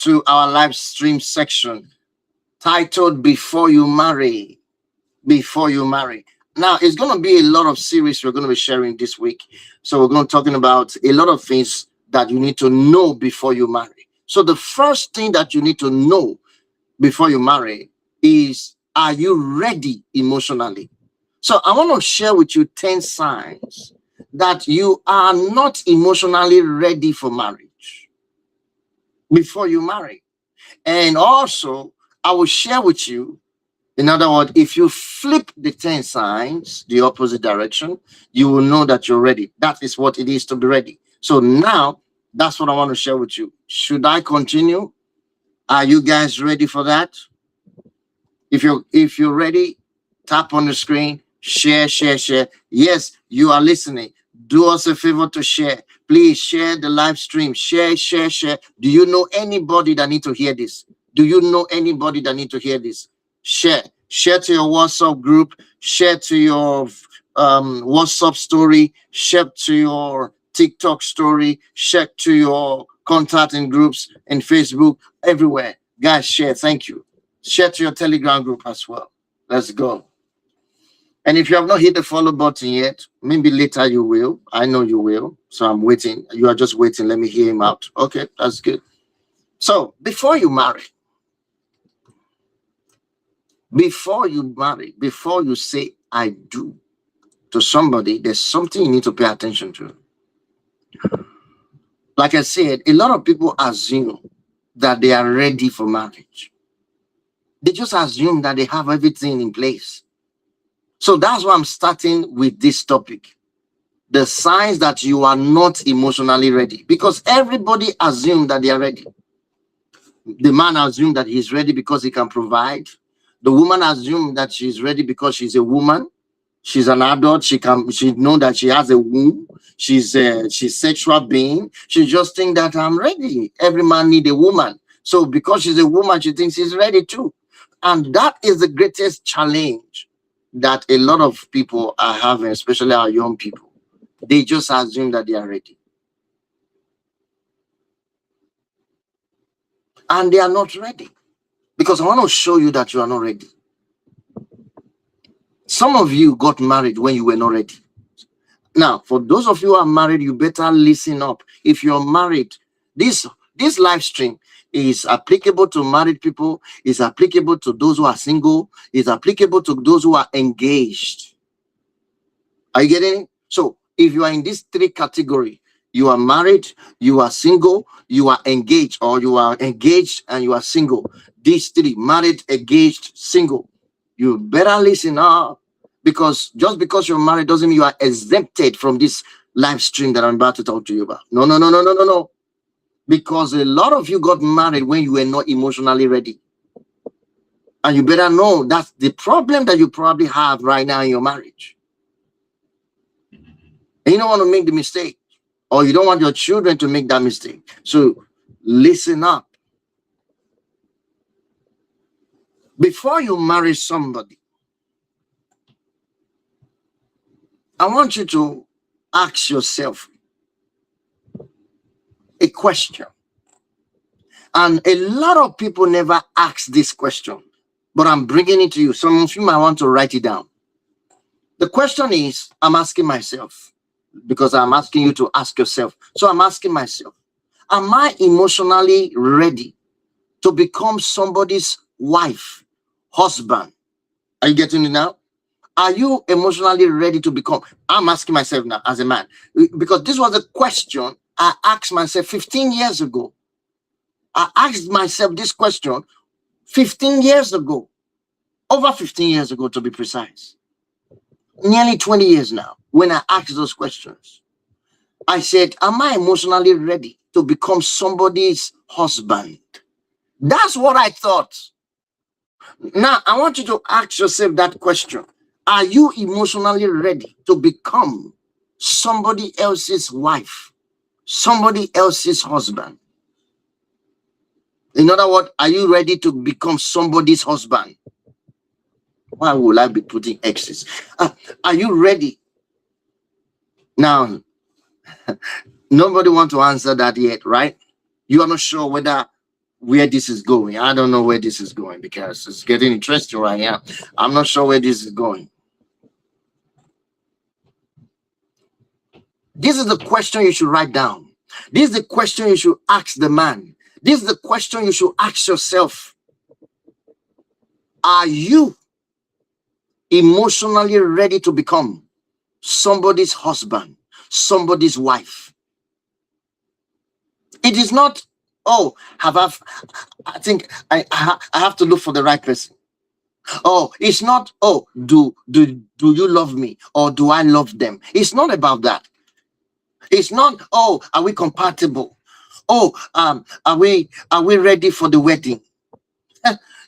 to our live stream section titled Before You Marry. Before You Marry. Now, it's going to be a lot of series we're going to be sharing this week. So we're going to be talking about a lot of things that you need to know before you marry. So the first thing that you need to know before you marry is, are you ready emotionally? So I want to share with you 10 signs that you are not emotionally ready for marriage before you marry. And also, I will share with you, in other words, if you flip the 10 signs the opposite direction, you will know that you're ready. That is what it is to be ready. So now, that's what I want to share with you. Should I continue? Are you guys ready for that? If you're ready, tap on the screen, share, share, share. Yes, you are listening. Do us a favor to share. Please share the live stream. Share, share, share. Do you know anybody that need to hear this? Do you know anybody that need to hear this? Share. Share to your WhatsApp group. Share to your WhatsApp story. Share to your TikTok story. Share to your contacting groups and Facebook. Everywhere. Guys, share. Thank you. Share to your Telegram group as well. Let's go. And if you have not hit the follow button yet, maybe later you will. I know you will. So I'm waiting. You are just waiting. Let me hear him out. Okay, that's good. So before you marry, before you say I do to somebody, there's something you need to pay attention to. Like I said, a lot of people assume that they are ready for marriage. They just assume that they have everything in place. So that's why I'm starting with this topic. The signs that you are not emotionally ready. Because everybody assumes that they are ready. The man assumes that he's ready because he can provide. The woman assumes that she's ready because she's a woman. She's an adult. She know that she has a womb. She's sexual being. She just think that I'm ready. Every man need a woman. So because she's a woman, she thinks she's ready too. And that is the greatest challenge that a lot of people are having, especially our young people. They just assume that they are ready. And they are not ready. Because I want to show you that you are not ready. Some of you got married when you were not ready. Now, for those of you who are married, you better listen up. If you're married, this live stream is applicable to married people, is applicable to those who are single, is applicable to those who are engaged. Are you getting it? So if you are in these three categories, you are married, you are single, you are engaged, or you are engaged and you are single. These three, married, engaged, single, you better listen up, because just because you're married doesn't mean you are exempted from this live stream that I'm about to talk to you about. No, no, no, no, no, no, no. Because a lot of you got married when you were not emotionally ready. And you better know that's the problem that you probably have right now in your marriage. And you don't want to make the mistake, or you don't want your children to make that mistake. So listen up. Before you marry somebody, I want you to ask yourself a question. And a lot of people never ask this question, but I'm bringing it to you. Some of you might want to write it down. The question is, I'm asking myself, because I'm asking you to ask yourself. So I'm asking myself, am I emotionally ready to become somebody's wife, husband? Are you getting it now? Are you emotionally ready to become? I'm asking myself now as a man, because this was a question I asked myself 15 years ago. I asked myself this question 15 years ago, over 15 years ago to be precise. Nearly 20 years now, when I asked those questions. I said, am I emotionally ready to become somebody's husband? That's what I thought. Now, I want you to ask yourself that question. Are you emotionally ready to become somebody else's wife, somebody else's husband? In other words, are you ready to become somebody's husband? Why will I be putting X's? Are you ready? Now, nobody wants to answer that yet, right? You are not sure whether where this is going. I don't know where this is going because it's getting interesting right now. I'm not sure where this is going. This is the question you should write down. This is the question you should ask the man. This is the question you should ask yourself. Are you emotionally ready to become somebody's husband, somebody's wife? It is not, oh, I think I have to look for the right person. Oh, it's not, oh, do you love me or do I love them? It's not about that. It's not, oh, are we compatible? Oh, are we ready for the wedding?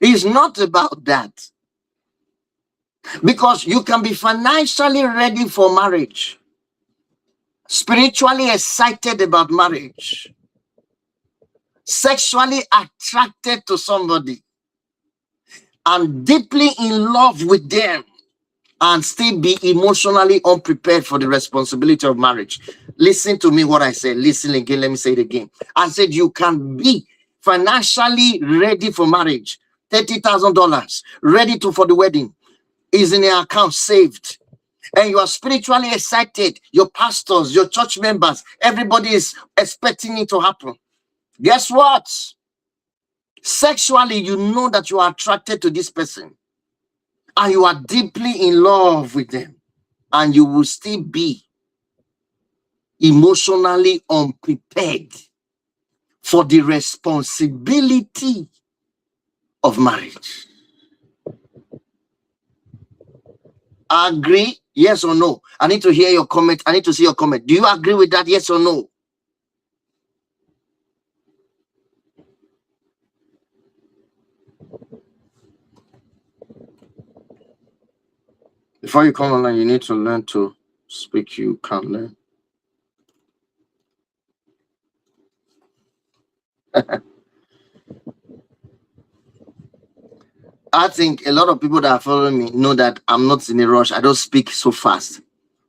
It's not about that. Because you can be financially ready for marriage, spiritually excited about marriage, sexually attracted to somebody, and deeply in love with them, and still be emotionally unprepared for the responsibility of marriage. Listen to me what I said. Listen again. Let me say it again. I said you can be financially ready for marriage, $30,000, ready for the wedding, is in your account saved, and you are spiritually excited. Your pastors, your church members, everybody is expecting it to happen. Guess what? Sexually, you know that you are attracted to this person and you are deeply in love with them, and you will still be emotionally unprepared for the responsibility of marriage. Agree? Yes or no? I need to hear your comment. I need to see your comment. Do you agree with that? Yes or no? Before you come online, you need to learn to speak. You can't learn. I think a lot of people that are following me know that I'm not in a rush. I don't speak so fast.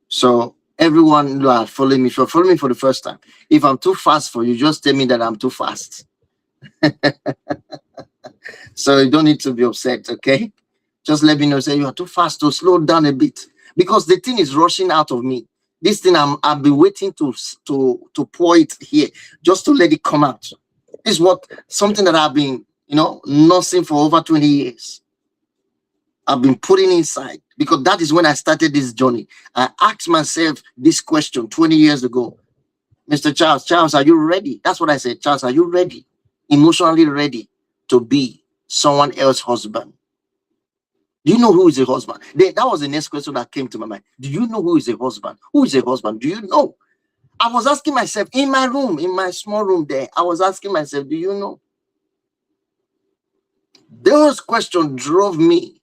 So everyone who are following me, if you're following me for the first time, if I'm too fast for you, just tell me that I'm too fast. So you don't need to be upset, okay? Just let me know, say you are too fast, to slow down a bit. Because the thing is rushing out of me. This thing I've been waiting to pour it here, just to let it come out. This is what something that I've been, nursing for over 20 years. I've been putting inside, because that is when I started this journey. I asked myself this question 20 years ago. Mr. Charles, are you ready? That's what I said. Charles, are you ready? Emotionally ready to be someone else's husband? Do you know who is a husband? That was the next question that came to my mind. Do you know who is a husband? Who is a husband? Do you know? I was asking myself in my room, in my small room there, I was asking myself, do you know? Those questions drove me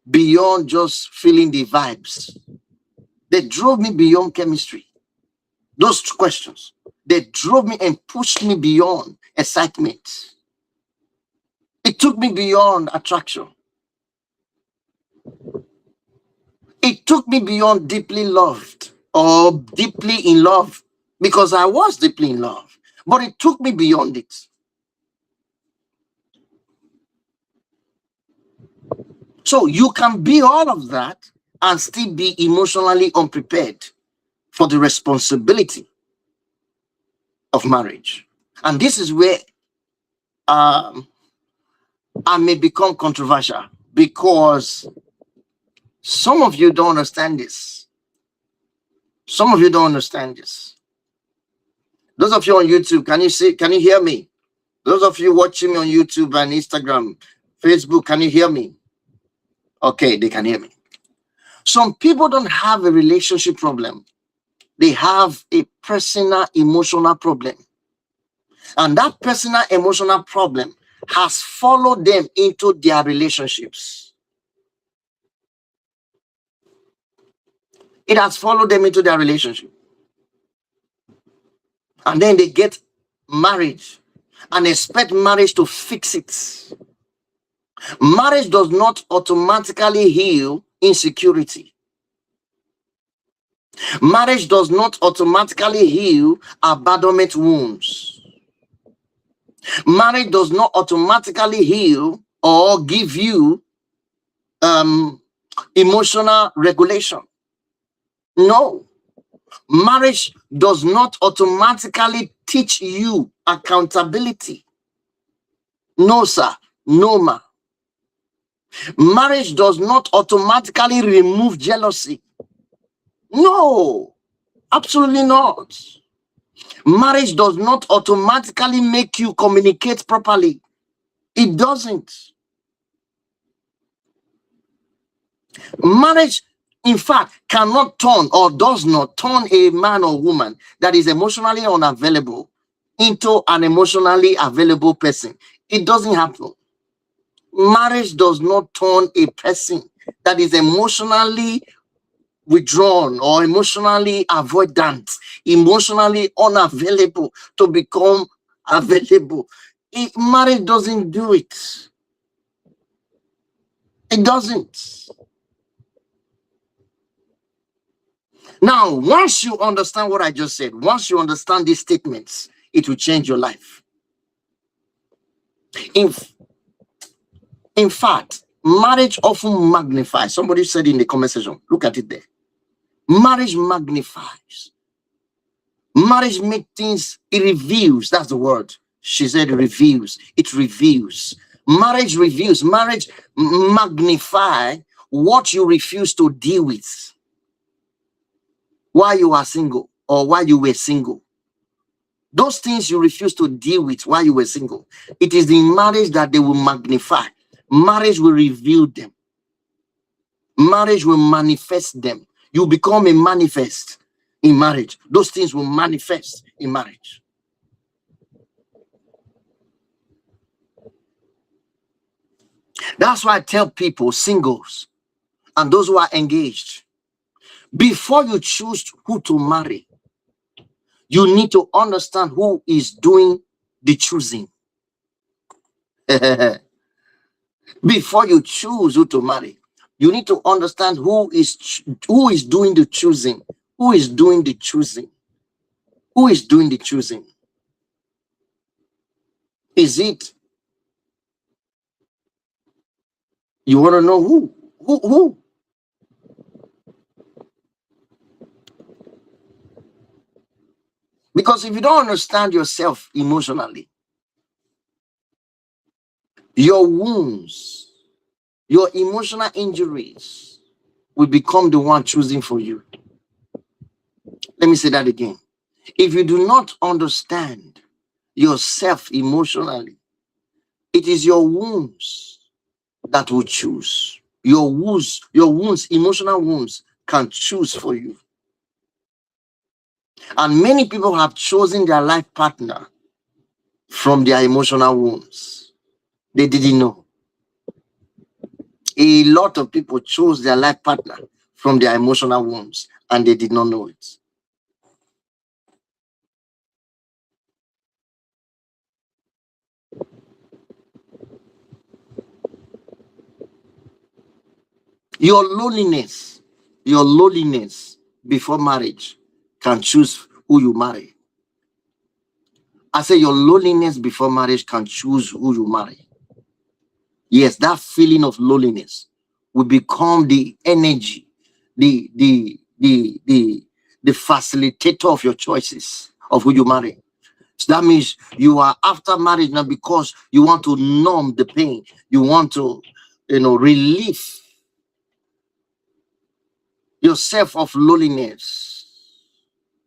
beyond just feeling the vibes. They drove me beyond chemistry. Those questions, they drove me and pushed me beyond excitement. It took me beyond attraction. It took me beyond deeply loved or deeply in love, because I was deeply in love, but it took me beyond it. So you can be all of that and still be emotionally unprepared for the responsibility of marriage. And this is where I may become controversial, because some of you don't understand this. Some of you don't understand this. Those of you on YouTube, can you hear me? Those of you watching me on YouTube and Instagram, Facebook, can you hear me? Okay, they can hear me. Some people don't have a relationship problem. They have a personal emotional problem. And that personal emotional problem has followed them into their relationships. It has followed them into their relationship. And then they get married and expect marriage to fix it. Marriage does not automatically heal insecurity. Marriage does not automatically heal abandonment wounds. Marriage does not automatically heal or give you emotional regulation. No. Marriage does not automatically teach you accountability. No, sir. No, ma. Marriage does not automatically remove jealousy. No, absolutely not. Marriage does not automatically make you communicate properly. It doesn't. Marriage, in fact, cannot turn or does not turn a man or woman that is emotionally unavailable into an emotionally available person. It doesn't happen. Marriage does not turn a person that is emotionally withdrawn or emotionally avoidant, emotionally unavailable to become available. Marriage doesn't do it. It doesn't. Now, once you understand what I just said, once you understand these statements, it will change your life. In fact, marriage often magnifies. Somebody said in the comment section, look at it there. Marriage magnifies. Marriage makes things, it reveals. That's the word. She said it reveals. It reveals. Marriage reveals. Marriage magnify what you refuse to deal with while you are single or while you were single. Those things you refuse to deal with while you were single, it is in marriage that they will magnify. Marriage will reveal them. Marriage will manifest them. You become a manifest in marriage. Those things will manifest in marriage. That's why I tell people, singles and those who are engaged, before you choose who to marry, you need to understand who is doing the choosing. Before you choose who to marry, you need to understand who is doing the choosing. Who is doing the choosing? Who is doing the choosing? Is it, you want to know who? Who? Because if you don't understand yourself emotionally, your wounds, your emotional injuries will become the one choosing for you. Let me say that again. If you do not understand yourself emotionally, it is your wounds that will choose. Your wounds, emotional wounds can choose for you. And many people have chosen their life partner from their emotional wounds. They didn't know. A lot of people chose their life partner from their emotional wounds and they did not know it. Your loneliness before marriage can choose who you marry. I say your loneliness before marriage can choose who you marry. Yes, that feeling of loneliness will become the energy, the facilitator of your choices of who you marry. So that means you are after marriage now because you want to numb the pain. You want to, relieve yourself of loneliness.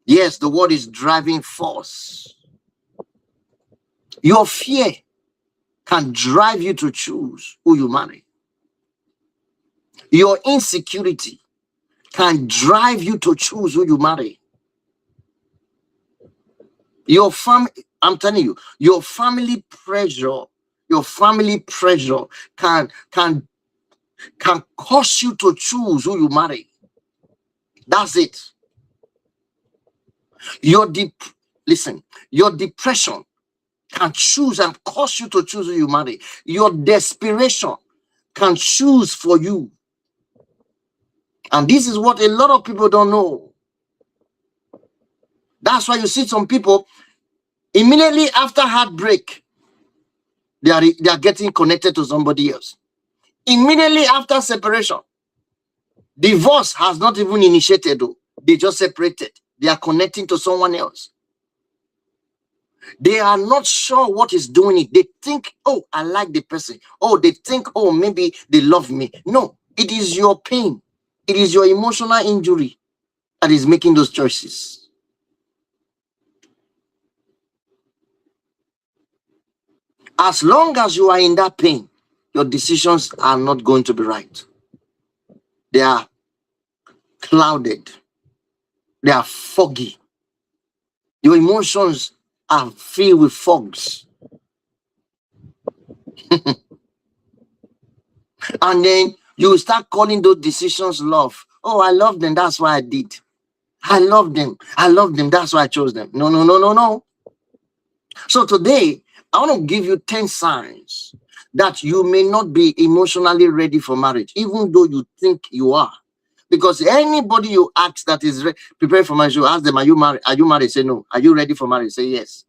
Yes, the word is driving force. Your fear can drive you to choose who you marry. Your insecurity can drive you to choose who you marry. Your I'm telling you, your family pressure can cause you to choose who you marry. That's it. Your depression can choose and cause you to choose who you marry. Your desperation can choose for you. And this is what a lot of people don't know. That's why you see some people immediately after heartbreak, They are getting connected to somebody else. Immediately after separation, divorce has not even initiated. They just separated. They are connecting to someone else. They are not sure what is doing it. They think, oh, I like the person. Oh, they think, oh, maybe they love me. No, it is your pain. It is your emotional injury that is making those choices. As long as you are in that pain, your decisions are not going to be right. They are clouded. They are foggy. Your emotions are filled with fogs. And then you start calling those decisions love. Oh, I love them. That's why I did. I love them. I love them. That's why I chose them. No, no, no, no, no. So today, I want to give you 10 signs that you may not be emotionally ready for marriage, even though you think you are. Because anybody you ask that is prepared for marriage, you ask them, are you married? Are you married? Say no. Are you ready for marriage? Say yes.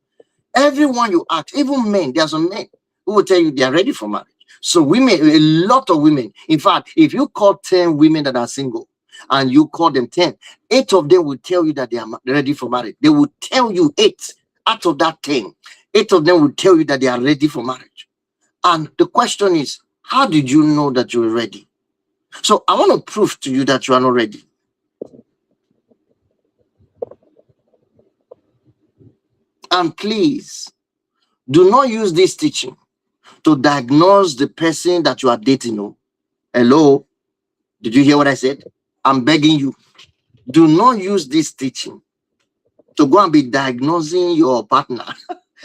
Everyone you ask, even men, there are some men who will tell you they are ready for marriage. So women, a lot of women. In fact, if you call 10 women that are single and you call them 10, 8 of them will tell you that they are ready for marriage. They will tell you 8 out of that 10. 8 of them will tell you that they are ready for marriage. And the question is, how did you know that you were ready? So I want to prove to you that you are not ready. And please, do not use this teaching to diagnose the person that you are dating. No. Hello? Did you hear what I said? I'm begging you. Do not use this teaching to go and be diagnosing your partner,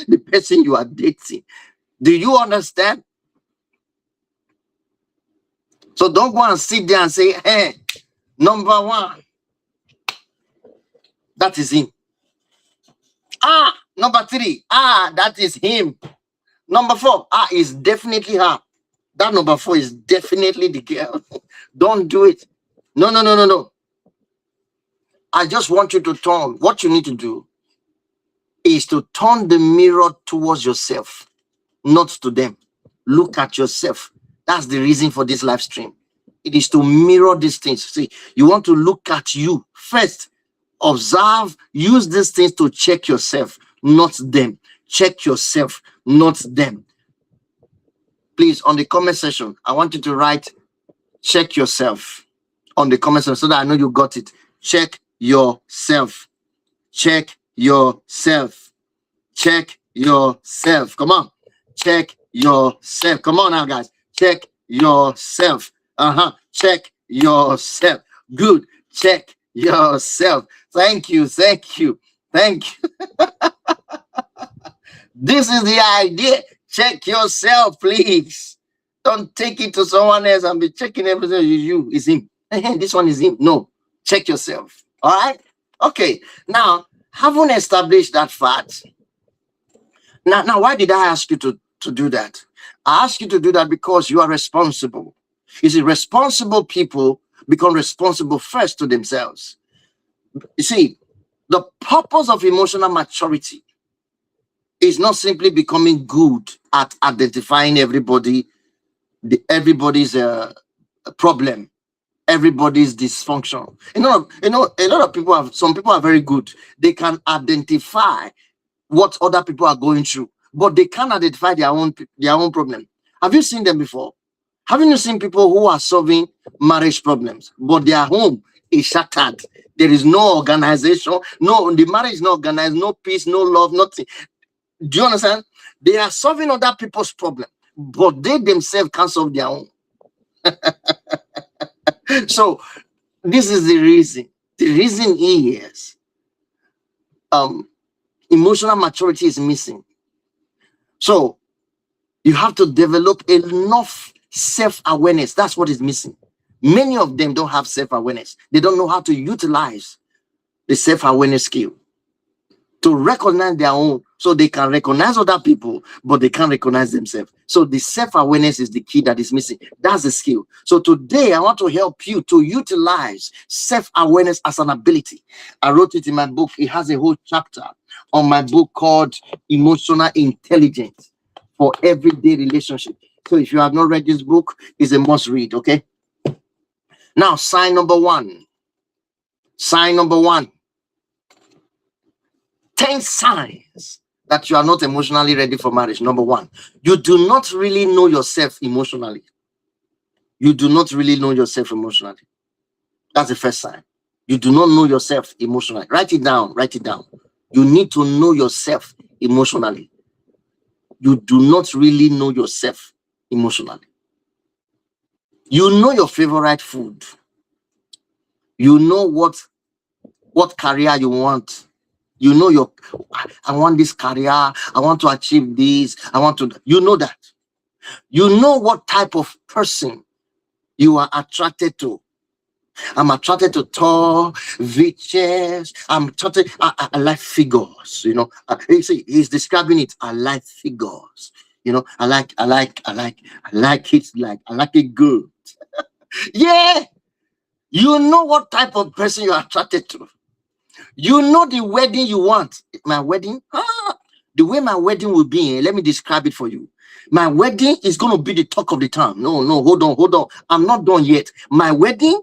the person you are dating. Do you understand? So don't go and sit there and say, hey, number 1, that is him. Ah, number 3, that is him. Number 4, is definitely her. That number 4 is definitely the girl. Don't do it. No, no, no, no, no. I just want you to turn. What you need to do is to turn the mirror towards yourself, not to them. Look at yourself. That's the reason for this live stream. It is to mirror these things. See, you want to look at you first. Observe, use these things to check yourself, not them. Check yourself, not them. Please, on the comment section, I want you to write, check yourself on the comment section so that I know you got it. Check yourself. Check yourself. Check yourself. Come on. Check yourself. Come on now, guys. Check yourself. Check yourself. Good. Check yourself. Thank you. Thank you. Thank you. This is the idea. Check yourself, please. Don't take it to someone else and be checking everything. You is him. This one is him. No. Check yourself. All right. Okay. Now, having established that fact, now why did I ask you to do that? I asked you to do that because you are responsible. You see, responsible people become responsible first to themselves. You see, the purpose of emotional maturity is not simply becoming good at identifying everybody's problem, everybody's dysfunction. A lot of people some people are very good. They can identify what other people are going through, but they can't identify their own problem. Have you seen them before? Haven't you seen people who are solving marriage problems, but their home is shattered? There is no organization. No, the marriage is not organized. No peace, no love, nothing. Do you understand? They are solving other people's problem, but they themselves can't solve their own. So this is the reason. The reason is emotional maturity is missing. So you have to develop enough self-awareness. That's what is missing. Many of them don't have self-awareness. They don't know how to utilize the self-awareness skill to recognize their own, so they can recognize other people, but they can't recognize themselves. So the self-awareness is the key that is missing. That's the skill. So today I want to help you to utilize self-awareness as an ability. I wrote it in my book. It has a whole chapter on my book called Emotional Intelligence for everyday relationship. So if you have not read this book, it's a must read. Okay. Now, sign number one. Sign number one. 10 signs that you are not emotionally ready for marriage. Number one, you do not really know yourself emotionally. You do not really know yourself emotionally. That's the first sign. You do not know yourself emotionally. Write it down. Write it down. You need to know yourself emotionally. You do not really know yourself emotionally. You know your favorite food. You know what career you want. You know I want this career. I want to achieve this. I want to. You know that. You know what type of person you are attracted to. I'm attracted to tall, riches. I'm attracted. I like figures. You know, he's describing it. I like figures. You know, I like it. I like it good. Yeah, you know what type of person you're attracted to. You know the wedding you want. My wedding, the way my wedding will be. Let me describe it for you. My wedding is going to be the talk of the town. No, hold on. I'm not done yet. My wedding,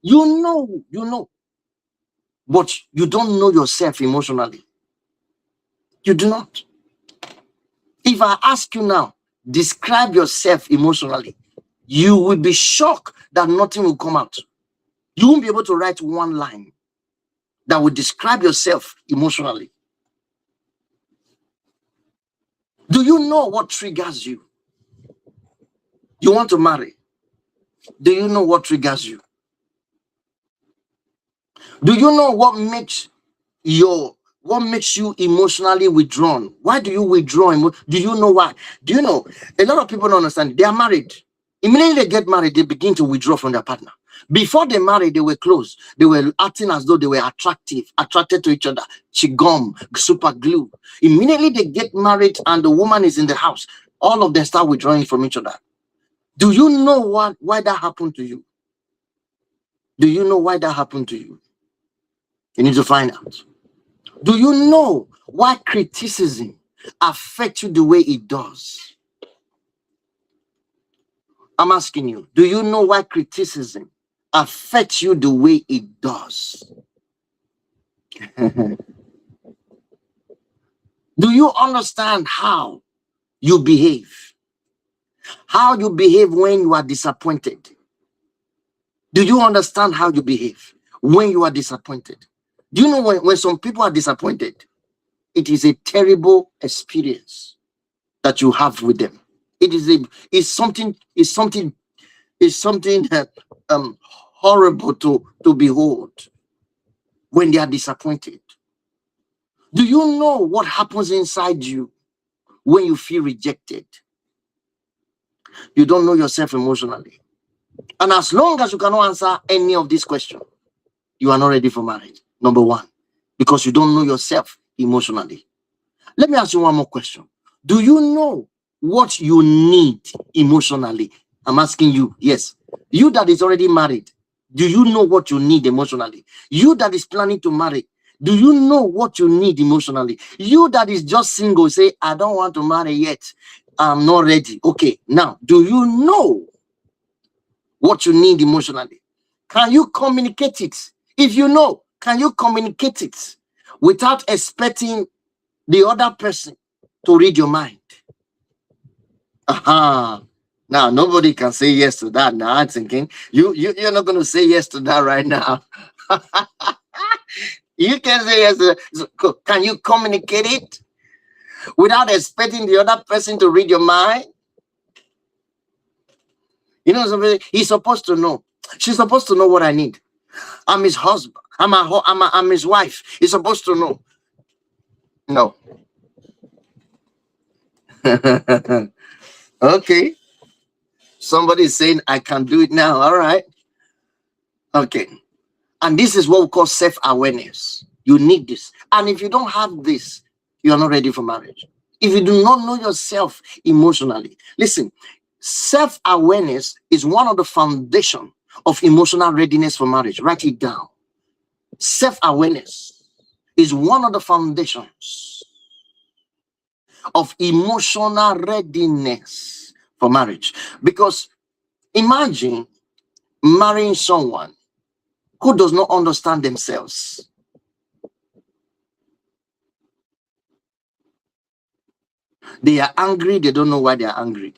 you know, but you don't know yourself emotionally. You do not. If I ask you now, describe yourself emotionally, you will be shocked that nothing will come out. You won't be able to write one line that would describe yourself emotionally. Do you know what triggers you? You want to marry. Do you know what triggers you? Do you know what makes you emotionally withdrawn? Why do you withdraw? Do you know why? Do you know? A lot of people don't understand. They are married. Immediately they get married, they begin to withdraw from their partner. Before they married, they were close. They were acting as though they were attracted to each other. Chigum, super glue. Immediately they get married and the woman is in the house. All of them start withdrawing from each other. Do you know why that happened to you? Do you know why that happened to you? You need to find out. Do you know why criticism affects you the way it does? I'm asking you, do you know why criticism affects you the way it does? Do you understand how you behave? How you behave when you are disappointed? Do you understand how you behave when you are disappointed? Do you know when some people are disappointed, it is a terrible experience that you have with them. It's something horrible to behold when they are disappointed. Do you know what happens inside you when you feel rejected? You don't know yourself emotionally. And as long as you cannot answer any of these questions, you are not ready for marriage. Number one, because you don't know yourself emotionally. Let me ask you one more question. Do you know what you need emotionally? I'm asking you, yes. You that is already married, do you know what you need emotionally? You that is planning to marry, do you know what you need emotionally? You that is just single, say, I don't want to marry yet. I'm not ready. Okay, now, do you know what you need emotionally? Can you communicate it? If you know, can you communicate it without expecting the other person to read your mind? Now nobody can say yes to that. Now I'm thinking you're not going to say yes to that right now. You can say yes to that. Can you communicate it without expecting the other person to read your mind? You know something? He's supposed to know. She's supposed to know what I need. I'm his husband. I'm his wife. He's supposed to know. No. Okay. Somebody is saying I can do it now. All right. Okay. And this is what we call self-awareness. You need this. And if you don't have this, you are not ready for marriage. If you do not know yourself emotionally, listen, self-awareness is one of the foundations of emotional readiness for marriage. Write it down. Self-awareness is one of the foundations of emotional readiness for marriage. Because imagine marrying someone who does not understand themselves. They are angry, they don't know why they are angry.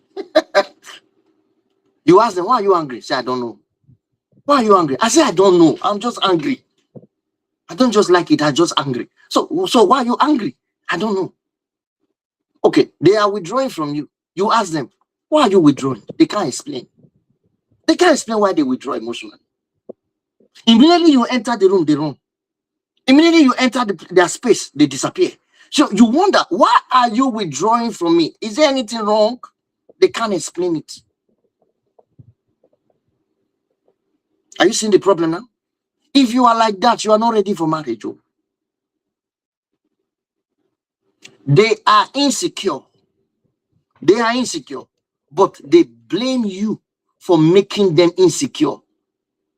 You ask them, why are you angry? Say, I don't know. Why are you angry? I say, I don't know. I'm just angry. I don't just like it, I'm just angry. So why are you angry? I don't know. Okay, they are withdrawing from you. You ask them, why are you withdrawing? They can't explain. They can't explain why they withdraw emotionally. Immediately you enter the room, they run. Immediately you enter their space, they disappear. So you wonder, why are you withdrawing from me? Is there anything wrong? They can't explain it. Are you seeing the problem now? If you are like that, you are not ready for marriage. Oh. They are insecure. They are insecure, but they blame you for making them insecure.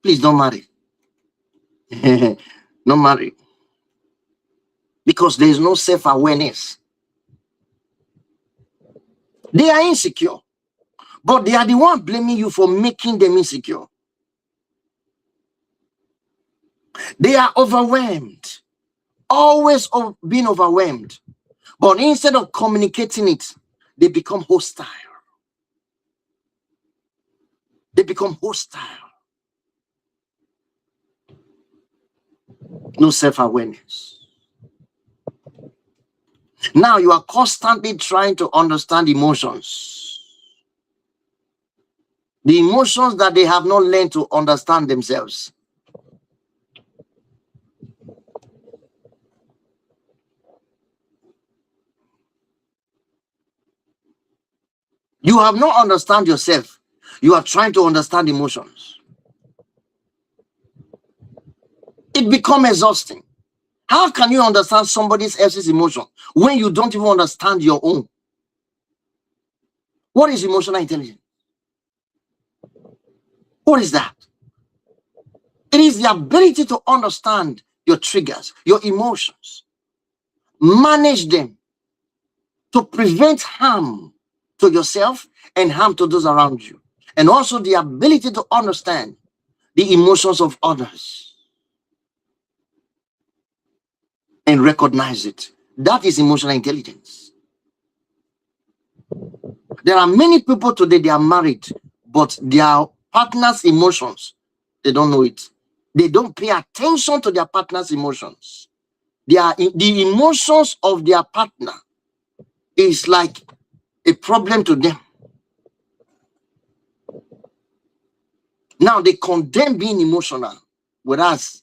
Please don't marry. Don't marry. Because there is no self-awareness. They are insecure, but they are the one blaming you for making them insecure. They are overwhelmed, always being overwhelmed. But instead of communicating it, they become hostile. They become hostile. No self-awareness. Now you are constantly trying to understand emotions. The emotions that they have not learned to understand themselves. You have not understand yourself. You are trying to understand emotions. It becomes exhausting. How can you understand somebody else's emotion when you don't even understand your own? What is emotional intelligence? What is that? It is the ability to understand your triggers, your emotions, manage them to prevent harm to yourself and harm to those around you. And also the ability to understand the emotions of others and recognize it. That is emotional intelligence. There are many people today, they are married, but their partner's emotions, they don't know it. They don't pay attention to their partner's emotions. The emotions of their partner is like a problem to them. Now they condemn being emotional, whereas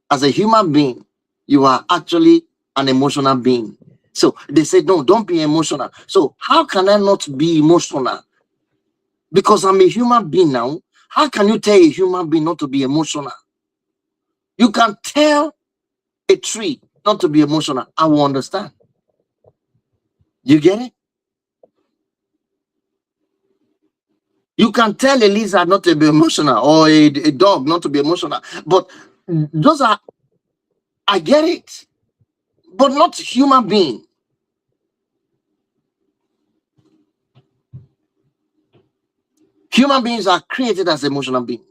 as a human being, you are actually an emotional being. So they say, no, don't be emotional. So how can I not be emotional? Because I'm a human being now. How can you tell a human being not to be emotional? You can tell a tree not to be emotional. I will understand. You get it? You can tell a lizard not to be emotional or a dog not to be emotional. But those are, I get it. But not human being. Human beings are created as emotional beings.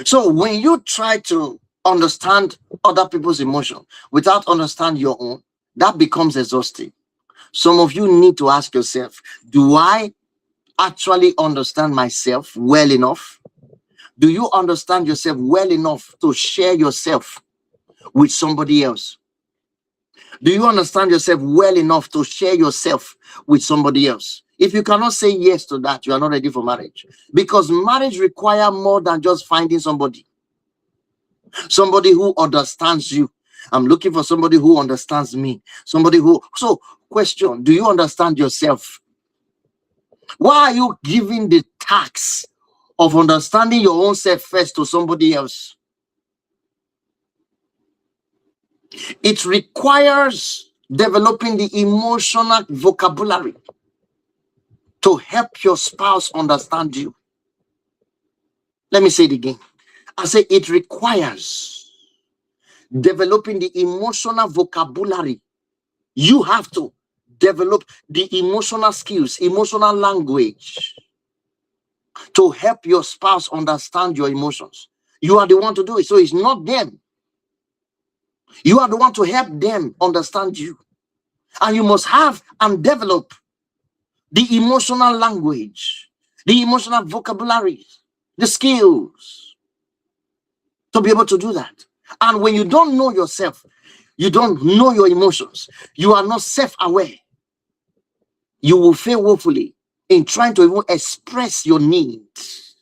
So when you try to understand other people's emotion without understanding your own, that becomes exhausting. Some of you need to ask yourself, do I actually understand myself well enough? Do you understand yourself well enough to share yourself with somebody else? Do you understand yourself well enough to share yourself with somebody else? If you cannot say yes to that, you are not ready for marriage. Because marriage requires more than just finding somebody who understands you. I'm looking for somebody who understands me. So question, do you understand yourself? Why are you giving the task of understanding your own self first to somebody else? It requires developing the emotional vocabulary to help your spouse understand you. Let me say it again. I say it requires developing the emotional vocabulary. You have to. develop the emotional skills, emotional language to help your spouse understand your emotions. You are the one to do it. So it's not them. You are the one to help them understand you. And you must have and develop the emotional language, the emotional vocabulary, the skills to be able to do that. And when you don't know yourself, you don't know your emotions, you are not self-aware, you will fail woefully in trying to even express your needs.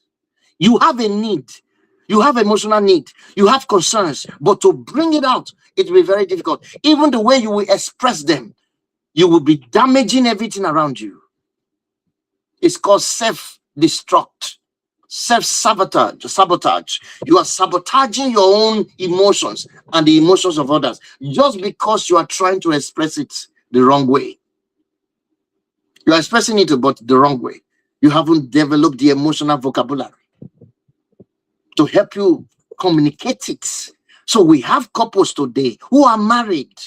You have a need, you have emotional need, you have concerns, but to bring it out, it will be very difficult. Even the way you will express them, you will be damaging everything around you. It's called self-destruct, sabotage. You are sabotaging your own emotions and the emotions of others just because you are trying to express it the wrong way. You are expressing it but the wrong way. You haven't developed the emotional vocabulary to help you communicate it. So we have couples today who are married,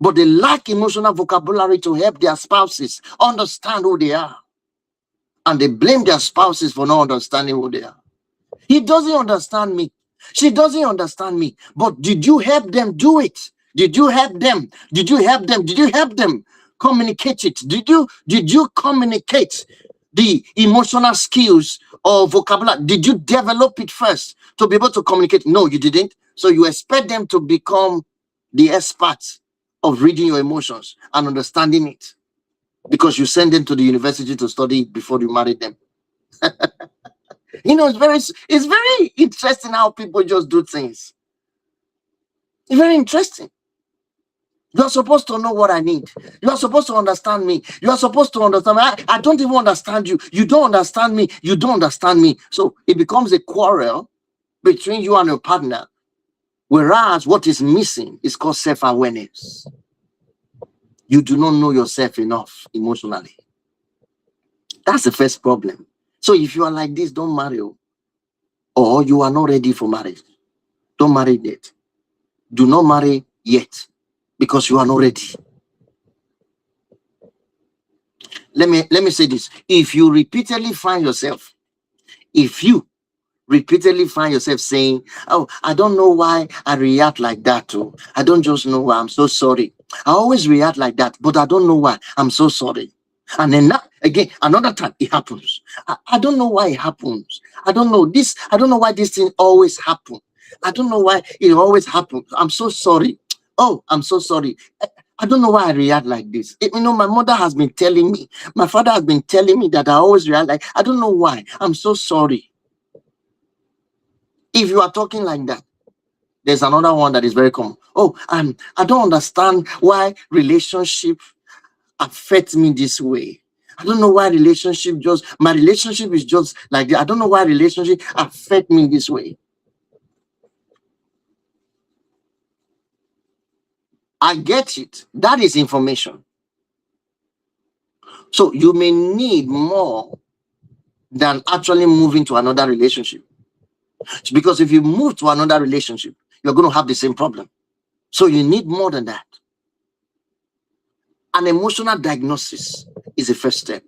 but they lack emotional vocabulary to help their spouses understand who they are. And they blame their spouses for not understanding who they are. He doesn't understand me. She doesn't understand me. But did you help them do it? Did you help them? Did you help them? Did you help them communicate it? Did you communicate the emotional skills or vocabulary? Did you develop it first to be able to communicate? No, you didn't. So you expect them to become the experts of reading your emotions and understanding it because you send them to the university to study before you marry them. It's very interesting how people just do things. It's very interesting. You are supposed to know what I need. You are supposed to understand me. You are supposed to understand me. I don't even understand you. You don't understand me. You don't understand me. So it becomes a quarrel between you and your partner. Whereas what is missing is called self-awareness. You do not know yourself enough emotionally. That's the first problem. So if you are like this, don't marry. Or you are not ready for marriage. Don't marry yet. Do not marry yet because you are not ready. Let me say this. If you repeatedly find yourself saying, oh, I don't know why I react like that too. I don't just know why. I'm so sorry. I always react like that, but I don't know why. I'm so sorry. And then again, another time it happens. I don't know why it happens. I don't know why this thing always happens. I don't know why it always happens. I'm so sorry. Oh, I'm so sorry. I don't know why I react like this. My mother has been telling me, my father has been telling me that I always react like, I don't know why. I'm so sorry. If you are talking like that, there's another one that is very common. Oh, I don't understand why relationship affect me this way. I don't know why my relationship is just like that. I don't know why relationship affect me this way. I get it. That is information. So you may need more than actually moving to another relationship. Because if you move to another relationship, you're going to have the same problem. So you need more than that. An emotional diagnosis is the first step.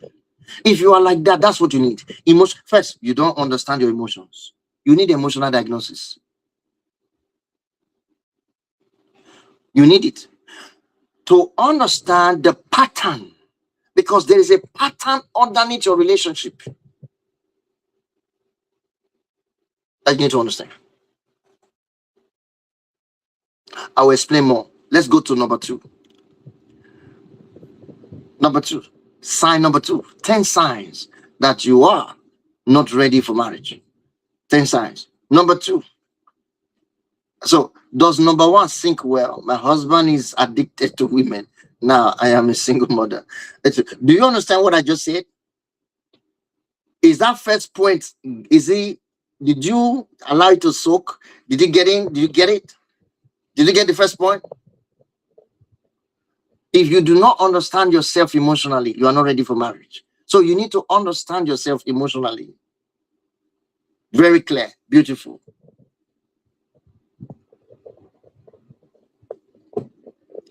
If you are like that, that's what you need. First, you don't understand your emotions. You need emotional diagnosis. You need it to understand the pattern, because there is a pattern underneath your relationship that you need to understand. I will explain more. Let's go to number two. Sign number two, 10 signs that you are not ready for marriage. 10 signs. Number two. So does number one sink well? My husband is addicted to women. Now I am a single mother. Do you understand what I just said? Is that first point, did you allow it to soak? Did you get in? Did you get it? Did you get the first point? If you do not understand yourself emotionally, you are not ready for marriage. So you need to understand yourself emotionally. Very clear, beautiful.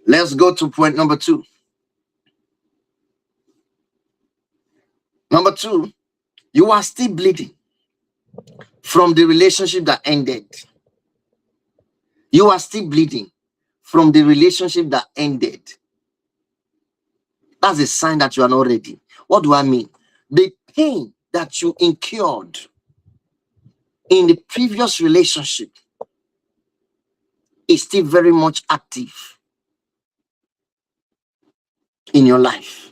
Let's go to point number two. Number two, you are still bleeding from the relationship that ended. You are still bleeding from the relationship that ended. That's a sign that you are not ready. What do I mean? The pain that you incurred in the previous relationship is still very much active in your life.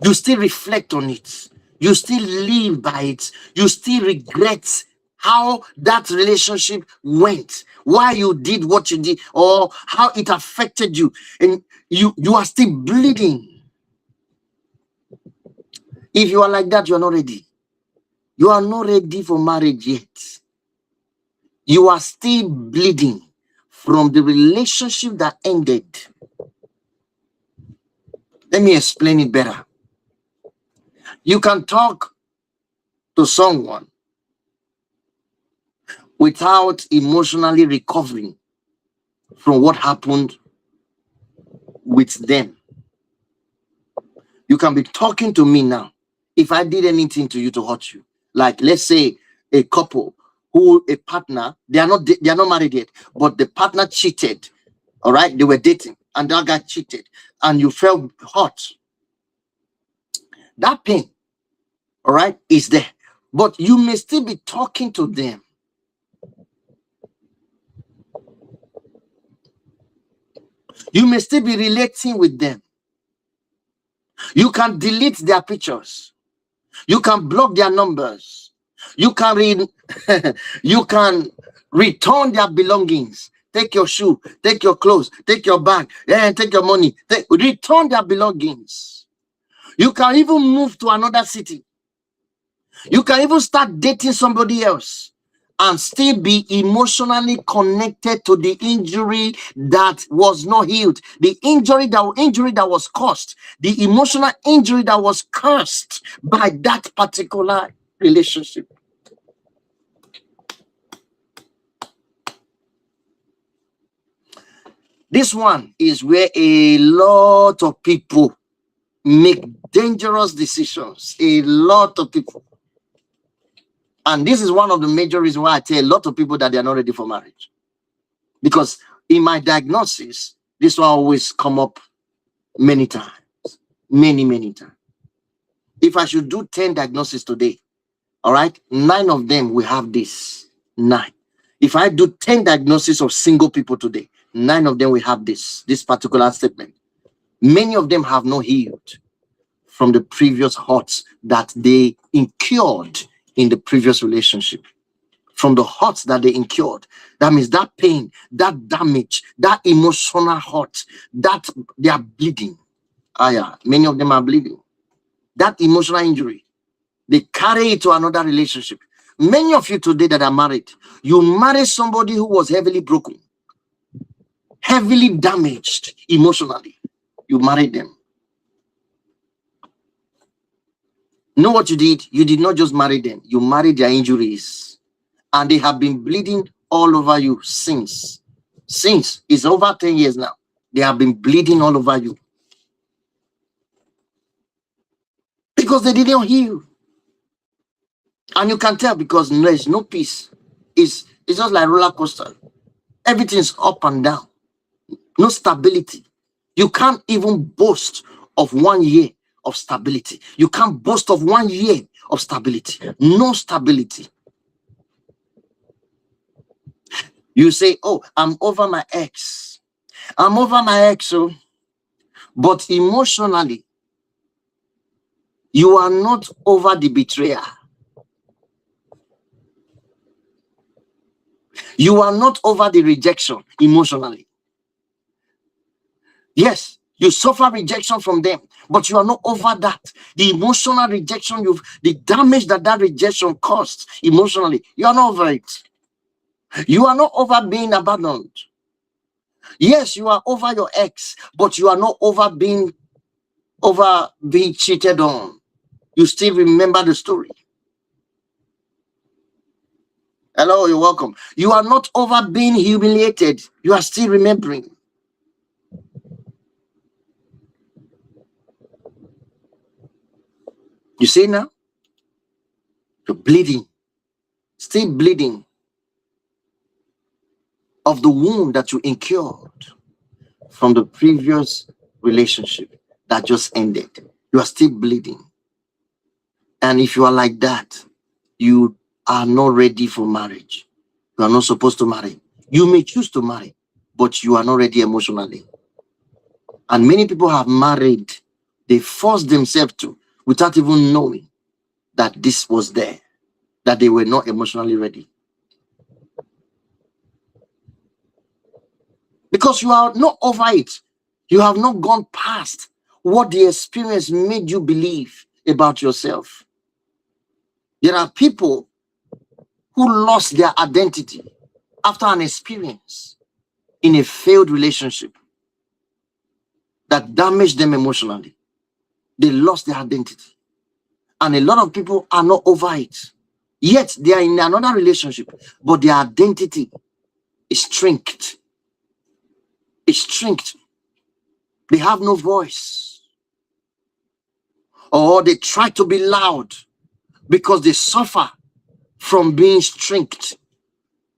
You still reflect on it. You still live by it. You still regret how that relationship went, why you did what you did, or how it affected you. And you are still bleeding. If you are like that, you are not ready. You are not ready for marriage yet. You are still bleeding from the relationship that ended. Let me explain it better. You can talk to someone without emotionally recovering from what happened with them. You can be talking to me now. If I did anything to you to hurt you, like let's say a couple who a partner, they are not married yet, but the partner cheated. All right, they were dating and that guy cheated and you felt hurt. That pain, all right, is there. But you may still be talking to them. You may still be relating with them. You can delete their pictures. You can block their numbers. You can you can return their belongings. Take your shoe, take your clothes, take your bag, and take your money. Return their belongings. You can even move to another city. You can even start dating somebody else and still be emotionally connected to the injury that was not healed, the injury that was caused, the emotional injury that was caused by that particular relationship. This one is where a lot of people make dangerous decisions. A lot of people. And this is one of the major reasons why I tell a lot of people that they are not ready for marriage. Because in my diagnosis, this will always come up many times. Many times. If I should do 10 diagnoses today, all right, 9 of them will have this. 9. If I do 10 diagnoses of single people today, 9 of them will have this particular statement. Many of them have not healed from the previous hurts that they incurred in the previous relationship. From the hurts that they incurred. That means that pain, that damage, that emotional hurt, that they are bleeding. Yeah, many of them are bleeding. That emotional injury, they carry it to another relationship. Many of you today that are married, you married somebody who was heavily broken, heavily damaged emotionally. You married them. You know what you did? You did not just marry them. You married their injuries. And they have been bleeding all over you since. It's over 10 years now. They have been bleeding all over you. Because they didn't heal. And you can tell because there's no peace. It's just like roller coaster. Everything's up and down. No stability. You can't even boast of 1 year of stability. You can't boast of 1 year of stability. No stability. You say, oh, I'm over my ex. I'm over my ex. Oh. But emotionally, you are not over the betrayer. You are not over the rejection emotionally. Yes, you suffer rejection from them, but you are not over that. The emotional rejection, the damage that rejection caused emotionally, you are not over it. You are not over being abandoned. Yes, you are over your ex, but you are not over being cheated on. You still remember the story. Hello, you're welcome. You are not over being humiliated. You are still remembering. You see now? You're bleeding, still bleeding of the wound that you incurred from the previous relationship that just ended. You are still bleeding. And if you are like that, you are not ready for marriage. You are not supposed to marry. You may choose to marry, but you are not ready emotionally. And many people have married, they forced themselves to, without even knowing that this was there, that they were not emotionally ready. Because you are not over it. You have not gone past what the experience made you believe about yourself. There are people who lost their identity after an experience in a failed relationship that damaged them emotionally. They lost their identity. And a lot of people are not over it. Yet they are in another relationship, but their identity is shrinked. It's shrinked. They have no voice. Or they try to be loud because they suffer from being shrinked.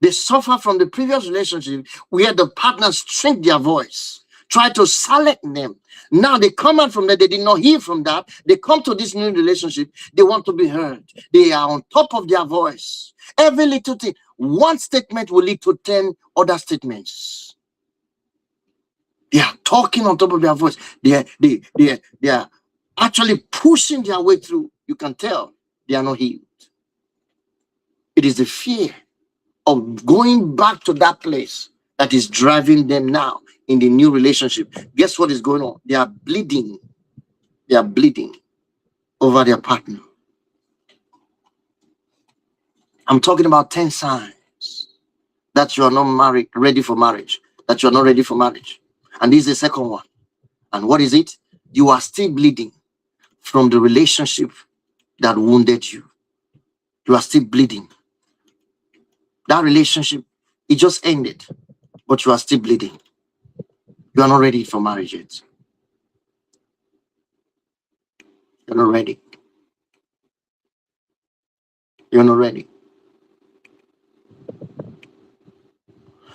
They suffer from the previous relationship where the partners shrink their voice, try to silence them. Now they come out from that, they did not hear from that. They come to this new relationship, they want to be heard. They are on top of their voice. Every little thing, one statement will lead to 10 other statements. They are talking on top of their voice. They are actually pushing their way through. You can tell they are not healed. It is the fear of going back to that place that is driving them now in the new relationship. Guess what is going on? They are bleeding. They are bleeding over their partner. I'm talking about 10 signs that you are not married, ready for marriage, that you are not ready for marriage. And this is the second one. And what is it? You are still bleeding from the relationship that wounded you. You are still bleeding. That relationship, it just ended, but you are still bleeding. You are not ready for marriage yet. You're not ready. You're not ready.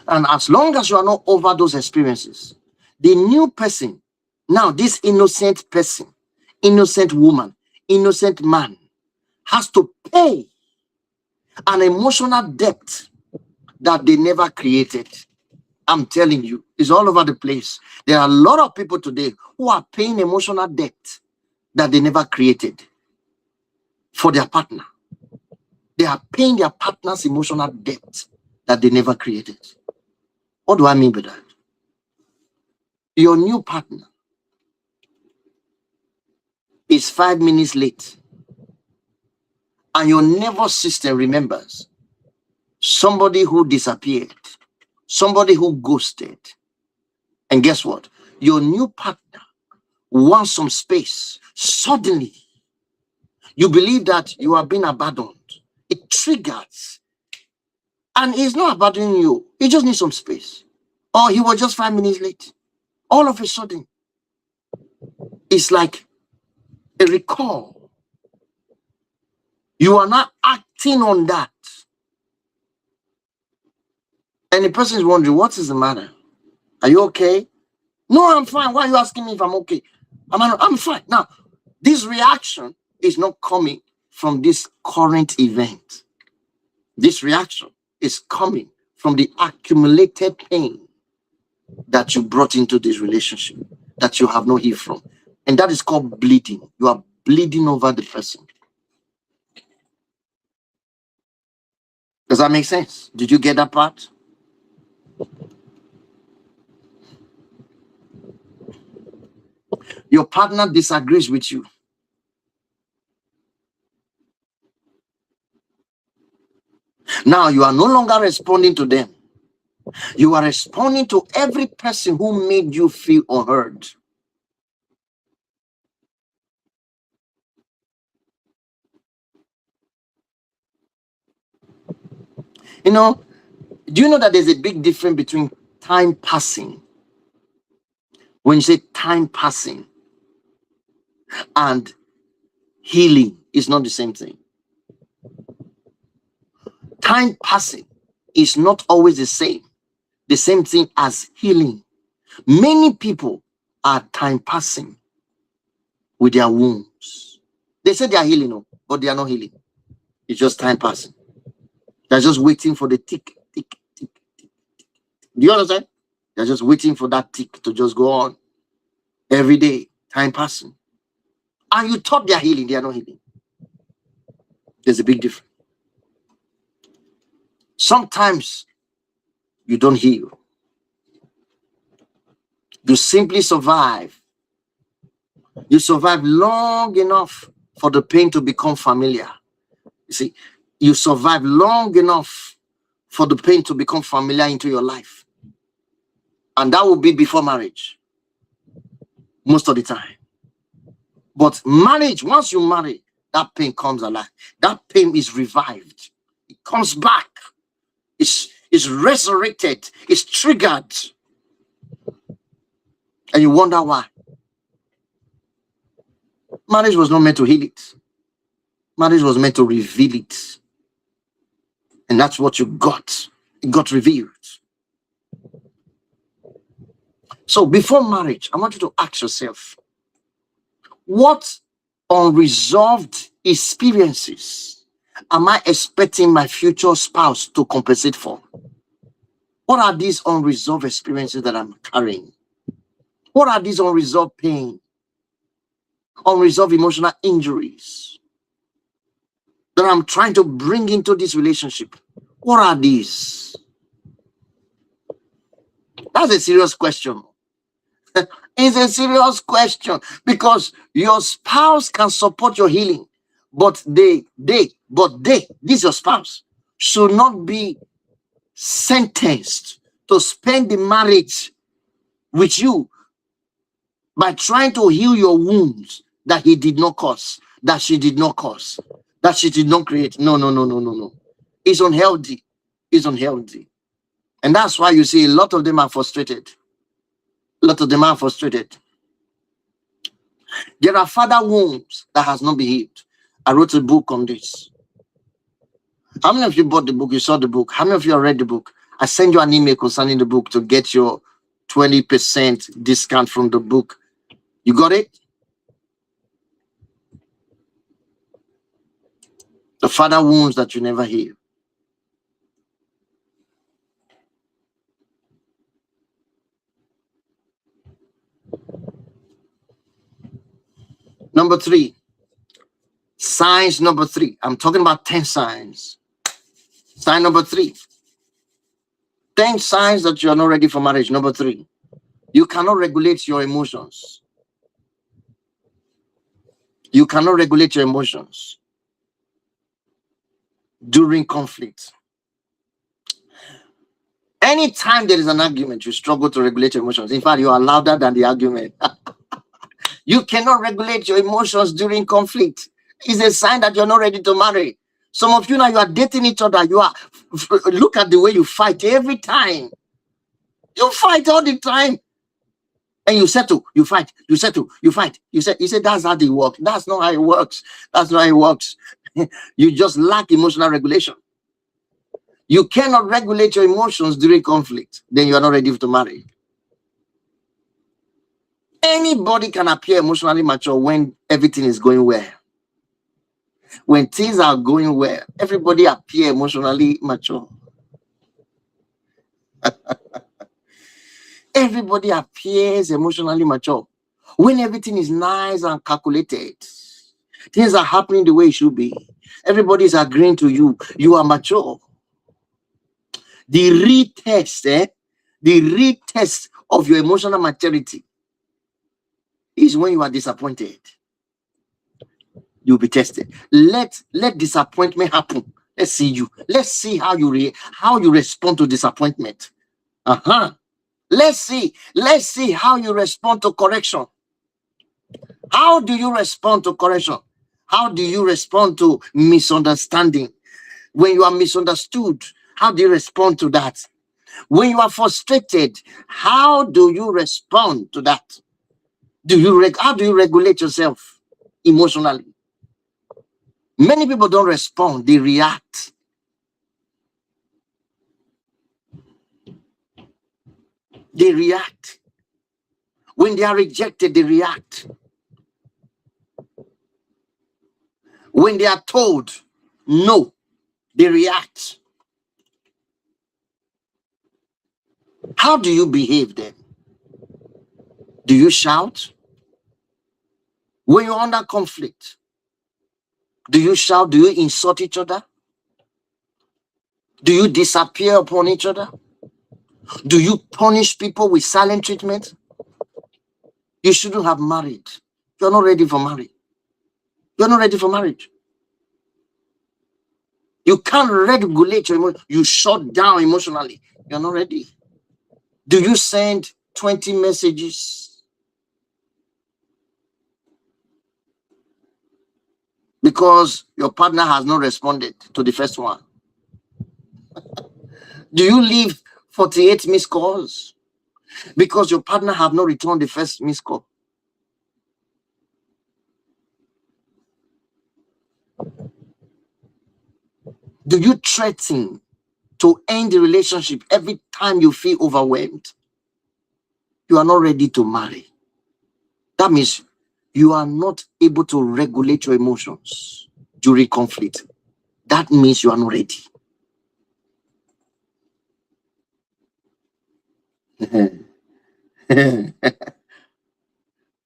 And as long as you are not over those experiences, the new person, now this innocent person, innocent woman, innocent man, has to pay an emotional debt that they never created. I'm telling you, it's all over the place. There are a lot of people today who are paying emotional debt that they never created for their partner. They are paying their partner's emotional debt that they never created. What do I mean by that? Your new partner is 5 minutes late, and your nervous system remembers somebody who disappeared, somebody who ghosted. And guess what? Your new partner wants some space. Suddenly, you believe that you are being abandoned. It triggers. And he's not abandoning you. He just needs some space. Or he was just 5 minutes late. All of a sudden, it's like a recall. You are not acting on that. And the person is wondering, what is the matter? Are you okay? No, I'm fine. Why are you asking me if I'm okay? I'm fine. Now, this reaction is not coming from this current event. This reaction is coming from the accumulated pain that you brought into this relationship that you have no healed from. And that is called bleeding. You are bleeding over the person. Does that make sense? Did you get that part? Your partner disagrees with you. Now you are no longer responding to them. You are responding to every person who made you feel unheard. You know, do you know that there's a big difference between time passing, when you say time passing, and healing is not the same thing. Time passing is not always the same thing as healing. Many people are time passing with their wounds. They say they are healing, but they are not healing. It's just time passing. They're just waiting for the tick, tick, tick, tick. Do you understand? They're just waiting for that tick to just go on every day, time passing. And you thought they are healing, they are not healing. There's a big difference. Sometimes you don't heal. You simply survive. You survive long enough for the pain to become familiar. You see, you survive long enough for the pain to become familiar into your life. And that will be before marriage, most of the time. But marriage, once you marry, that pain comes alive. That pain is revived. It comes back. It's resurrected. It's triggered. And you wonder why. Marriage was not meant to heal it. Marriage was meant to reveal it. And that's what you got. It got revealed. So before marriage, I want you to ask yourself, what unresolved experiences am I expecting my future spouse to compensate for? What are these unresolved experiences that I'm carrying? What are these unresolved pain, unresolved emotional injuries that I'm trying to bring into this relationship? What are these? That's a serious question. It's a serious question, because your spouse can support your healing, but this your spouse should not be sentenced to spend the marriage with you by trying to heal your wounds that he did not cause, that she did not cause, that she did not create. No. It's unhealthy. It's unhealthy. And that's why you see a lot of them are frustrated. A lot of them are frustrated. There are father wounds that has not been healed. I wrote a book on this. How many of you bought the book? You saw the book. How many of you have read the book? I sent you an email concerning the book to get your 20% discount from the book. You got it? The father wounds that you never heal. Number 3. Signs number 3. I'm talking about 10 signs. Sign number 3. 10 signs that you are not ready for marriage. Number 3. You cannot regulate your emotions. You cannot regulate your emotions during conflict. Anytime there is an argument, you struggle to regulate your emotions. In fact, you are louder than the argument. You cannot regulate your emotions during conflict. It's a sign that you're not ready to marry. Some of you now, you are dating each other. Look at the way you fight every time. You fight all the time. And you settle, you fight, you settle, you fight. You say that's how they work. That's not how it works. That's not how it works. You just lack emotional regulation. You cannot regulate your emotions during conflict. Then you are not ready to marry. Anybody can appear emotionally mature when everything is going well. When things are going well, everybody appear emotionally mature. Everybody appears emotionally mature. When everything is nice and calculated, things are happening the way it should be. Everybody is agreeing to you. You are mature. The real test of your emotional maturity is when you are disappointed. You'll be tested. Let disappointment happen. Let's see you. Let's see how you respond to disappointment. Let's see how you respond to correction. How do you respond to correction? How do you respond to misunderstanding? When you are misunderstood, how do you respond to that? When you are frustrated, how do you respond to that? How do you regulate yourself emotionally? Many people don't respond, they react. They react. When they are rejected, they react. When they are told no, they react. How do you behave then? Do you shout? When you're under conflict, do you shout? Do you insult each other? Do you disappear upon each other? Do you punish people with silent treatment? You shouldn't have married. You're not ready for marriage. You're not ready for marriage. You can't regulate your emotion. You shut down emotionally. You're not ready. Do you send 20 messages because your partner has not responded to the first one? Do you leave 48 missed calls because your partner have not returned the first missed call? Do you threaten to end the relationship every time you feel overwhelmed? You are not ready to marry. That means you are not able to regulate your emotions during conflict. That means you are not ready.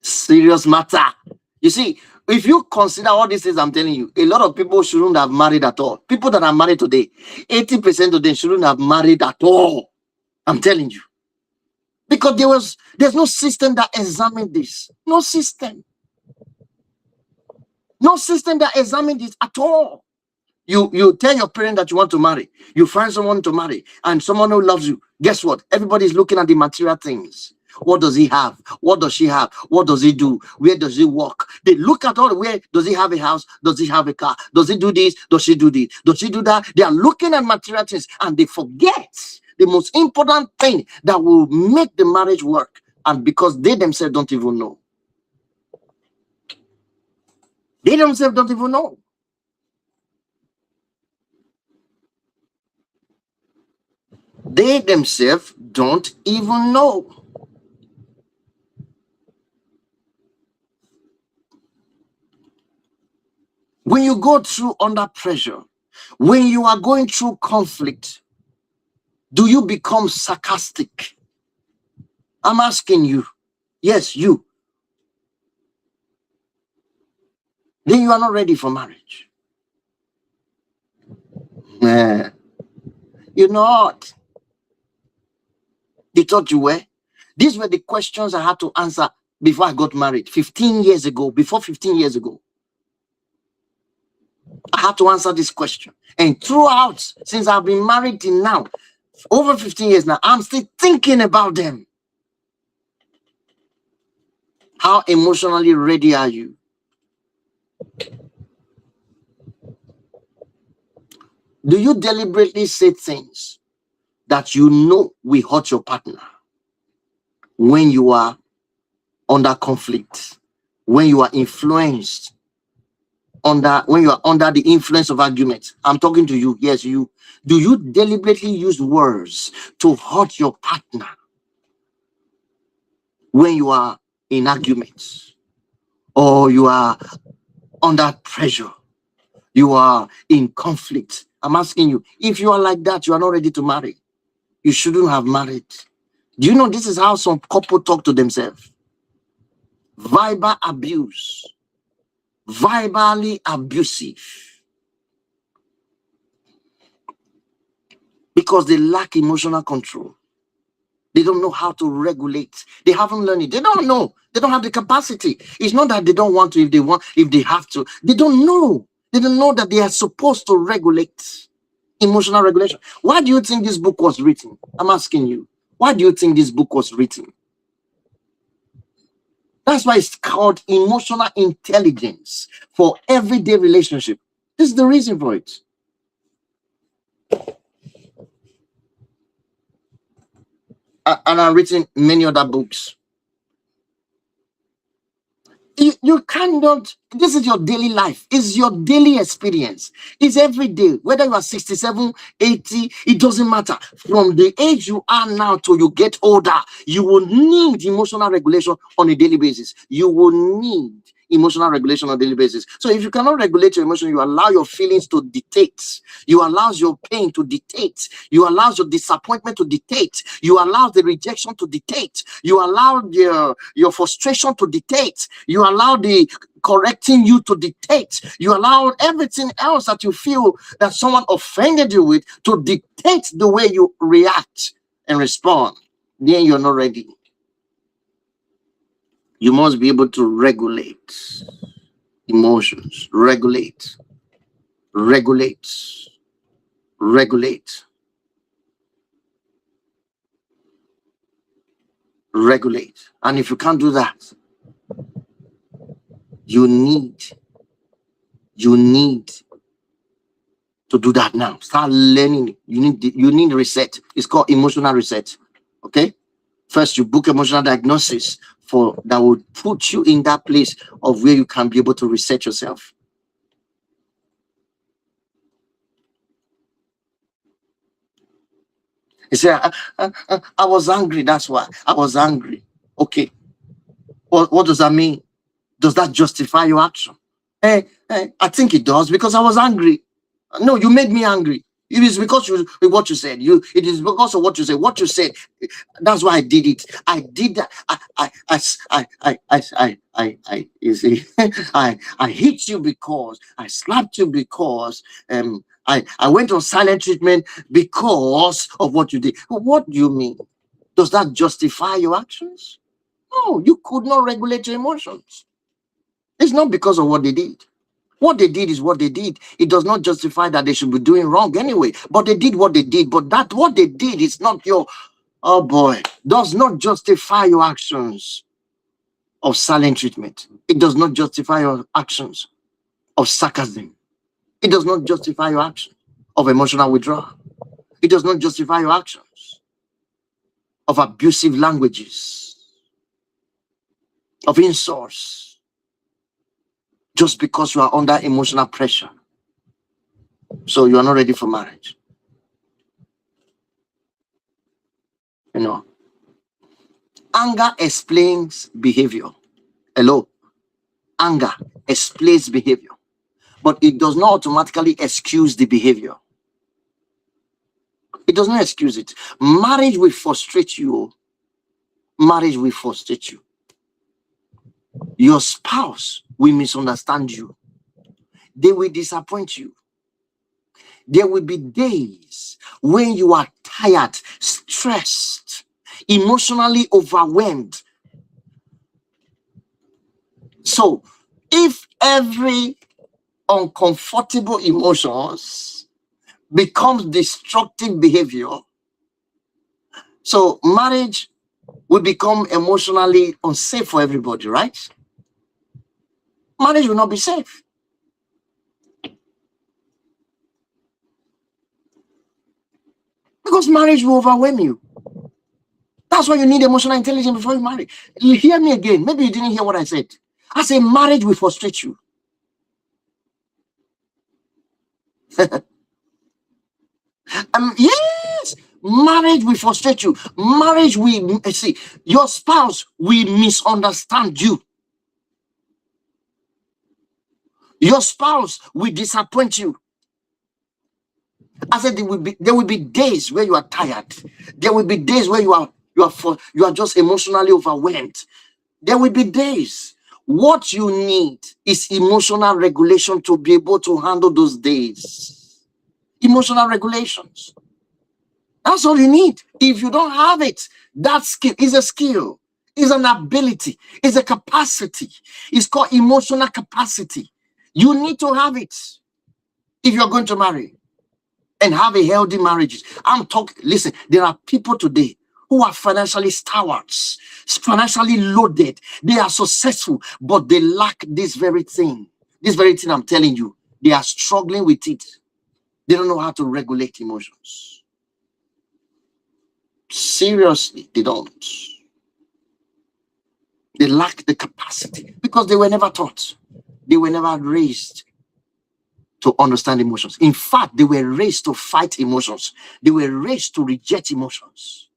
Serious matter. You see, if you consider all these things I'm telling you, a lot of people shouldn't have married at all. People that are married today, 80% of them shouldn't have married at all. I'm telling you. Because there's no system that examined this. No system. No system that examined this at all. You tell your parent that you want to marry. You find someone to marry and someone who loves you. Guess what? Everybody's looking at the material things. What does he have? What does she have? What does he do? Where does he work? They look at all. Where does he have a house? Does he have a car? Does he do this? Does she do this? Does she do that? They are looking at material things and they forget the most important thing that will make the marriage work. And because they themselves don't even know. They themselves don't even know. They themselves don't even know. When you go through under pressure, when you are going through conflict, do you become sarcastic? I'm asking you. Yes, you. Then you are not ready for marriage. You're not. You thought you were. These were the questions I had to answer before I got married 15 years ago. Before 15 years ago, I had to answer this question. And throughout, since I've been married till now, over 15 years now, I'm still thinking about them. How emotionally ready are you? Do you deliberately say things that you know will hurt your partner when you are under conflict, when you are influenced, when you are under the influence of argument? I'm talking to you. Yes, you. Do you deliberately use words to hurt your partner when you are in arguments or you are under pressure? You are in conflict. I'm asking you, if you are like that, you are not ready to marry. You shouldn't have married. Do you know this is how some couple talk to themselves? Verbal abuse. Verbally abusive. Because they lack emotional control. They don't know how to regulate. They haven't learned it. They don't know. They don't have the capacity. It's not that they don't want to, if they have to. They don't know. They don't know that they are supposed to regulate. Emotional regulation. Why do you think this book was written? I'm asking you. Why do you think this book was written? That's why it's called emotional intelligence for everyday relationship. This is the reason for it. And I've written many other books. You cannot, this is your daily life, it's your daily experience, it's every day, whether you are 67, 80, it doesn't matter. From the age you are now till you get older, you will need emotional regulation on a daily basis. You will need emotional regulation on a daily basis. So if you cannot regulate your emotion, you allow your feelings to dictate, you allow your pain to dictate, you allow your disappointment to dictate, you allow the rejection to dictate, you allow your frustration to dictate, you allow the correcting you to dictate, you allow everything else that you feel that someone offended you with to dictate the way you react and respond, then you're not ready. You must be able to regulate emotions, regulate, regulate, regulate, regulate. And if you can't do that, you need to do that now. Start learning it. You need reset. It's called emotional reset. Okay. First, you book emotional diagnosis for that will put you in that place of where you can be able to reset yourself. You say, I was angry. That's why I was angry. Okay. What does that mean? Does that justify your action? I think it does, because I was angry. No, you made me angry. It is because what you said. It is because of what you said. What you said. That's why I did it. I did that. You see, I hit you because I slapped you because I went on silent treatment because of what you did. What do you mean? Does that justify your actions? No, you could not regulate your emotions. It's not because of what they did. What they did is what they did. It does not justify that they should be doing wrong anyway. But they did what they did. But that what they did is not your, oh boy, does not justify your actions of silent treatment. It does not justify your actions of sarcasm. It does not justify your actions of emotional withdrawal. It does not justify your actions of abusive languages, of insults, just because you are under emotional pressure. So you are not ready for marriage. You know, anger explains behavior. Hello, anger explains behavior, but it does not automatically excuse the behavior. It does not excuse it. Marriage will frustrate you. Marriage will frustrate you. Your spouse will misunderstand you. They will disappoint you. There will be days when you are tired, stressed, emotionally overwhelmed. So, if every uncomfortable emotions becomes destructive behavior, so marriage will become emotionally unsafe for everybody, right? Marriage will not be safe. Because marriage will overwhelm you. That's why you need emotional intelligence before you marry. You hear me again. Maybe you didn't hear what I said. I say marriage will frustrate you. Yes, marriage will frustrate you. Marriage will see your spouse will misunderstand you. Your spouse will disappoint you. I said there will be days where you are tired. There will be days where you are just emotionally overwhelmed. There will be days. What you need is emotional regulation to be able to handle those days. Emotional regulations. That's all you need. If you don't have it, that skill is a skill, is an ability, is a capacity. It's called emotional capacity. You need to have it if you're going to marry and have a healthy marriage. I'm talking, listen, there are people today who are financially stalwarts, financially loaded. They are successful, but they lack this very thing. This very thing I'm telling you, they are struggling with it. They don't know how to regulate emotions. Seriously, they don't. They lack the capacity because they were never taught. They were never raised to understand emotions. In fact, they were raised to fight emotions. They were raised to reject emotions.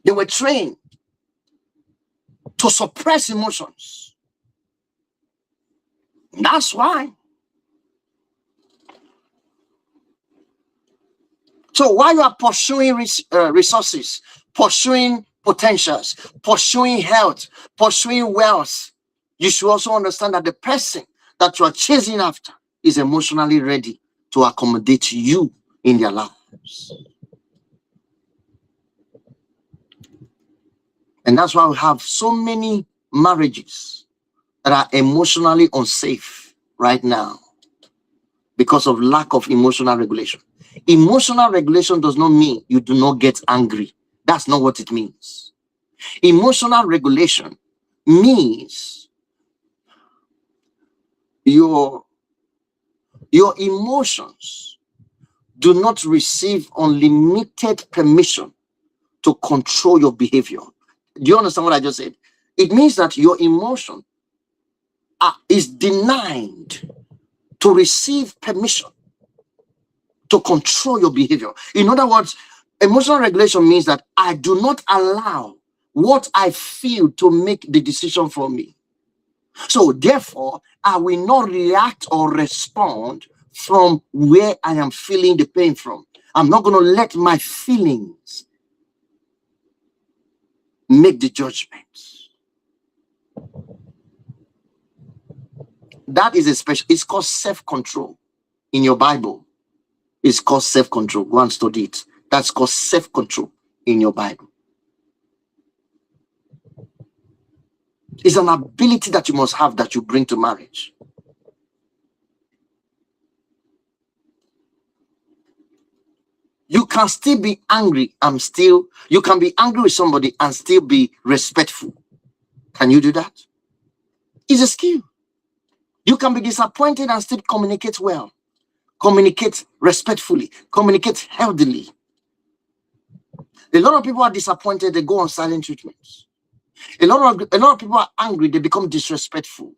They were trained to suppress emotions. That's why. So while you are pursuing resources, pursuing potentials, pursuing health, pursuing wealth, you should also understand that the person that you are chasing after is emotionally ready to accommodate you in their lives. And that's why we have so many marriages that are emotionally unsafe right now because of lack of emotional regulation. Emotional regulation does not mean you do not get angry. That's not what it means. Emotional regulation means your emotions do not receive unlimited permission to control your behavior. Do you understand what I just said? It means that your emotion is denied to receive permission to control your behavior. In other words, emotional regulation means that I do not allow what I feel to make the decision for me. So therefore, I will not react or respond from where I am feeling the pain from. I'm not going to let my feelings make the judgments. That is a special, it's called self-control. In your Bible, it's called self-control. Go and study it. That's called self-control in your Bible. It's an ability that you must have that you bring to marriage. You can still be angry and still, you can be angry with somebody and still be respectful. Can you do that? It's a skill. You can be disappointed and still communicate well, communicate respectfully, communicate healthily. A lot of people are disappointed, they go on silent treatments. A lot of people are angry, they become disrespectful.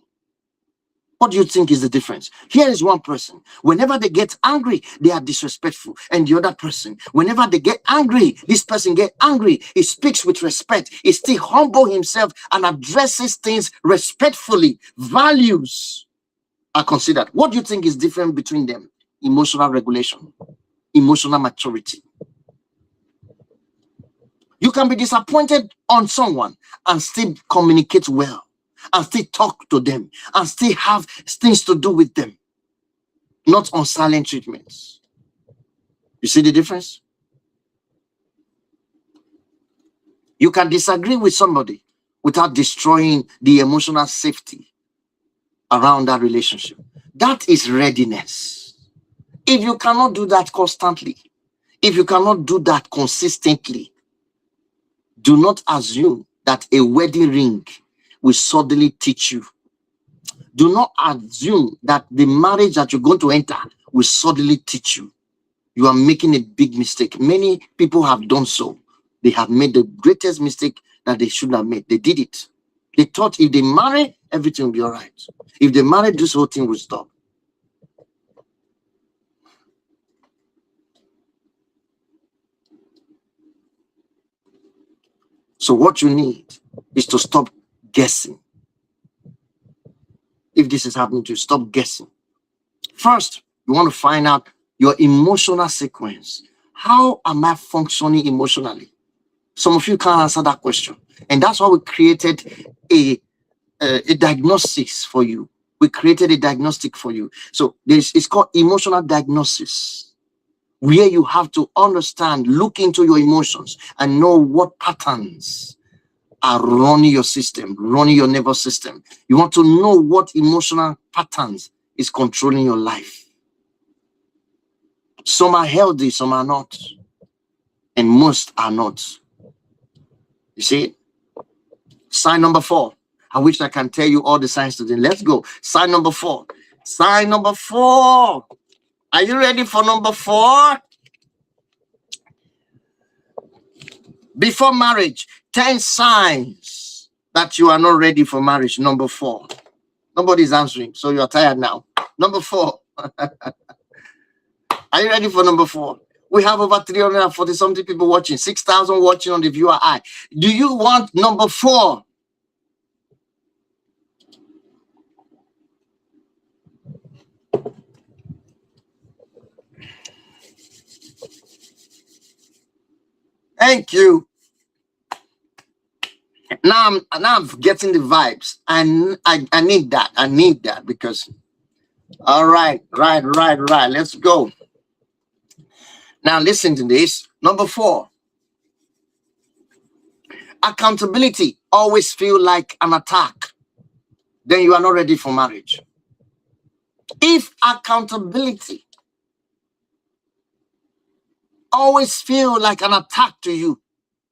What do you think is the difference? Here is one person. Whenever they get angry, they are disrespectful. And the other person, whenever they get angry, this person get angry. He speaks with respect. He still humble himself and addresses things respectfully. Values are considered. What do you think is different between them? Emotional regulation, emotional maturity. You can be disappointed on someone and still communicate well, and still talk to them, and still have things to do with them, not on silent treatments. You see the difference? You can disagree with somebody without destroying the emotional safety around that relationship. That is readiness. If you cannot do that constantly, if you cannot do that consistently, do not assume that a wedding ring will suddenly teach you. Do not assume that the marriage that you're going to enter will suddenly teach you. You are making a big mistake. Many people have done so. They have made the greatest mistake that they shouldn't have made. They did it. They thought if they marry, everything will be all right. If they marry, this whole thing will stop. So what you need is to stop guessing. If this is happening to you, stop guessing. First, you want to find out your emotional sequence. How am I functioning emotionally? Some of you can't answer that question. And that's why we created a diagnosis for you. We created a diagnostic for you. So it's called emotional diagnosis, where you have to understand, look into your emotions and know what patterns are running your system, running your nervous system. You want to know what emotional patterns is controlling your life. Some are healthy, some are not, and most are not. You see, sign number 4. I wish I can tell you all the signs today. Let's go. Sign number 4. Sign number 4. Are you ready for number 4? Before marriage, 10 signs that you are not ready for marriage. Number 4. Nobody's answering, so you're tired now. Number 4. Are you ready for number 4? We have over 340 something people watching, 6,000 watching on the viewer eye. Do you want number 4? Thank you. Now I'm getting the vibes. I need that. I need that because all right. Let's go. Now listen to this. Number 4. Accountability always feel like an attack. Then you are not ready for marriage. If accountability always feel like an attack to you,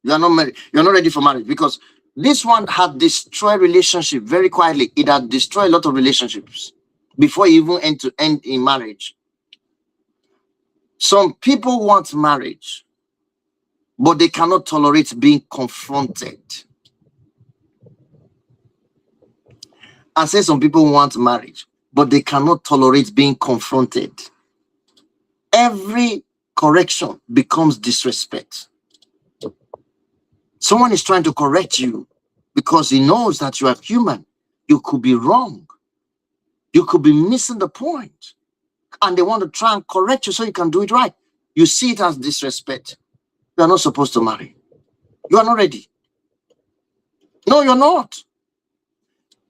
you are not married. You're not ready for marriage because this one had destroyed relationship very quietly. It had destroyed a lot of relationships before you even end in marriage. Some people want marriage, but they cannot tolerate being confronted. I say some people want marriage, but they cannot tolerate being confronted. Every correction becomes disrespect. Someone is trying to correct you because he knows that you are human. You could be wrong. You could be missing the point. And they want to try and correct you so you can do it right. You see it as disrespect. You are not supposed to marry. You are not ready. No, you're not.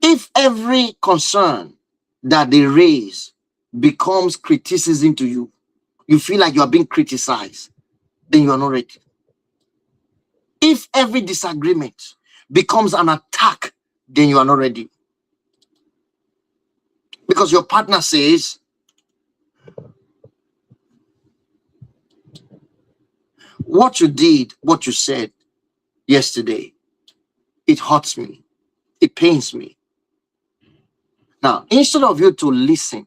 If every concern that they raise becomes criticism to you, you feel like you are being criticized, then you are not ready. If every disagreement becomes an attack, then you are not ready. Because your partner says, what you did, what you said yesterday, it hurts me. It pains me. Now, instead of you to listen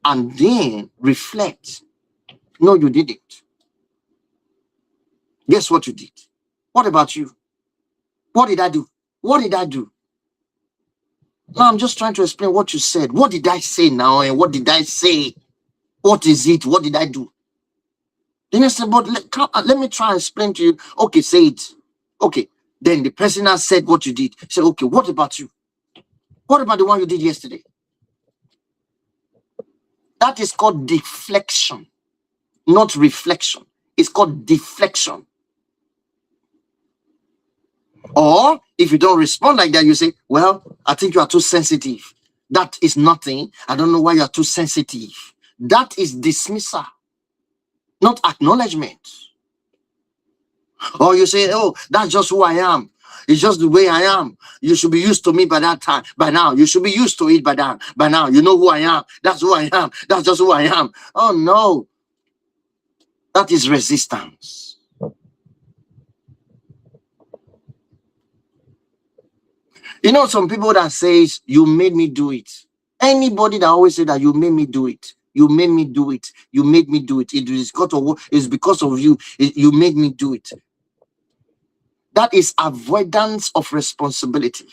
and then reflect, no, you didn't. Guess what you did? What about you? What did I do? What did I do? Now, I'm just trying to explain what you said. What did I say now? And what did I say? What is it? What did I do? Then I said, but let me try and explain to you. Okay, say it. Okay. Then the person has said what you did. Say, okay, what about you? What about the one you did yesterday? That is called deflection, not reflection. It's called deflection. Or if you don't respond like that, you say, well, I think you are too sensitive. That is nothing. I don't know why you are too sensitive. That is dismissal, not acknowledgement. Or you say, oh, that's just who I am. It's just the way I am. You should be used to me by that time. By now, you should be used to it by that. By now, you know who I am. That's who I am. That's just who I am. Oh, no. That is resistance. You know, some people that says, you made me do it. Anybody that always say that you made me do it. You made me do it. You made me do it. It is because of you. You made me do it. That is avoidance of responsibility.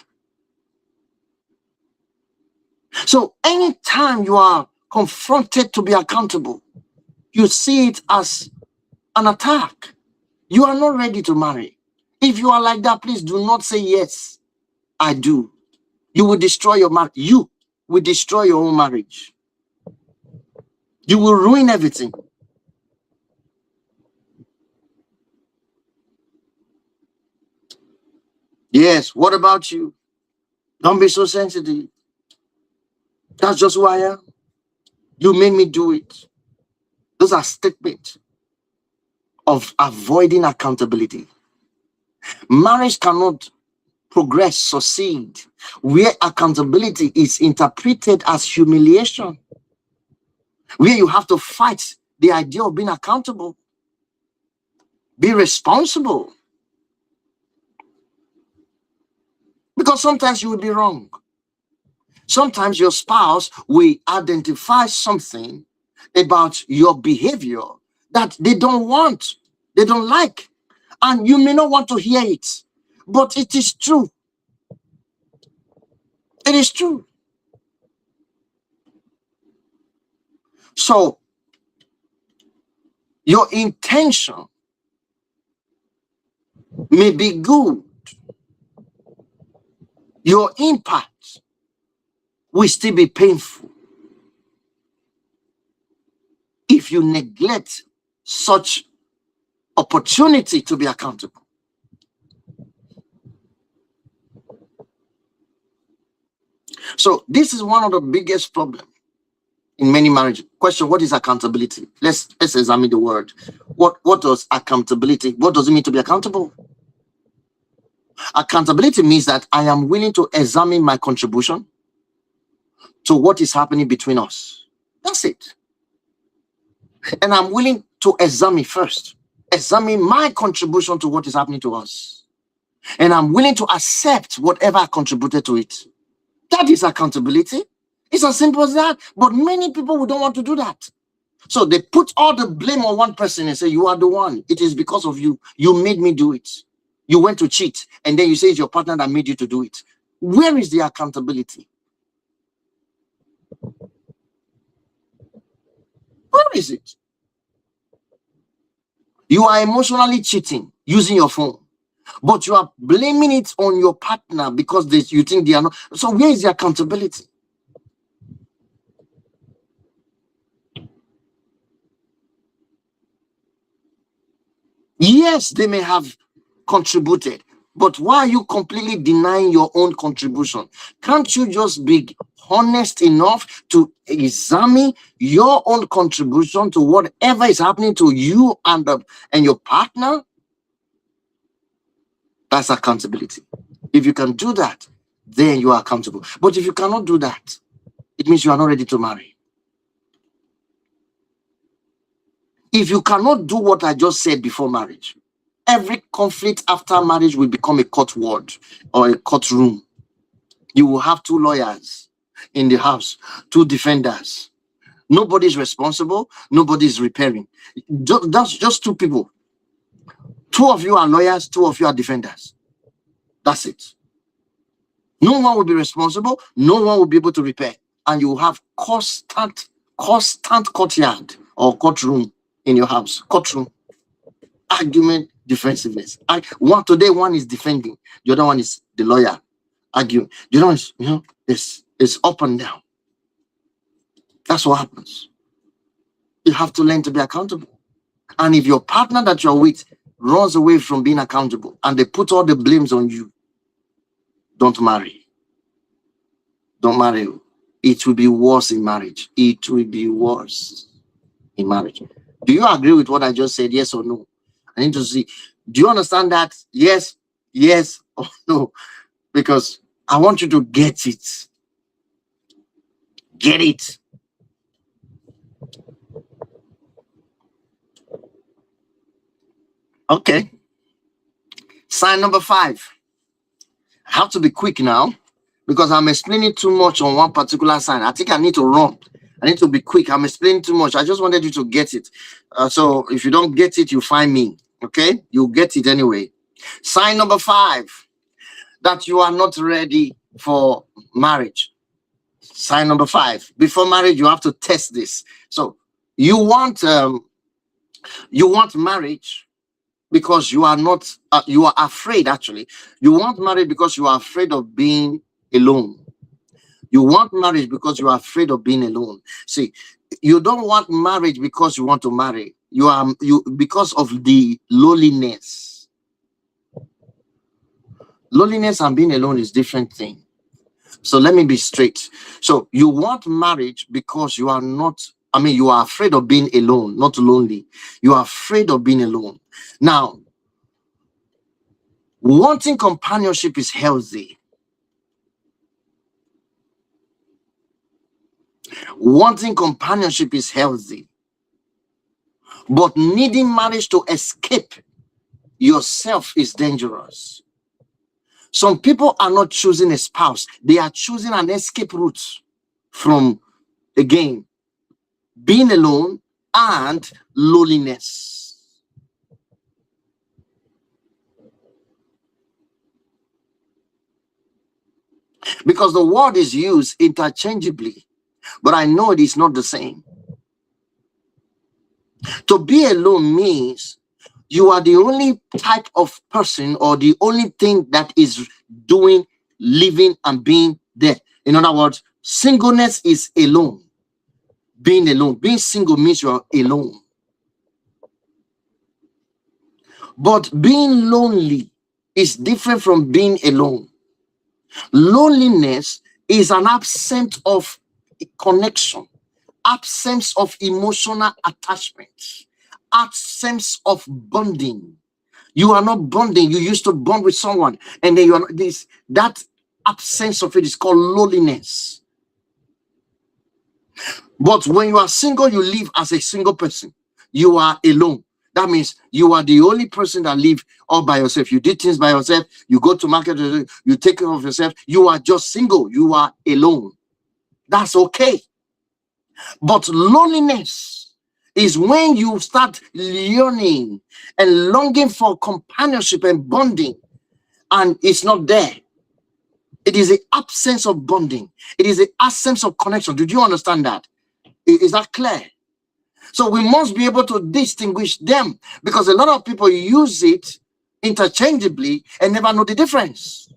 So anytime you are confronted to be accountable, you see it as an attack. You are not ready to marry. If you are like that, please do not say yes, I do. You will destroy your marriage. You will destroy your own marriage. You will ruin everything. Yes, what about you? Don't be so sensitive. That's just who I am. You made me do it. Those are statements of avoiding accountability. Marriage cannot progress, succeed, where accountability is interpreted as humiliation, where you have to fight the idea of being accountable, be responsible. Because sometimes you will be wrong. Sometimes your spouse will identify something about your behavior that they don't want, they don't like. And you may not want to hear it, but it is true. It is true. So your intention may be good. Your impact will still be painful if you neglect such opportunity to be accountable. So this is one of the biggest problems in many marriages. Question: what is accountability? Let's examine the word. What does accountability? What does it mean to be accountable? Accountability means that I am willing to examine my contribution to what is happening between us. That's it. And I'm willing to examine my contribution to what is happening to us. And I'm willing to accept whatever I contributed to it. That is accountability. It's as simple as that. But many people don't want to do that. So they put all the blame on one person and say, you are the one. It is because of you. You made me do it. You went to cheat. And then you say it's your partner that made you to do it. Where is the accountability? Where is it? You are emotionally cheating using your phone, but you are blaming it on your partner because you think they are not. So where is the accountability? Yes, they may have contributed, but why are you completely denying your own contribution? Can't you just be honest enough to examine your own contribution to whatever is happening to you and your partner? That's accountability. If you can do that, then you are accountable. But if you cannot do that, it means you are not ready to marry. If you cannot do what I just said before marriage, every conflict after marriage will become a court ward or a courtroom. You will have 2 lawyers in the house, 2 defenders. Nobody's responsible. Nobody's repairing. That's just 2 people. 2 of you are lawyers. 2 of you are defenders. That's it. No one will be responsible. No one will be able to repair. And you will have constant courtyard or courtroom in your house. Courtroom. Argument, defensiveness. Today one is defending. The other one is the lawyer arguing. The other one is, it's up and down. That's what happens. You have to learn to be accountable. And if your partner that you're with runs away from being accountable and they put all the blames on you, don't marry. Don't marry. It will be worse in marriage. It will be worse in marriage. Do you agree with what I just said? Yes or no? I need to see. Do you understand that? Yes or no? Because I want you to get it. Get it. Okay. Sign number 5. I have to be quick now because I'm explaining too much on one particular sign. I think I need to run. I need to be quick. I'm explaining too much. I just wanted you to get it. So if you don't get it, you find me. Okay? You'll get it anyway. Sign number 5, that you are not ready for marriage. Sign number 5. Before marriage, you have to test this. So you want marriage because you are not, you are afraid actually. You want marriage because you are afraid of being alone. You want marriage because you are afraid of being alone. See, you don't want marriage because you want to marry. Because of the loneliness. Loneliness and being alone is different thing. So let me be straight. So you want marriage because you are you are afraid of being alone, not lonely. You are afraid of being alone. Now, wanting companionship is healthy. Wanting companionship is healthy. But needing marriage to escape yourself is dangerous. Some people are not choosing a spouse. They are choosing an escape route from, again, being alone and loneliness. because the word is used interchangeably, but I know it is not the same. To be alone means you are the only type of person or the only thing that is doing, living, and being there. In other words, singleness is alone. Being alone. Being single means you are alone. But being lonely is different from being alone. Loneliness is an absence of connection, absence of emotional attachment, absence of bonding. You are not bonding. You used to bond with someone, and then you are not, that absence of it is called loneliness. But when you are single, you live as a single person. You are alone. That means you are the only person that live all by yourself. You did things by yourself. You go to market. You take care of yourself. You are just single. You are alone. That's okay. But loneliness is when you start yearning and longing for companionship and bonding, and it's not there. It is the absence of bonding. It is the absence of connection. Did you understand that? Is that clear? So we must be able to distinguish them, because a lot of people use it interchangeably and never know the difference.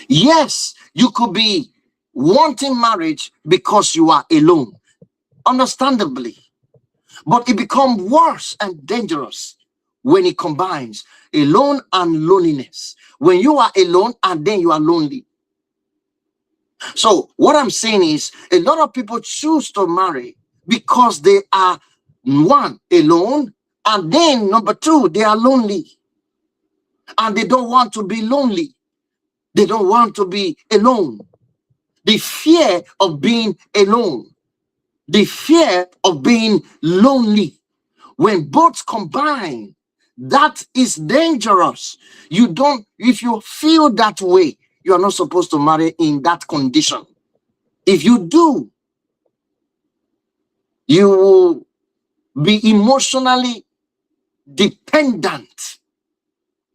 Yes, you could be wanting marriage because you are alone, understandably, but it becomes worse and dangerous when it combines alone and loneliness. When you are alone and then you are lonely. So what I'm saying is, a lot of people choose to marry because they are, one, alone, and then number two, they are lonely, and they don't want to be lonely. They don't want to be alone. The fear of being alone, the fear of being lonely, when both combine, that is dangerous. You don't, if you feel that way, you are not supposed to marry in that condition. If you do, you will be emotionally dependent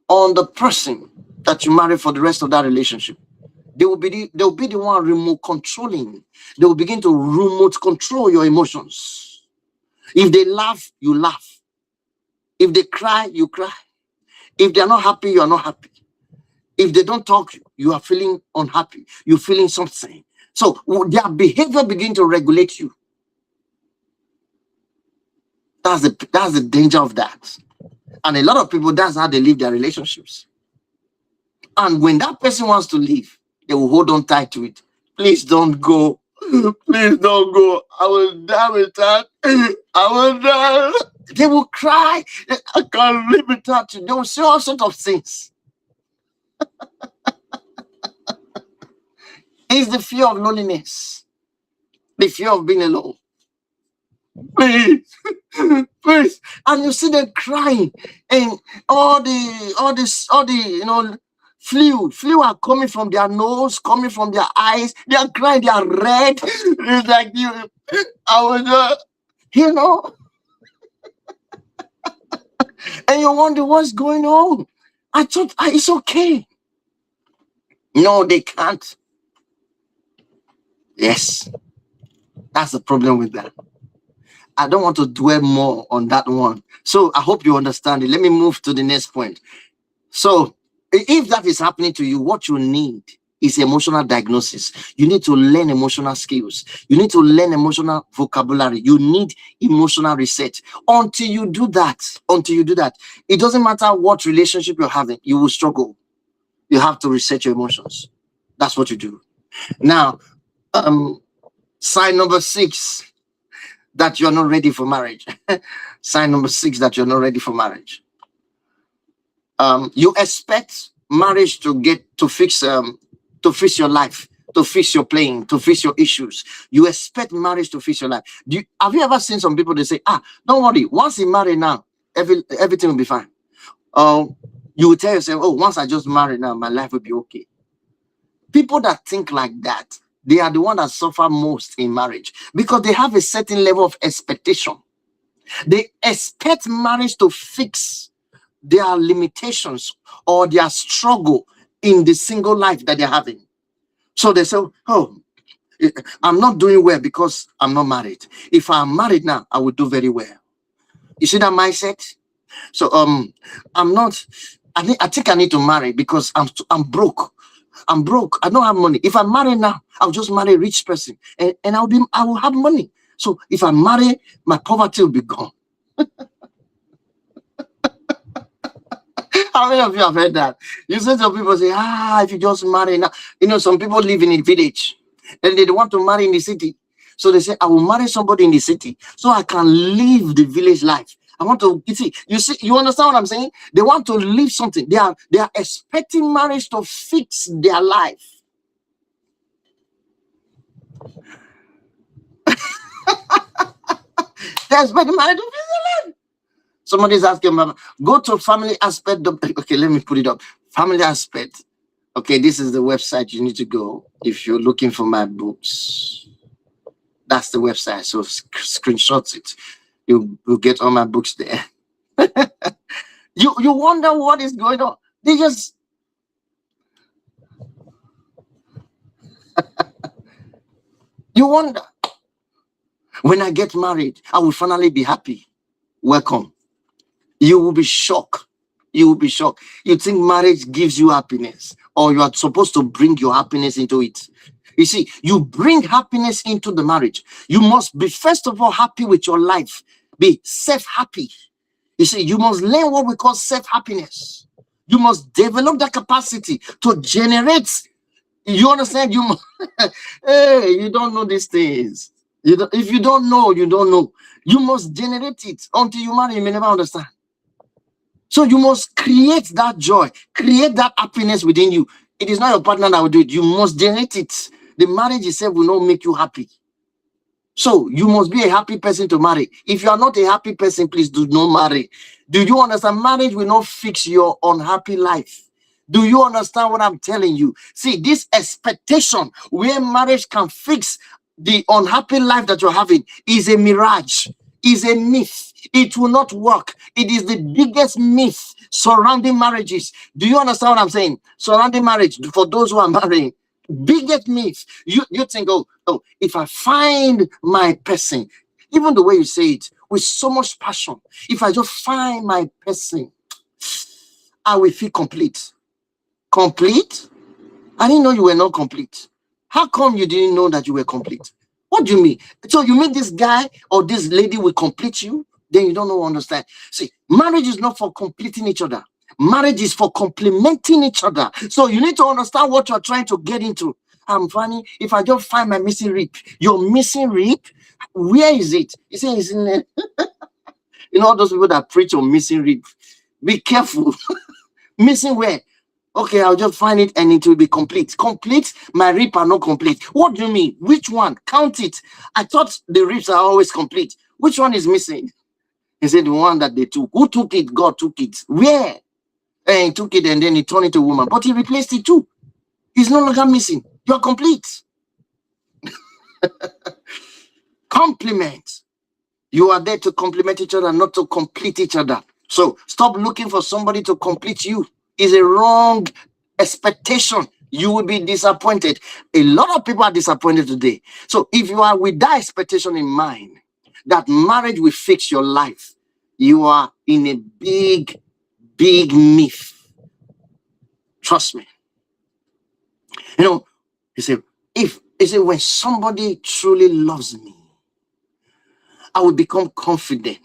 on the person that you marry for the rest of that relationship. They will be the one remote controlling. They will begin to remote control your emotions. If they laugh, you laugh. If they cry, you cry. If they are not happy, you are not happy. If they don't talk, you are feeling unhappy. You're feeling something. So their behavior begin to regulate you. That's the danger of that. And a lot of people, that's how they live their relationships. And when that person wants to leave, they will hold on tight to it. Please don't go. Please don't go. I will die with that. I will die. They will cry. I can't live without you. They will say all sorts of things. It's the fear of loneliness, the fear of being alone. Please, please. And you see them crying, and all the fluid are coming from their nose, coming from their eyes. They are crying, they are red. It's like I was and you wonder what's going on. I thought it's okay. No, they can't. Yes, that's the problem with that. I don't want to dwell more on that one. So I hope you understand it. Let me move to the next point. So if that is happening to you, what you need is emotional diagnosis. You need to learn emotional skills. You need to learn emotional vocabulary. You need emotional research. Until you do that, it doesn't matter what relationship you're having, you will struggle. You have to research your emotions. That's what you do. Now, sign number 6 that you're not ready for marriage. Sign number 6 that you're not ready for marriage. You expect marriage to fix your life, to fix your playing, to fix your issues. You expect marriage to fix your life. Have you ever seen some people, they say, don't worry, once you marry now, everything will be fine. You will tell yourself, once I just marry now, my life will be okay. People that think like that, they are the ones that suffer most in marriage, because they have a certain level of expectation. They expect marriage to fix their limitations or their struggle in the single life that they're having. So they say, oh, I'm not doing well because I'm not married. If I'm married now, I will do very well. You see that mindset? So I'm not. I think I need to marry because I'm broke. I'm broke. I don't have money. If I marry now, I'll just marry a rich person, and I will have money. So if I marry, my poverty will be gone. How many of you have heard that? You see some people say, if you just marry now, some people live in a village and they want to marry in the city. So they say, I will marry somebody in the city so I can live the village life. I want to, you understand what I'm saying? They want to live something. They are expecting marriage to fix their life. They're expecting marriage to fix their life. Somebody's asking, Mama, go to family aspect. Okay, let me put it up. Family aspect. Okay, this is the website you need to go if you're looking for my books. That's the website. So screenshot it. You'll get all my books there. You wonder what is going on. They just you wonder. When I get married, I will finally be happy. Welcome. You will be shocked. You will be shocked. You think marriage gives you happiness, or you are supposed to bring your happiness into it. You see, you bring happiness into the marriage. You must be, first of all, happy with your life. Be self-happy. You see, you must learn what we call self-happiness. You must develop that capacity to generate. You understand? You must, hey, you don't know these things. If you don't know, you don't know. You must generate it. Until you marry, you may never understand. So you must create that joy, create that happiness within you. It is not your partner that will do it. You must generate it. The marriage itself will not make you happy. So you must be a happy person to marry. If you are not a happy person, please do not marry. Do you understand? Marriage will not fix your unhappy life. Do you understand what I'm telling you? See, this expectation where marriage can fix the unhappy life that you're having is a mirage, is a myth. It will not work. It is the biggest myth surrounding marriages. Do you understand what I'm saying? Surrounding marriage, for those who are marrying, biggest myth. You think, oh, if I find my person, even the way you say it with so much passion, if I just find my person, I will feel complete. Complete? I didn't know you were not complete. How come you didn't know that you were complete? What do you mean? So you mean this guy or this lady will complete you? Then you don't know, understand. See, marriage is not for completing each other. Marriage is for complementing each other. So you need to understand what you're trying to get into. I'm funny. If I just find my missing rib, your missing rib, where is it? You say it's in there. You know, all those people that preach on missing rib. Be careful. Missing where? Okay, I'll just find it and it will be complete. Complete? My rib are not complete. What do you mean? Which one? Count it. I thought the ribs are always complete. Which one is missing? He said the one that they took. Who took it? God took it. Where? And he took it and then he turned it to a woman. But he replaced it too. He's no longer missing. You're complete. Complement. You are there to complement each other, not to complete each other. So stop looking for somebody to complete you. It's a wrong expectation. You will be disappointed. A lot of people are disappointed today. So if you are with that expectation in mind, that marriage will fix your life, you are in a big, big myth. Trust me. You know, you say, when somebody truly loves me, I will become confident.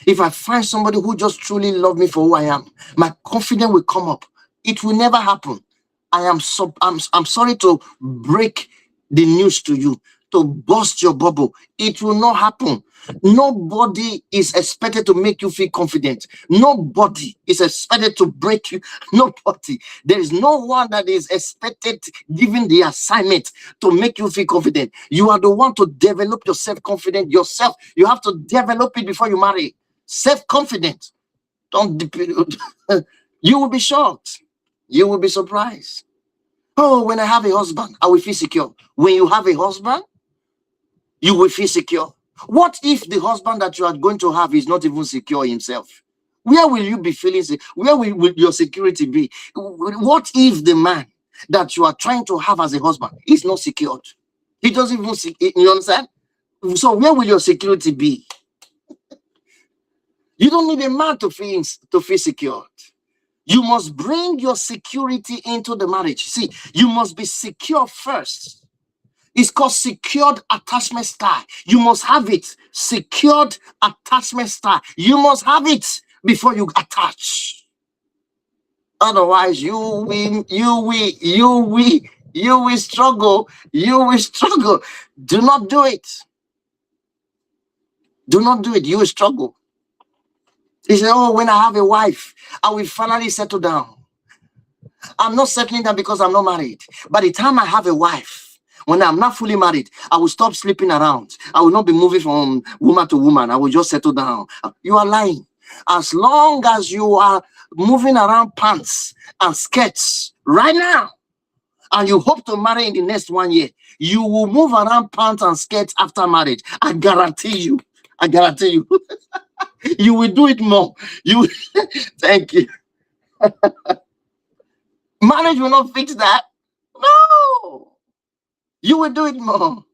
If I find somebody who just truly loves me for who I am, my confidence will come up. It will never happen. I'm sorry to break the news to you, to burst your bubble. It will not happen. Nobody is expected to make you feel confident. Nobody is expected to break you. Nobody. There is no one that is expected, given the assignment, to make you feel confident. You are the one to develop your self-confidence yourself. You have to develop it before you marry. Self-confidence. Don't. You will be shocked. You will be surprised. Oh, when I have a husband, I will feel secure. When you have a husband, you will feel secure. What if the husband that you are going to have is not even secure himself? Where will you be feeling safe? Where will your security be? What if the man that you are trying to have as a husband is not secured? He doesn't even you understand? So where will your security be? You don't need a man to feel secured. You must bring your security into the marriage. See, you must be secure first. It's called secured attachment style. You must have it. Secured attachment style. You must have it before you attach. Otherwise, you will struggle. You will struggle. Do not do it. Do not do it. You will struggle. He said, oh, when I have a wife, I will finally settle down. I'm not settling down because I'm not married. By the time I have a wife, when I'm not fully married, I will stop sleeping around. I will not be moving from woman to woman. I will just settle down. You are lying. As long as you are moving around pants and skirts right now, and you hope to marry in the next 1 year, you will move around pants and skirts after marriage. I guarantee you. I guarantee you. You will do it more. You thank you. Marriage will not fix that. No. You will do it more.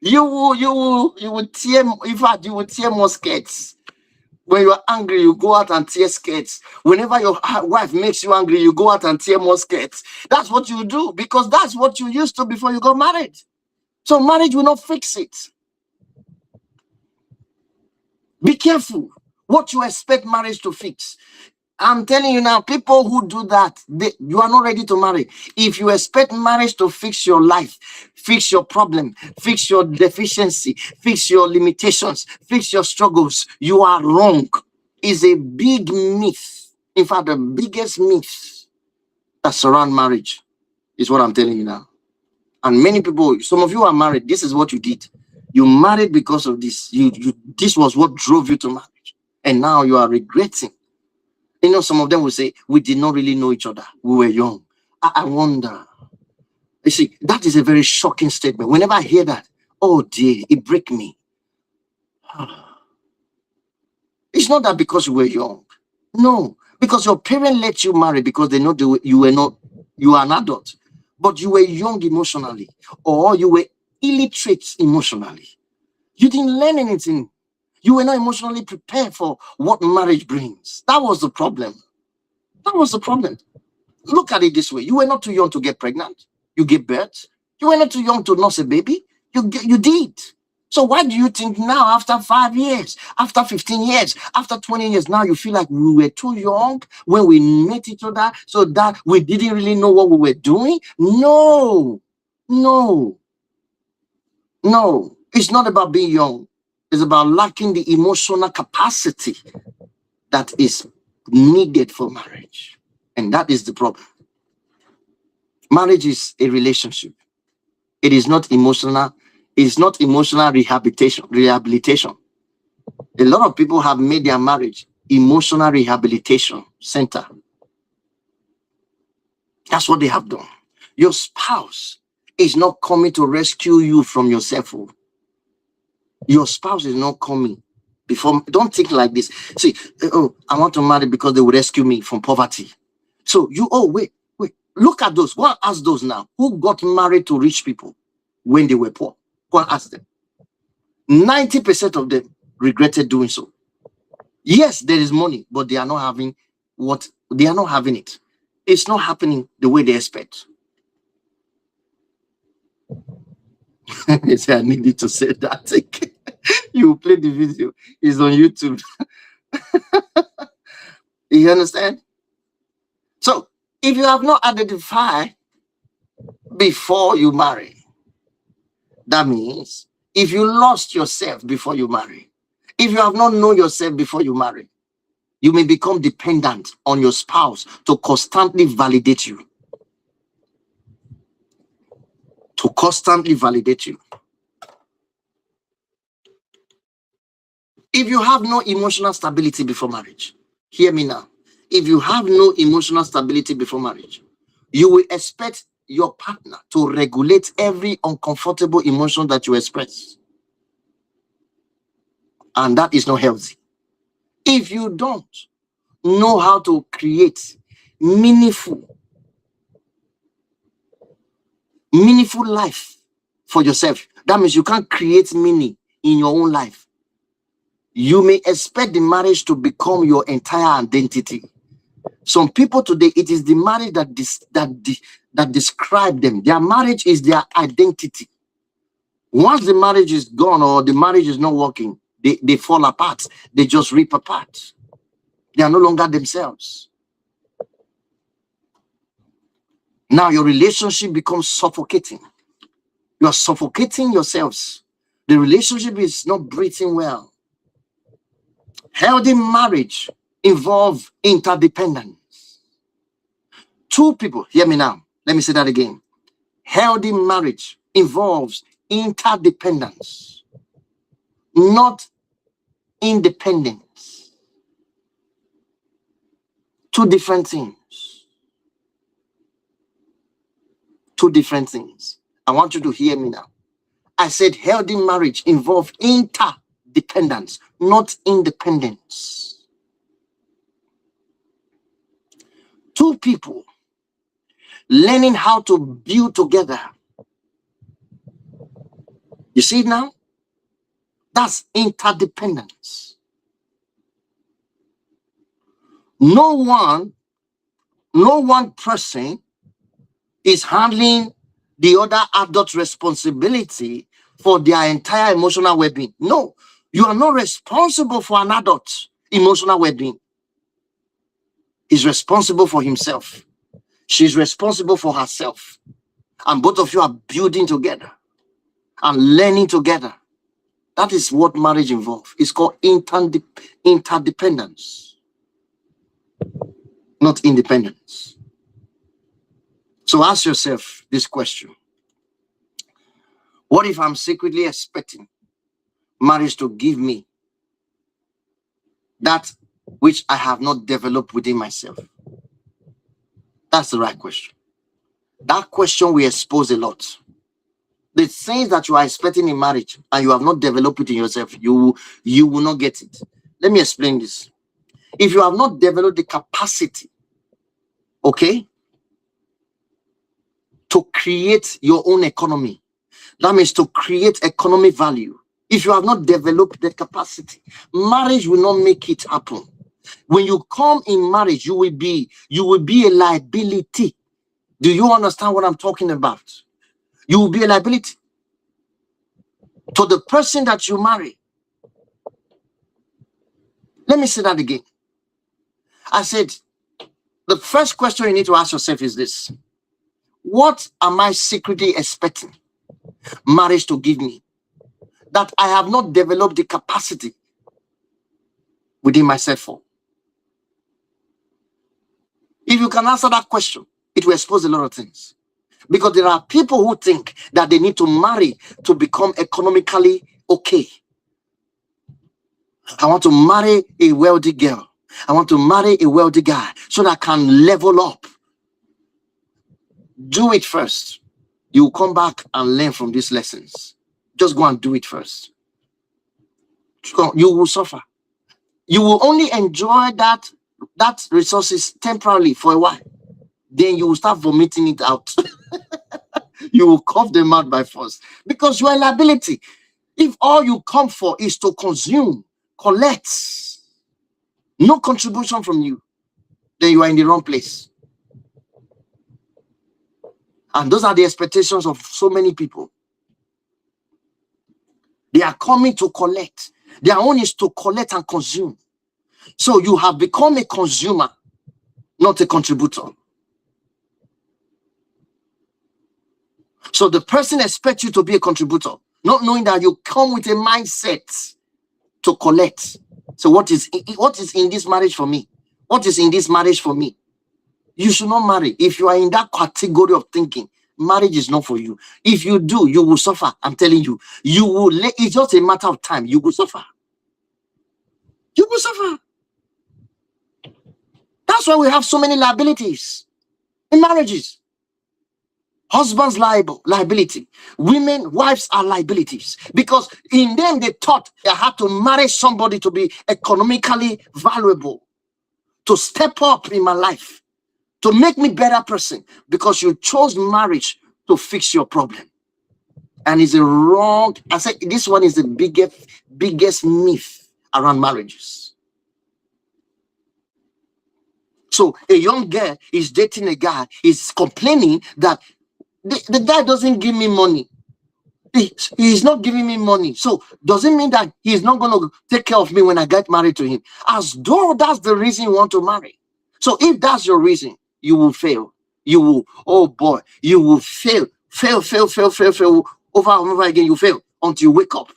You will tear, in fact, you will tear more skirts. When you are angry, you go out and tear skirts. Whenever your wife makes you angry, you go out and tear more skirts. That's what you do, because that's what you used to before you got married. So marriage will not fix it. Be careful what you expect marriage to fix. I'm telling you now, people who do that, you are not ready to marry. If you expect marriage to fix your life, fix your problem, fix your deficiency, fix your limitations, fix your struggles, you are wrong. It's a big myth. In fact, the biggest myth that surround marriage is what I'm telling you now. And many people, some of you are married. This is what you did. You married because of this. This was what drove you to marriage. And now you are regretting. You know, some of them will say, we did not really know each other. We were young. I wonder. You see, that is a very shocking statement. Whenever I hear that, oh dear, it breaks me. It's not that because you were young. No, because your parents let you marry because they know you are an adult. But you were young emotionally, or you were illiterate emotionally. You didn't learn anything. You were not emotionally prepared for what marriage brings. That was the problem. That was the problem. Look at it this way. You were not too young to get pregnant. You gave birth. You were not too young to nurse a baby. You did. So why do you think now, after 5 years, after 15 years, after 20 years, now you feel like we were too young when we met each other, so that we didn't really know what we were doing? No. No. No. It's not about being young. It's about lacking the emotional capacity that is needed for marriage. And that is the problem. Marriage is a relationship. It is not emotional. It's not emotional rehabilitation. A lot of people have made their marriage emotional rehabilitation center. That's what they have done. Your spouse is not coming to rescue you from yourself. Your spouse is not coming before. Don't think like this. See, oh, I want to marry because they will rescue me from poverty. So wait. Look at those. Go and ask those now. Who got married to rich people when they were poor? Go and ask them. 90% of them regretted doing so. Yes, there is money, but they are not having it. It's not happening the way they expect. They say I needed to say that. You play the video. It's on YouTube. You understand? So if you have not identified before you marry, that means if you lost yourself before you marry, if you have not known yourself before you marry, you may become dependent on your spouse to constantly validate you. To constantly validate you. If you have no emotional stability before marriage, hear me now. If you have no emotional stability before marriage, you will expect your partner to regulate every uncomfortable emotion that you express. And that is not healthy. If you don't, know how to create meaningful life for yourself, that means you can't create meaning in your own life. You may expect the marriage to become your entire identity. Some people today, it is the marriage that describe them. Their marriage is their identity. Once the marriage is gone or the marriage is not working, they fall apart. They just rip apart. They are no longer themselves. Now your relationship becomes suffocating. You are suffocating yourselves. The relationship is not breathing well. Healthy marriage involves interdependence. Two people, hear me now. Let me say that again. Healthy marriage involves interdependence, not independence. Two different things. Two different things. I want you to hear me now. I said healthy marriage involves interdependence, not independence. Two people learning how to build together. You see it now? That's interdependence. No one person is handling the other adult's responsibility for their entire emotional well-being. No, you are not responsible for an adult's emotional well-being. He's responsible for himself. She's responsible for herself. And both of you are building together and learning together. That is what marriage involves. It's called interdependence, not independence. So ask yourself this question. What if I'm secretly expecting marriage to give me that which I have not developed within myself? That's the right question. That question will expose a lot. The things that you are expecting in marriage and you have not developed it in yourself, you will not get it. Let me explain this. If you have not developed the capacity, okay, to create your own economy, that means to create economic value. If you have not developed that capacity, marriage will not make it happen. When you come in marriage, you will be a liability. Do you understand what I'm talking about? You will be a liability to the person that you marry. Let me say that again. I said, the first question you need to ask yourself is this. What am I secretly expecting marriage to give me that I have not developed the capacity within myself for? If you can answer that question, it will expose a lot of things. Because there are people who think that they need to marry to become economically okay. I want to marry a wealthy girl. I want to marry a wealthy guy so that I can level up. Do it first. You will come back and learn from these lessons. Just go and do it first. You will suffer. You will only enjoy that resources temporarily for a while. Then you will start vomiting it out. You will cough them out by force because you are a liability. If all you come for is to consume, collect, no contribution from you, then you are in the wrong place. And those are the expectations of so many people. They are coming to collect. Their own is to collect and consume. So you have become a consumer, not a contributor. So the person expects you to be a contributor, not knowing that you come with a mindset to collect. So what is in this marriage for me? What is in this marriage for me? You should not marry. If you are in that category of thinking, marriage is not for you. If you do, you will suffer. I'm telling you, you will. It's just a matter of time. You will suffer. You will suffer. That's why we have so many liabilities in marriages. Husbands liability. Women, wives are liabilities. Because in them they thought they had to marry somebody to be economically valuable, to step up in my life, to make me better person, because you chose marriage to fix your problem. And it's a wrong. I said this one is the biggest myth around marriages. So a young girl is dating a guy, is complaining that the guy doesn't give me money. He's not giving me money. So does it mean that he's not going to take care of me when I get married to him? As though that's the reason you want to marry. So if that's your reason, you will fail. You will, oh boy, you will fail over and over again. You fail until you wake up.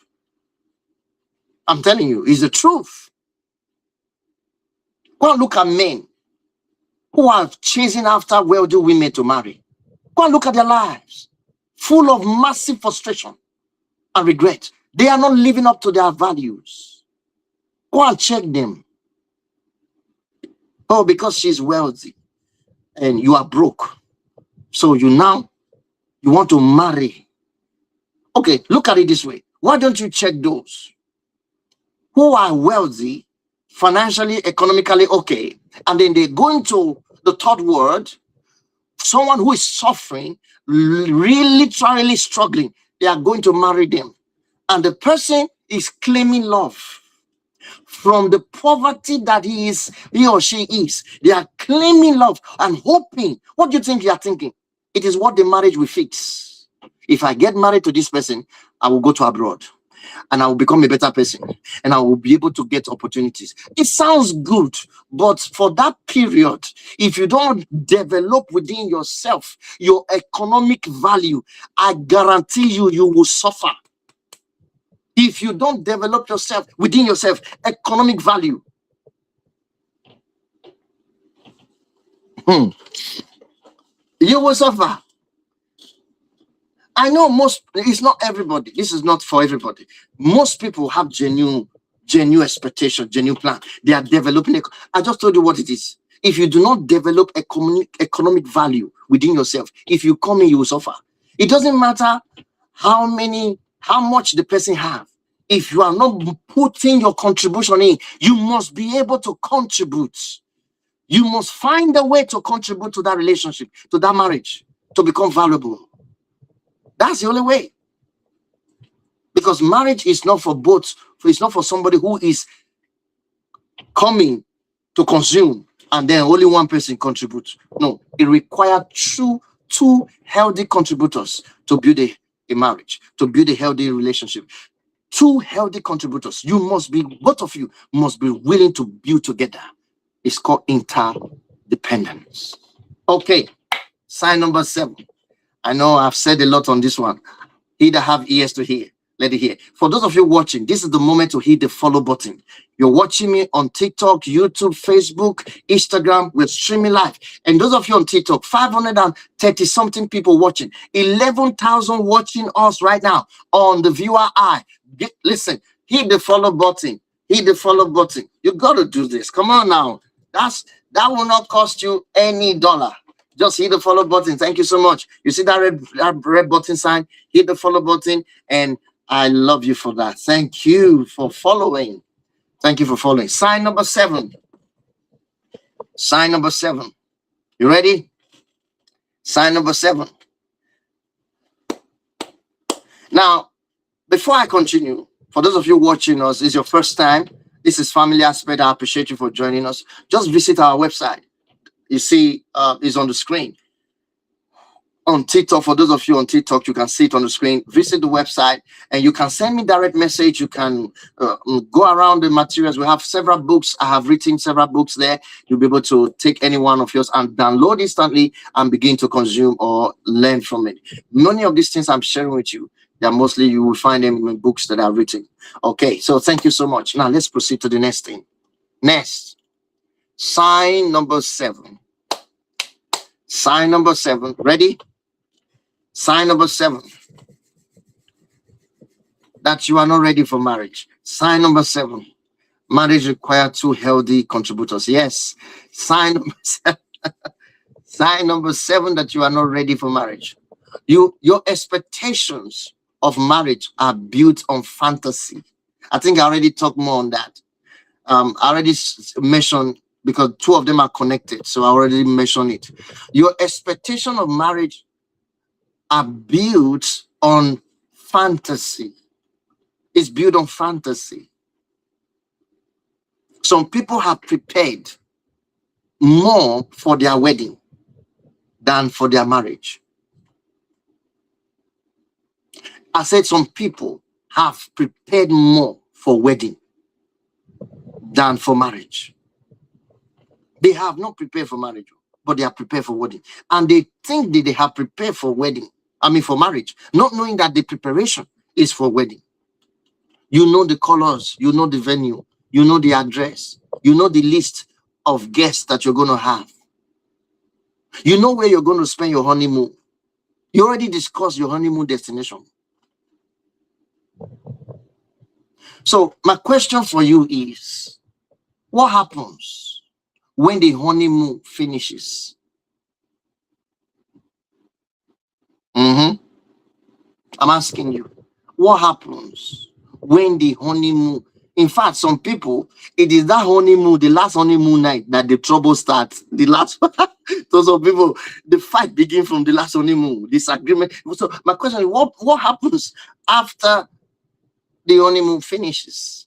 I'm telling you, it's the truth. Go and look at men who are chasing after wealthy women to marry. Go and look at their lives, full of massive frustration and regret. They are not living up to their values. Go and check them. Oh, because she's wealthy and you are broke, so you want to marry. Okay, look at it this way. Why don't you check those who are wealthy, financially, economically okay, and then they go into the third world, someone who is suffering, really literally struggling, they are going to marry them. And the person is claiming love from the poverty that he or she is. They are claiming love and hoping. What do you think you are thinking? It is what the marriage will fix. If I get married to this person, I will go to abroad and I will become a better person and I will be able to get opportunities. It sounds good, but for that period, if you don't develop within yourself your economic value, I guarantee you will suffer. If you don't develop yourself within yourself economic value, you will suffer. I know it's not everybody. This is not for everybody. Most people have genuine expectation, genuine plan. They are developing. I just told you what it is. If you do not develop economic value within yourself, if you come in, you will suffer. It doesn't matter how much the person have. If you are not putting your contribution in, you must be able to contribute. You must find a way to contribute to that relationship, to that marriage, to become valuable. That's the only way. Because marriage is not for both. It's not for somebody who is coming to consume and then only one person contributes. No, it requires two healthy contributors to build a marriage, to build a healthy relationship. Two healthy contributors. Both of you must be willing to build together. It's called interdependence. Okay, sign number 7. I know I've said a lot on this one. He that have ears to hear, let it hear. For those of you watching, this is the moment to hit the follow button. You're watching me on TikTok, YouTube, Facebook, Instagram. We're streaming live. And those of you on TikTok, 530 something people watching, 11,000 watching us right now on the viewer eye. Listen, hit the follow button. Hit the follow button. You got to do this. Come on now. That will not cost you any dollar. Just hit the follow button. Thank you so much. You see that red button sign? Hit the follow button, and I love you for that. Thank you for following. Thank you for following. Sign number 7. Sign number 7. You ready? Sign number 7. Now, before I continue, for those of you watching us, this is your first time. This is Family Aspect. I appreciate you for joining us. Just visit our website. You see, is on the screen. On TikTok, for those of you on TikTok, you can see it on the screen. Visit the website and you can send me direct message. You can go around the materials. We have several books. I have written several books there. You'll be able to take any one of yours and download instantly and begin to consume or learn from it. Many of these things I'm sharing with you, they're mostly you will find them in books that I've written. Okay, so thank you so much. Now let's proceed to the next thing. Next, sign number 7. Sign number 7. Ready? Sign number 7. That you are not ready for marriage. Sign number 7. Marriage requires 2 healthy contributors. Yes. Sign number 7. Sign number 7 that you are not ready for marriage. Your expectations of marriage are built on fantasy. I think I already talked more on that. I already mentioned because two of them are connected. So I already mentioned it. Your expectation of marriage are built on fantasy. It's built on fantasy. Some people have prepared more for their wedding than for their marriage. I said some people have prepared more for wedding than for marriage. They have not prepared for marriage, but they are prepared for wedding. And they think that they have prepared for wedding. For marriage, not knowing that the preparation is for wedding. You know the colors, you know the venue, you know the address, you know the list of guests that you're going to have. You know where you're going to spend your honeymoon. You already discussed your honeymoon destination. So my question for you is, what happens when the honeymoon finishes? I'm asking you, what happens when the honeymoon? In fact, some people, it is that honeymoon, the last honeymoon night, that the trouble starts. The last, so some people, the fight begins from the last honeymoon, disagreement. So my question is, what happens after the honeymoon finishes?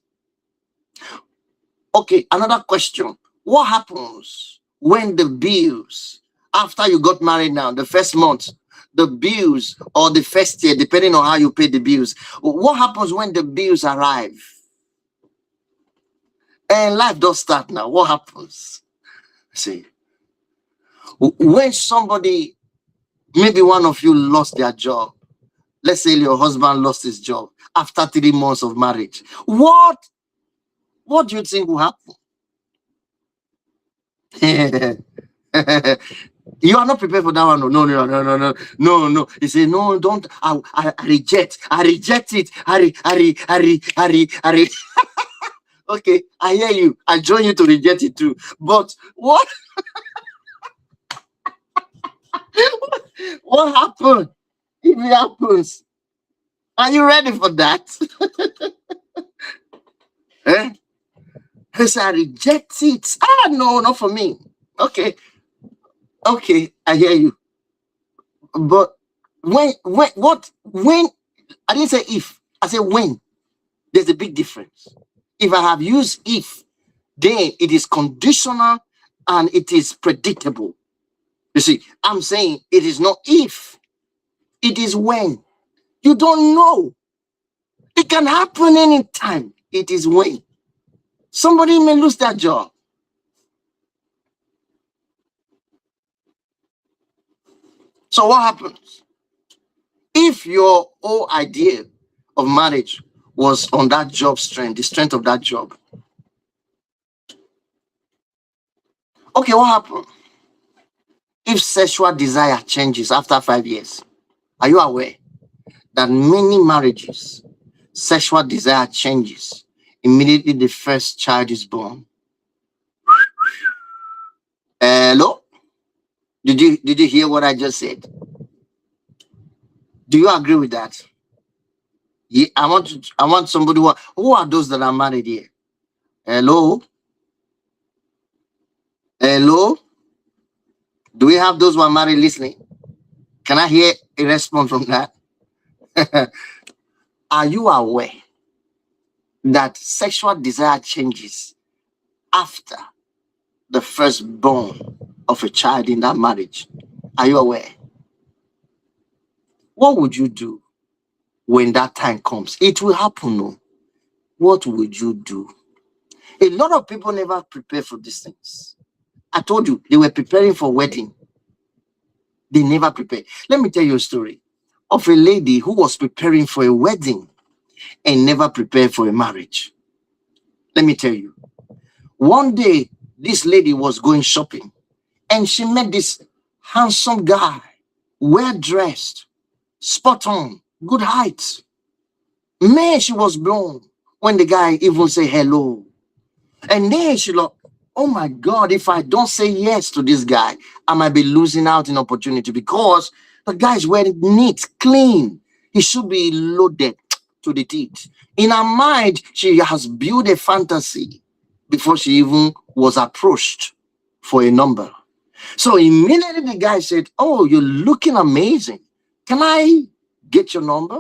Okay, another question. What happens when the bills, after you got married now, the first month, the bills, or the first year, depending on how you pay the bills, what happens when the bills arrive? And life does start now. What happens? See, when somebody, maybe one of you lost their job, let's say your husband lost his job after 3 months of marriage, what do you think will happen? You are not prepared for that one. No. He said, no, don't. I reject. I reject it. Okay, I hear you. I join you to reject it too. But what? What happened? If it happens, are you ready for that? Eh? He said, I reject it. No, not for me. Okay, I hear you. But when I didn't say if, I said when. There's a big difference. If I have used if, then it is conditional and it is predictable. You see, I'm saying it is not if, it is when. You don't know. It can happen anytime. It is when. Somebody may lose their job. So what happens? If your whole idea of marriage was on that job strength, the strength of that job. Okay, what happened? If sexual desire changes after 5 years, are you aware that many marriages, sexual desire changes immediately the first child is born? Hello? Did you hear what I just said? Do you agree with that? Yeah, I want somebody who are those that are married here? Hello? Hello? Do we have those who are married listening? Can I hear a response from that? Are you aware that sexual desire changes after the firstborn of a child in that marriage? Are you aware? What would you do when that time comes? It will happen. No? What would you do? A lot of people never prepare for these things. I told you, they were preparing for wedding. They never prepared. Let me tell you a story of a lady who was preparing for a wedding and never prepared for a marriage. Let me tell you. One day, this lady was going shopping and she met this handsome guy, well-dressed, spot on, good height. Man, she was blown when the guy even said hello. And then she like, oh my God, if I don't say yes to this guy, I might be losing out in opportunity because the guy is wearing neat, clean. He should be loaded to the teeth. In her mind, she has built a fantasy before she even was approached for a number. So immediately the guy said, "Oh, you're looking amazing. Can I get your number?"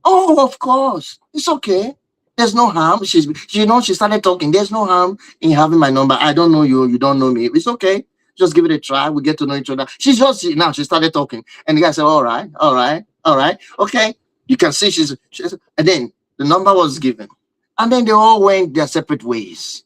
"Oh, of course. It's okay. There's no harm." She started talking. "There's no harm in having my number. I don't know you. You don't know me. It's okay. Just give it a try. We get to know each other." She started talking. And the guy said, "All right, all right, all right. Okay." You can see and then the number was given. And then they all went their separate ways.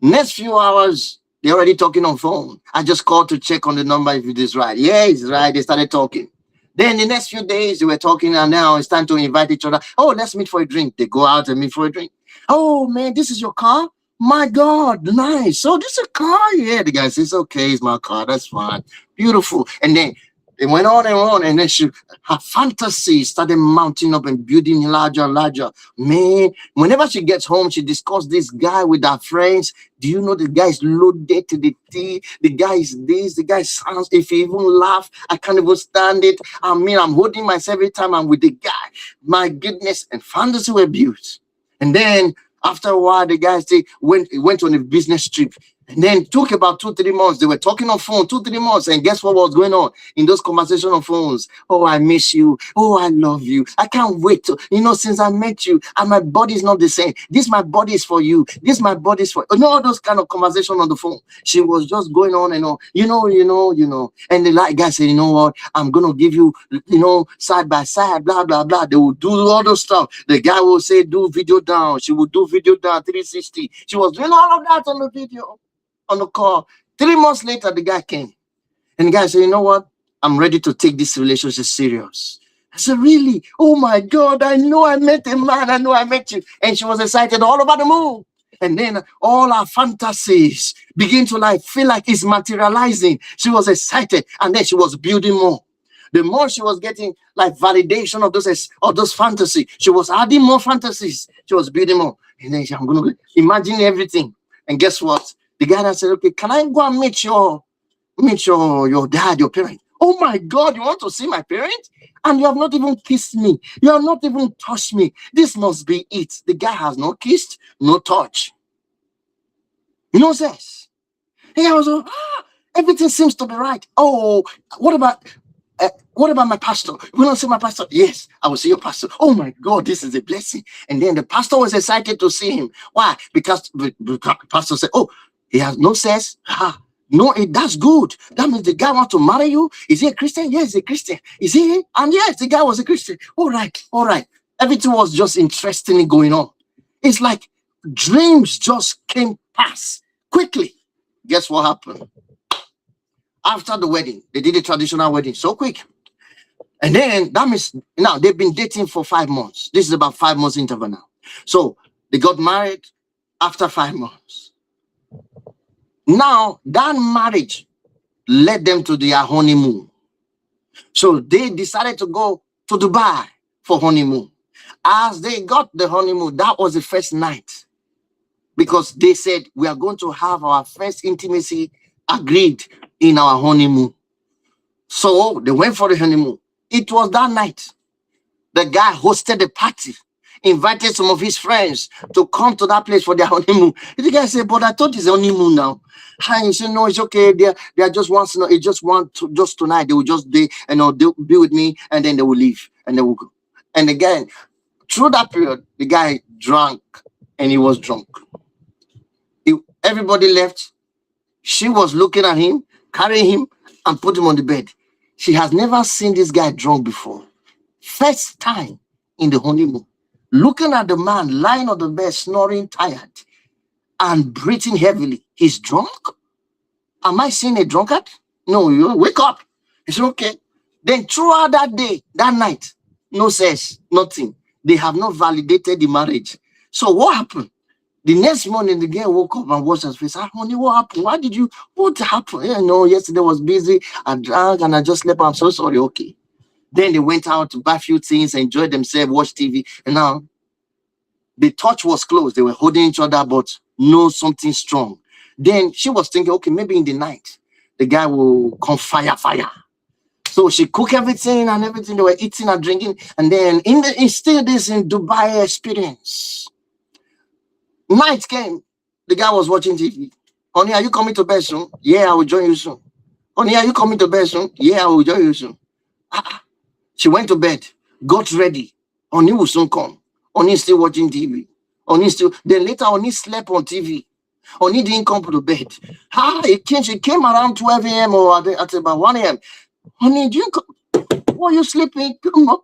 Next few hours, they're already talking on phone. I just called to check on the number if it is right. Yeah, it's right. They started talking. Then the next few days, they were talking, and now it's time to invite each other. "Oh, let's meet for a drink." They go out and meet for a drink. "Oh, man, this is your car? My God, nice. So this is a car?" "Yeah." The guy says, "Okay, it's my car. That's fine. Beautiful." And then it went on, and then her fantasy started mounting up and building larger and larger. Man, whenever she gets home, she discusses this guy with her friends. "Do you know the guy is loaded to the teeth? The guy is this, the guy sounds, if he even laugh, I can't even stand it. I mean, I'm holding myself every time I'm with the guy. My goodness." And fantasy were built. And then after a while, the guy went on a business trip. And then took about 2-3 months. They were talking on phone 2-3 months. And guess what was going on in those conversations on phones? "Oh, I miss you. Oh, I love you. I can't wait to, since I met you, and my body is not the same. This my body is for you. This my body is for," all those kind of conversation on the phone. She was just going on and on, And the guy said, "You know what? I'm gonna give you, side by side, blah, blah, blah." They will do all those stuff. The guy will say, "Do video down." She would do video down 360. She was doing all of that on the video. On the call. 3 months later, the guy came. And the guy said, "You know what? I'm ready to take this relationship serious." I said, "Really? Oh my God, I know I met a man. I know I met you." And she was excited all over the moon. And then all our fantasies begin to feel like it's materializing. She was excited. And then she was building more. The more she was getting validation of those fantasies, she was adding more fantasies. She was building more. And then I'm going to imagine everything. And guess what? The guy that said, "Okay, can I go and meet your dad, your parent?" "Oh my God, you want to see my parent? And you have not even kissed me. You have not even touched me. This must be it." The guy has no kissed, no touch. No sex. And I was like, everything seems to be right. "Oh, what about my pastor? You want to see my pastor?" "Yes, I will see your pastor." "Oh my God, this is a blessing." And then the pastor was excited to see him. Why? Because the pastor said, "Oh, he has no sex. No, that's good. That means the guy wants to marry you. Is he a Christian?" "Yes, he's a Christian." "Is he?" And yes, the guy was a Christian. All right. Everything was just interestingly going on. It's like dreams just came past quickly. Guess what happened? After the wedding, they did a traditional wedding so quick. And then that means now they've been dating for 5 months. This is about 5 months interval now. So they got married after 5 months. Now that marriage led them to their honeymoon. So they decided to go to Dubai for honeymoon. As they got the honeymoon, that was the first night. Because they said, "We are going to have our first intimacy agreed in our honeymoon." So they went for the honeymoon. It was that night. The guy hosted a party, invited some of his friends to come to that place for their honeymoon. The guy said, "But I thought it's honeymoon now." And he said, "No, it's okay. They are just once. It's just tonight. They will just they'll be with me, and then they will leave, and they will go." And again, through that period, the guy drank, and he was drunk. Everybody left. She was looking at him, carrying him, and put him on the bed. She has never seen this guy drunk before. First time in the honeymoon. Looking at the man lying on the bed, snoring, tired, and breathing heavily. He's drunk? Am I seeing a drunkard? No, you wake up. He said, "Okay." Then throughout that day, that night, no sex, nothing. They have not validated the marriage. So what happened? The next morning, the girl woke up and washed her face. "Honey, what happened? What happened?" "Yesterday was busy. I drank and I just slept. I'm so sorry." "Okay." Then they went out to buy a few things, enjoy themselves, watch TV. And now the touch was close. They were holding each other, but no something strong. Then she was thinking, okay, maybe in the night, the guy will come fire. So she cooked everything and everything. They were eating and drinking. And then instead this in Dubai experience. Night came. The guy was watching TV. Honey, are you coming to bed soon? Yeah, I will join you soon. Honey, are you coming to bed soon? Yeah, I will join you soon. She went to bed, got ready. Honey will soon come. Honey is still watching TV. Honey still. Then later, Honey slept on TV. Honey didn't come to bed. She came around 12 a.m. or at about 1 a.m. Honey, do you come? Why are you sleeping? Come on.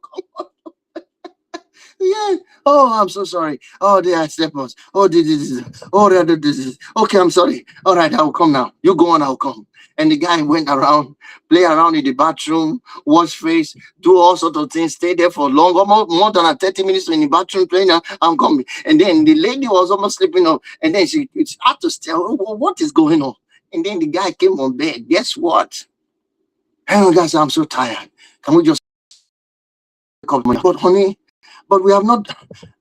Yeah. Oh, I'm so sorry. Oh, they are sleepers. Oh, this. Oh, this. Okay, I'm sorry. All right, I'll come now. You go on, I'll come. And the guy went around, play around in the bathroom, wash face, do all sorts of things, stay there for long, almost more than 30 minutes in the bathroom playing. I'm coming. And then the lady was almost sleeping up. And then she had to stay. Oh, what is going on? And then the guy came on bed. Guess what? Hey, guys, I'm so tired. Can we just come? But honey, but we have not.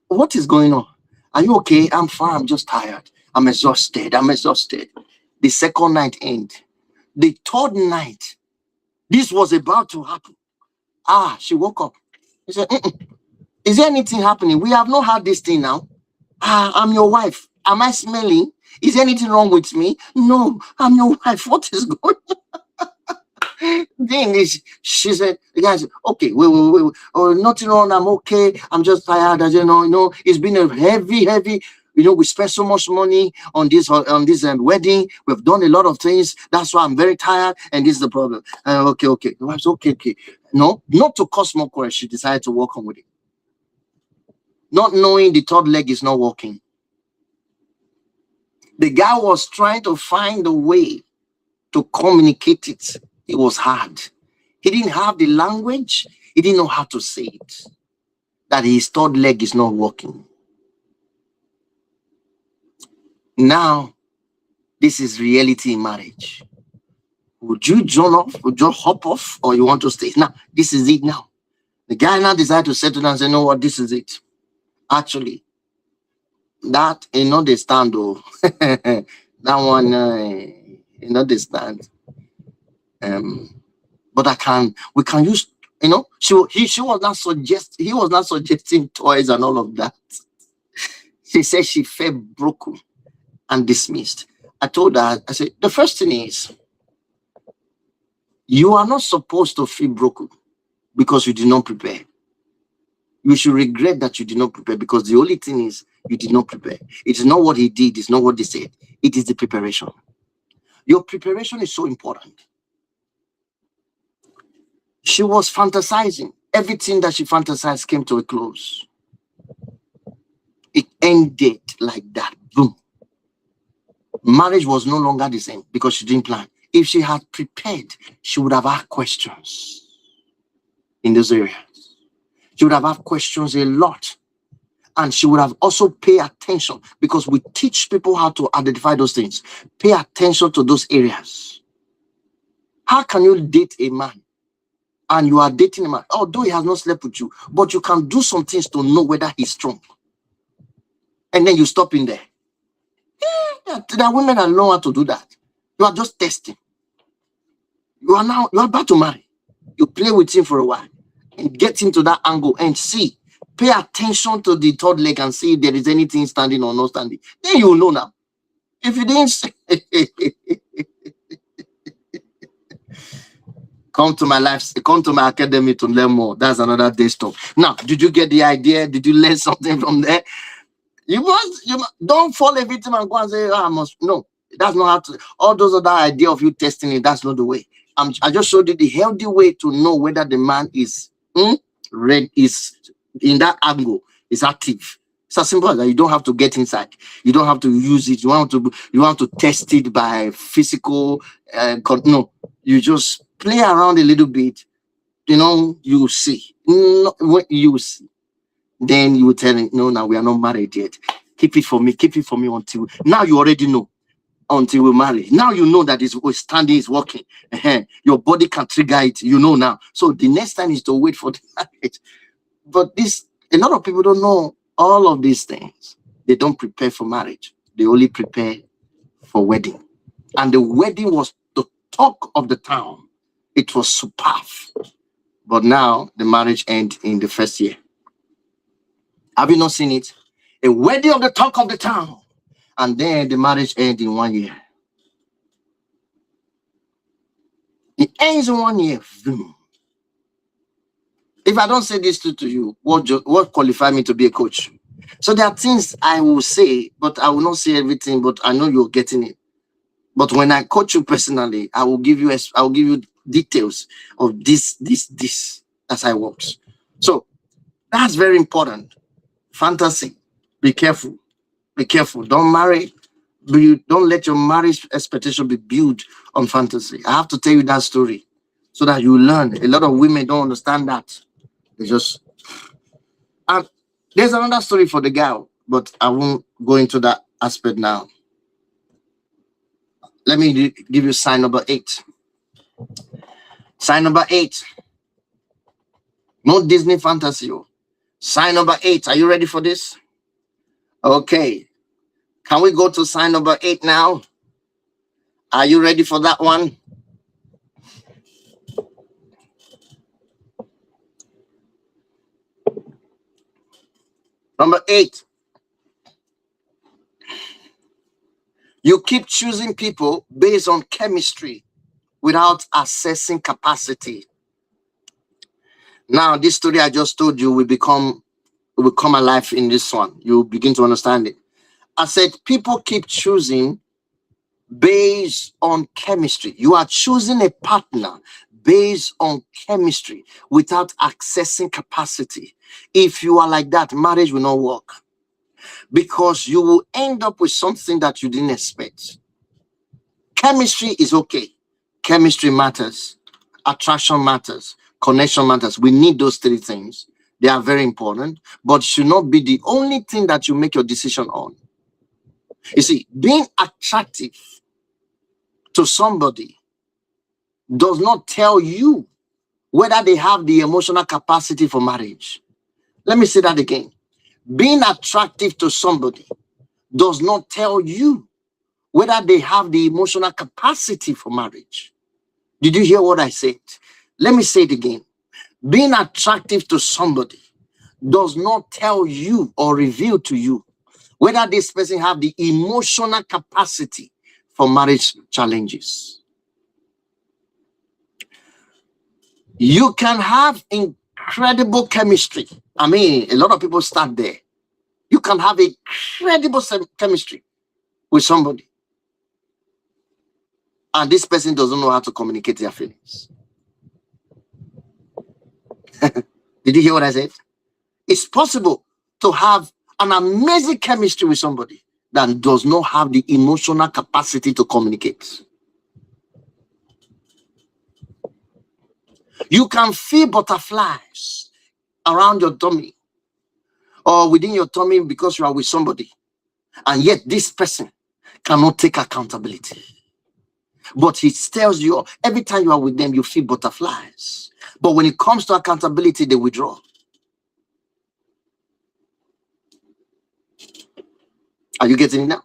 What is going on? Are you okay? I'm fine. I'm just tired. I'm exhausted. The second night ended. The third night, this was about to happen. She woke up. She said, is there anything happening? We have not had this thing now. I'm your wife. Am I smelling? Is there anything wrong with me? No, I'm your wife. What is going on? Then she said, the guy said, okay, wait. Oh, nothing wrong. I'm okay. I'm just tired. As you know, it's been a heavy. We spent so much money on this wedding. We've done a lot of things. That's why I'm very tired. And this is the problem. Okay. The wife's okay. No, not to cause more quarrel. She decided to walk on with it, not knowing the third leg is not working. The guy was trying to find a way to communicate it. It was hard. He didn't have the language. He didn't know how to say it, that his third leg is not working. Now, this is reality in marriage. Would you join off? Would you hop off? Or you want to stay? Now, this is it now. The guy now decided to settle down and say, no, what, this is it. Actually, that is not the stand, though. That one is not the stand. But we can use, she was not he was not suggesting toys and all of that. She said she felt broken and dismissed. I told her, I said, the first thing is, you are not supposed to feel broken because you did not prepare. You should regret that you did not prepare, because the only thing is you did not prepare. It is not what he did, it's not what they said. It is the preparation. Your preparation is so important. She was fantasizing. Everything that she fantasized came to a close. It ended like that. Boom. Marriage was no longer the same because she didn't plan. If she had prepared, she would have had questions in those areas. She would have had questions a lot. And she would have also paid attention, because we teach people how to identify those things. Pay attention to those areas. How can you date a man and you are dating a man, although he has not slept with you, but you can do some things to know whether he's strong? And then you stop in there. Yeah, there are women that know how to do that. You are just testing. You are about to marry. You play with him for a while and get him to that angle and see. Pay attention to the third leg and see if there is anything standing or not standing. Then you will know now. If you didn't come to my academy to learn more. That's another day stuff. Now, did you get the idea? Did you learn something from there? You must don't fall a victim and go and say, I must. No, that's not how to. All those other idea of you testing it, that's not the way. I just showed you the healthy way to know whether the man is is in that angle, is active. It's as simple as that. You don't have to get inside. You don't have to use it. You want to test it by physical. No, you just play around a little bit. You see. What you see, then you will tell him, no, now we are not married yet. Keep it for me. Keep it for me until now. You already know. Until we marry. Now you know that it's standing is working. Your body can trigger it. You know now. So the next time is to wait for the marriage. But a lot of people don't know all of these things. They don't prepare for marriage. They only prepare for wedding. And the wedding was the talk of the town. It was superb. But now the marriage ends in the first year. Have you not seen it? A wedding of the talk of the town. and then the marriage ends in 1 year. It ends in 1 year. Boom. If I don't say this to you, what qualify me to be a coach? So there are things I will say, but I will not say everything. But I know you're getting it. But when I coach you personally, I will give you details of this as I works. So that's very important. Fantasy. Be careful. Be careful. Don't marry. Don't let your marriage expectation be built on fantasy. I have to tell you that story so that you learn. A lot of women don't understand that. They just and there's another story for the girl, but I won't go into that aspect now. Let me give you sign number 8. Sign number 8. No Disney fantasy. Sign number 8. Are you ready for this? Okay. Can we go to sign number 8 now? Are you ready for that one? Number 8. You keep choosing people based on chemistry without assessing capacity. Now, this story I just told you will come alive in this one. You begin to understand it. I said people keep choosing based on chemistry. You are choosing a partner based on chemistry without accessing capacity. If you are like that, marriage will not work because you will end up with something that you didn't expect. Chemistry is okay. Chemistry matters. Attraction matters. Connection matters. We need those 3 things. They are very important, but should not be the only thing that you make your decision on. You see, being attractive to somebody does not tell you whether they have the emotional capacity for marriage. Let me say that again. Being attractive to somebody does not tell you whether they have the emotional capacity for marriage. Did you hear what I said? Let me say it again. Being attractive to somebody does not tell you or reveal to you whether this person have the emotional capacity for marriage challenges. You can have incredible chemistry. I mean, a lot of people start there. You can have incredible chemistry with somebody, and this person doesn't know how to communicate their feelings. Did you hear what I said? It's possible to have an amazing chemistry with somebody that does not have the emotional capacity to communicate. You can feel butterflies around your tummy or within your tummy because you are with somebody, and yet this person cannot take accountability. But he tells you every time you are with them, you feel butterflies. But when it comes to accountability, they withdraw. Are you getting it now?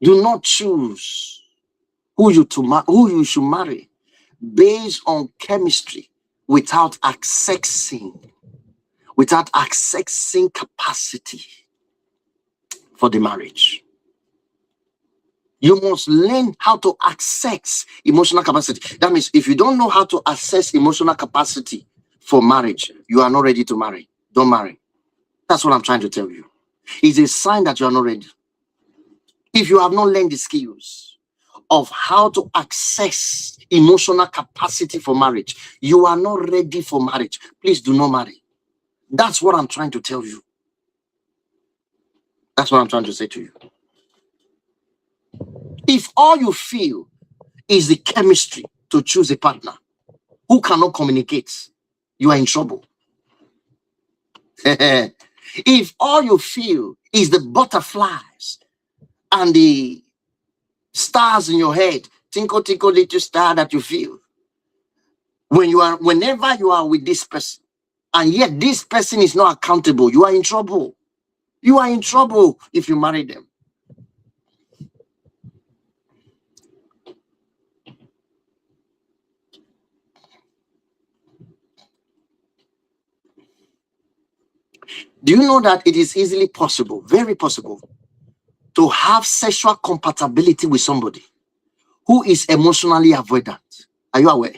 Do not choose who you should marry based on chemistry without accessing capacity for the marriage. You must learn how to access emotional capacity. That means if you don't know how to access emotional capacity for marriage, you are not ready to marry. Don't marry. That's what I'm trying to tell you. It's a sign that you are not ready. If you have not learned the skills of how to access emotional capacity for marriage, you are not ready for marriage. Please do not marry. That's what I'm trying to tell you. That's what I'm trying to say to you. If all you feel is the chemistry to choose a partner who cannot communicate, you are in trouble. If all you feel is the butterflies and the stars in your head, tinkle, tinkle, little star that you feel, whenever you are with this person, and yet this person is not accountable, you are in trouble. You are in trouble if you marry them. Do you know that it is easily possible, very possible, to have sexual compatibility with somebody who is emotionally avoidant? Are you aware?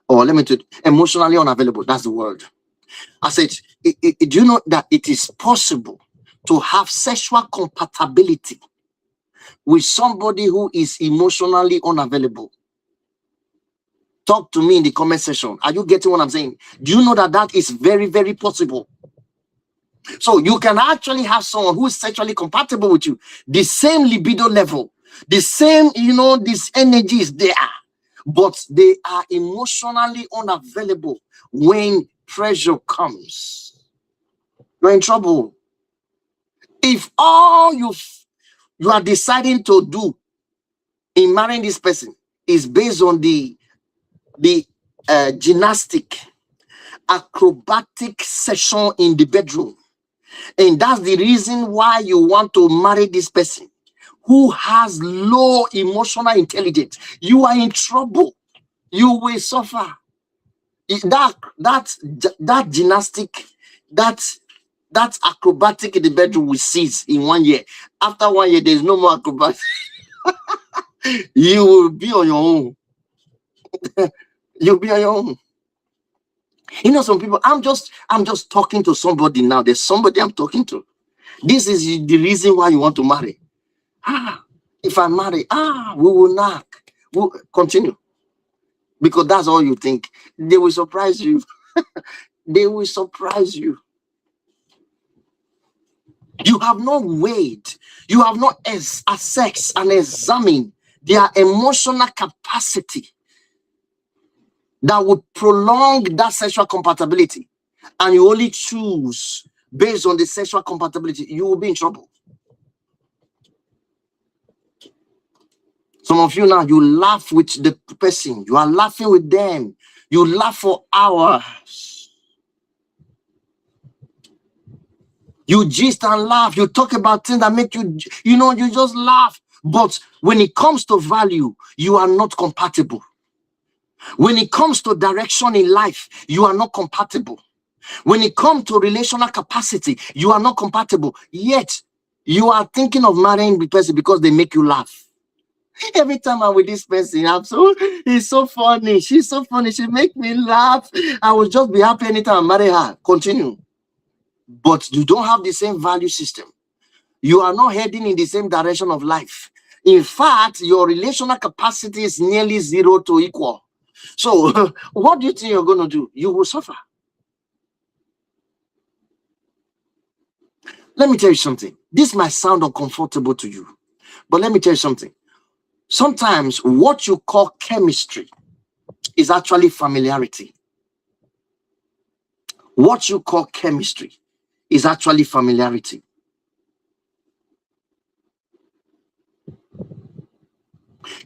Or let me tell you, emotionally unavailable. That's the word. I said, do you know that it is possible to have sexual compatibility with somebody who is emotionally unavailable? Talk to me in the comment section. Are you getting what I'm saying? Do you know that that is very, very possible? So you can actually have someone who is sexually compatible with you, the same libido level, the same, these energies there, but they are emotionally unavailable when pressure comes. You're in trouble. If all you are deciding to do in marrying this person is based on the gymnastic, acrobatic session in the bedroom, and that's the reason why you want to marry this person who has low emotional intelligence, you are in trouble. You will suffer. That gymnastic, that acrobatic in the bedroom will cease in 1 year. After 1 year, there's no more acrobatic. You will be on your own. You'll be on your own. Some people, I'm just talking to somebody now. There's somebody I'm talking to. This is the reason why you want to marry. If I marry, we will knock. We'll continue. Because that's all you think. They will surprise you. They will surprise you. You have not weighed, you have not assessed and examined their emotional capacity that would prolong that sexual compatibility, and you only choose based on the sexual compatibility, you will be in trouble. Some of you now, you laugh with the person, you are laughing with them, you laugh for hours. You gist and laugh, you talk about things that make you, you just laugh. But when it comes to value, you are not compatible. When it comes to direction in life, you are not compatible. When it comes to relational capacity, you are not compatible. Yet, you are thinking of marrying the person because they make you laugh. Every time I'm with this person, he's so funny. She's so funny. She make me laugh. I will just be happy anytime I marry her. Continue. But you don't have the same value system. You are not heading in the same direction of life. In fact, your relational capacity is nearly zero to equal. So, what do you think you're going to do? You will suffer. Let me tell you something. This might sound uncomfortable to you, but let me tell you something. Sometimes what you call chemistry is actually familiarity. What you call chemistry is actually familiarity.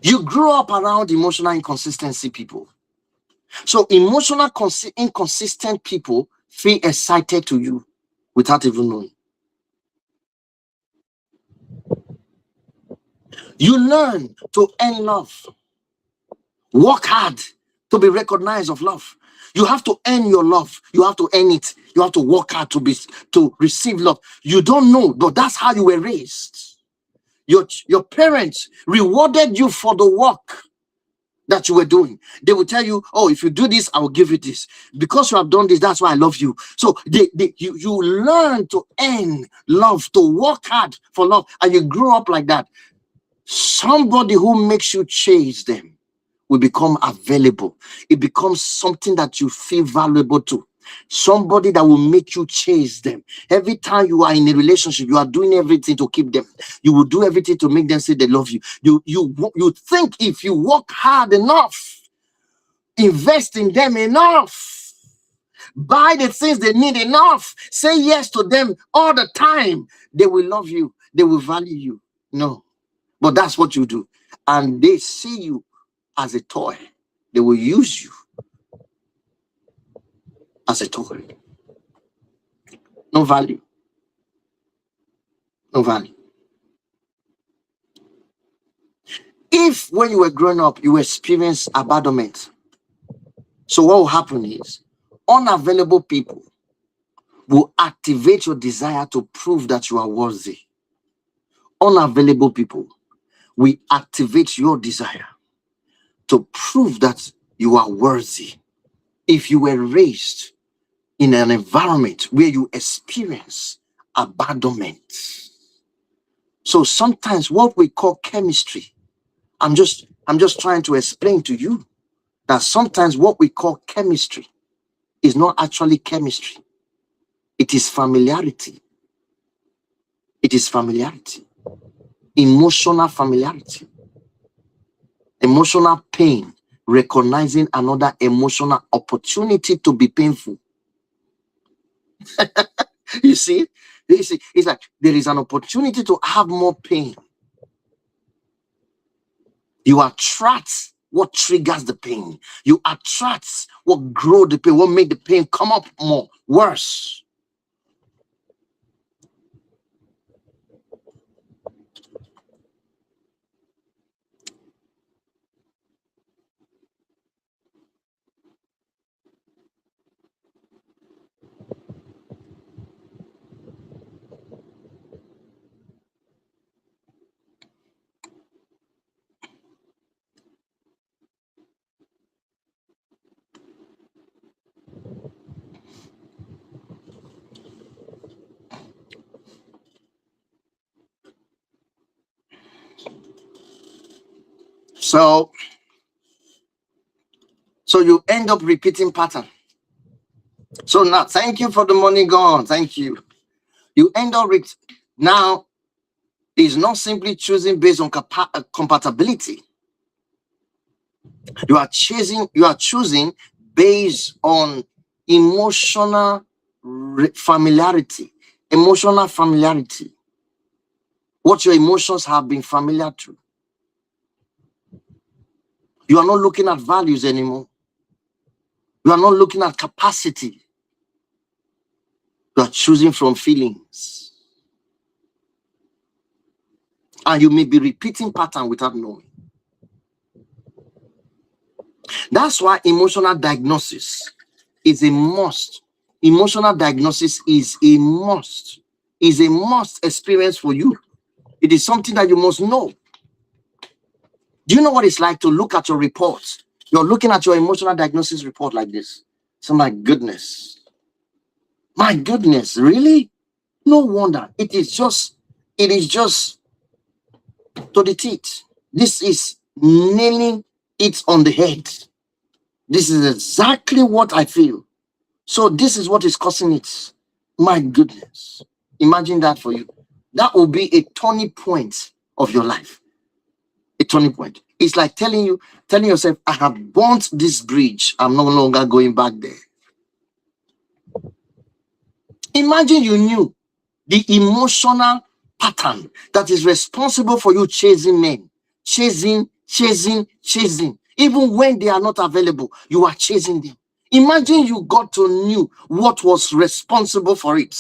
You grew up around emotional inconsistency people. So emotional inconsistent people feel excited to you without even knowing. You learn to earn love. Work hard to be recognized of love. You have to earn your love. You have to earn it. You have to work hard to receive love. You don't know, but that's how you were raised. Your parents rewarded you for the work that you were doing. They will tell you, oh, if you do this, I will give you this. Because you have done this, that's why I love you. So you learn to earn love, to work hard for love, and you grew up like that. Somebody who makes you chase them will become available. It becomes something that you feel valuable to. Somebody that will make you chase them. Every time you are in a relationship, you are doing everything to keep them. You will do everything to make them say they love you. You think if you work hard enough, invest in them enough, buy the things they need enough, say yes to them all the time, they will love you, they will value you. No, but that's what you do. And they see you as a toy. They will use you as a toy. No value. No value. If when you were growing up, you experienced abandonment, so what will happen is unavailable people will activate your desire to prove that you are worthy. Unavailable people will activate your desire to prove that you are worthy. If you were raised in an environment where you experience abandonment, so sometimes what we call chemistry, I'm just trying to explain to you that sometimes what we call chemistry is not actually chemistry. It is familiarity. It is familiarity. Emotional familiarity. Emotional pain. Recognizing another emotional opportunity to be painful. You see? It's like there is an opportunity to have more pain. You attract what triggers the pain. You attract what grow the pain, what make the pain come up more, worse. So you end up repeating pattern. So now, thank you for the money gone. Thank you. You end up now. It's not simply choosing based on compatibility. You are choosing based on emotional familiarity. Emotional familiarity. What your emotions have been familiar to. You are not looking at values anymore. You are not looking at capacity. You are choosing from feelings. And you may be repeating pattern without knowing. That's why emotional diagnosis is a must. Emotional diagnosis is a must. Is a must experience for you. It is something that you must know. Do you know what it's like to look at your reports? You're looking at your emotional diagnosis report like this. So my goodness. My goodness, really? No wonder. It is just to the teeth. This is nailing it on the head. This is exactly what I feel. So this is what is causing it. My goodness. Imagine that for you. That will be a turning point of your life. A turning point. It's like telling yourself, I have burnt this bridge. I'm no longer going back there. Imagine you knew the emotional pattern that is responsible for you chasing men. Chasing. Even when they are not available, you are chasing them. Imagine you got to know what was responsible for it.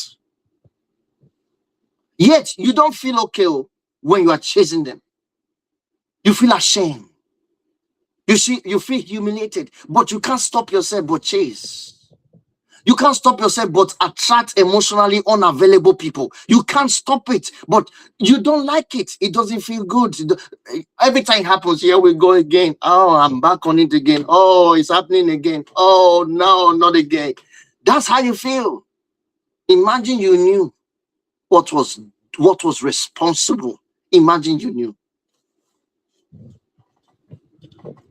Yet you don't feel okay when you are chasing them. You feel ashamed. You feel humiliated, but you can't stop yourself but chase. You can't stop yourself but attract emotionally unavailable people. You can't stop it, but you don't like it. It doesn't feel good. Every time it happens, here we go again. Oh, I'm back on it again. Oh, it's happening again. Oh, no, not again. That's how you feel. Imagine you knew what was responsible. Imagine you knew.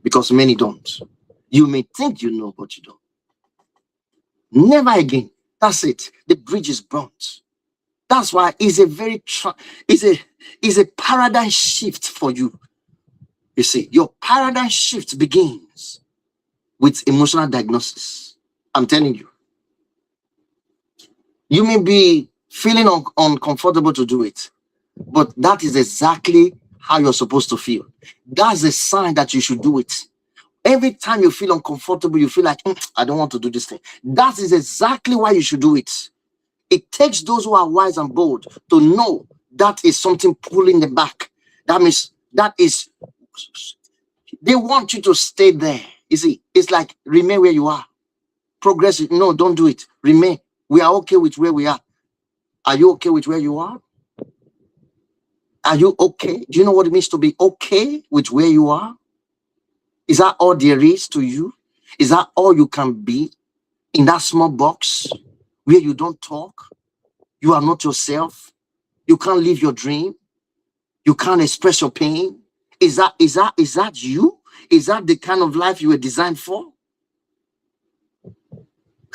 Because many don't. You may think you know, but you don't. Never again. That's it. The bridge is burnt. That's why it's a paradigm shift for you. You see, your paradigm shift begins with emotional diagnosis. I'm telling you. You may be feeling uncomfortable to do it, but that is exactly how you're supposed to feel. That's a sign that you should do it. Every time you feel uncomfortable, you feel like, I don't want to do this thing. That is exactly why you should do it. It takes those who are wise and bold to know that is something pulling them back. That means they want you to stay there. You see, it's like remain where you are. Progress. No, don't do it. Remain. We are okay with where we are. Are you okay with where you are? Are you okay? Do you know what it means to be okay with where you are? Is that all there is to you? Is that all you can be in that small box where you don't talk? You are not yourself. You can't live your dream. You can't express your pain. Is that you? Is that the kind of life you were designed for?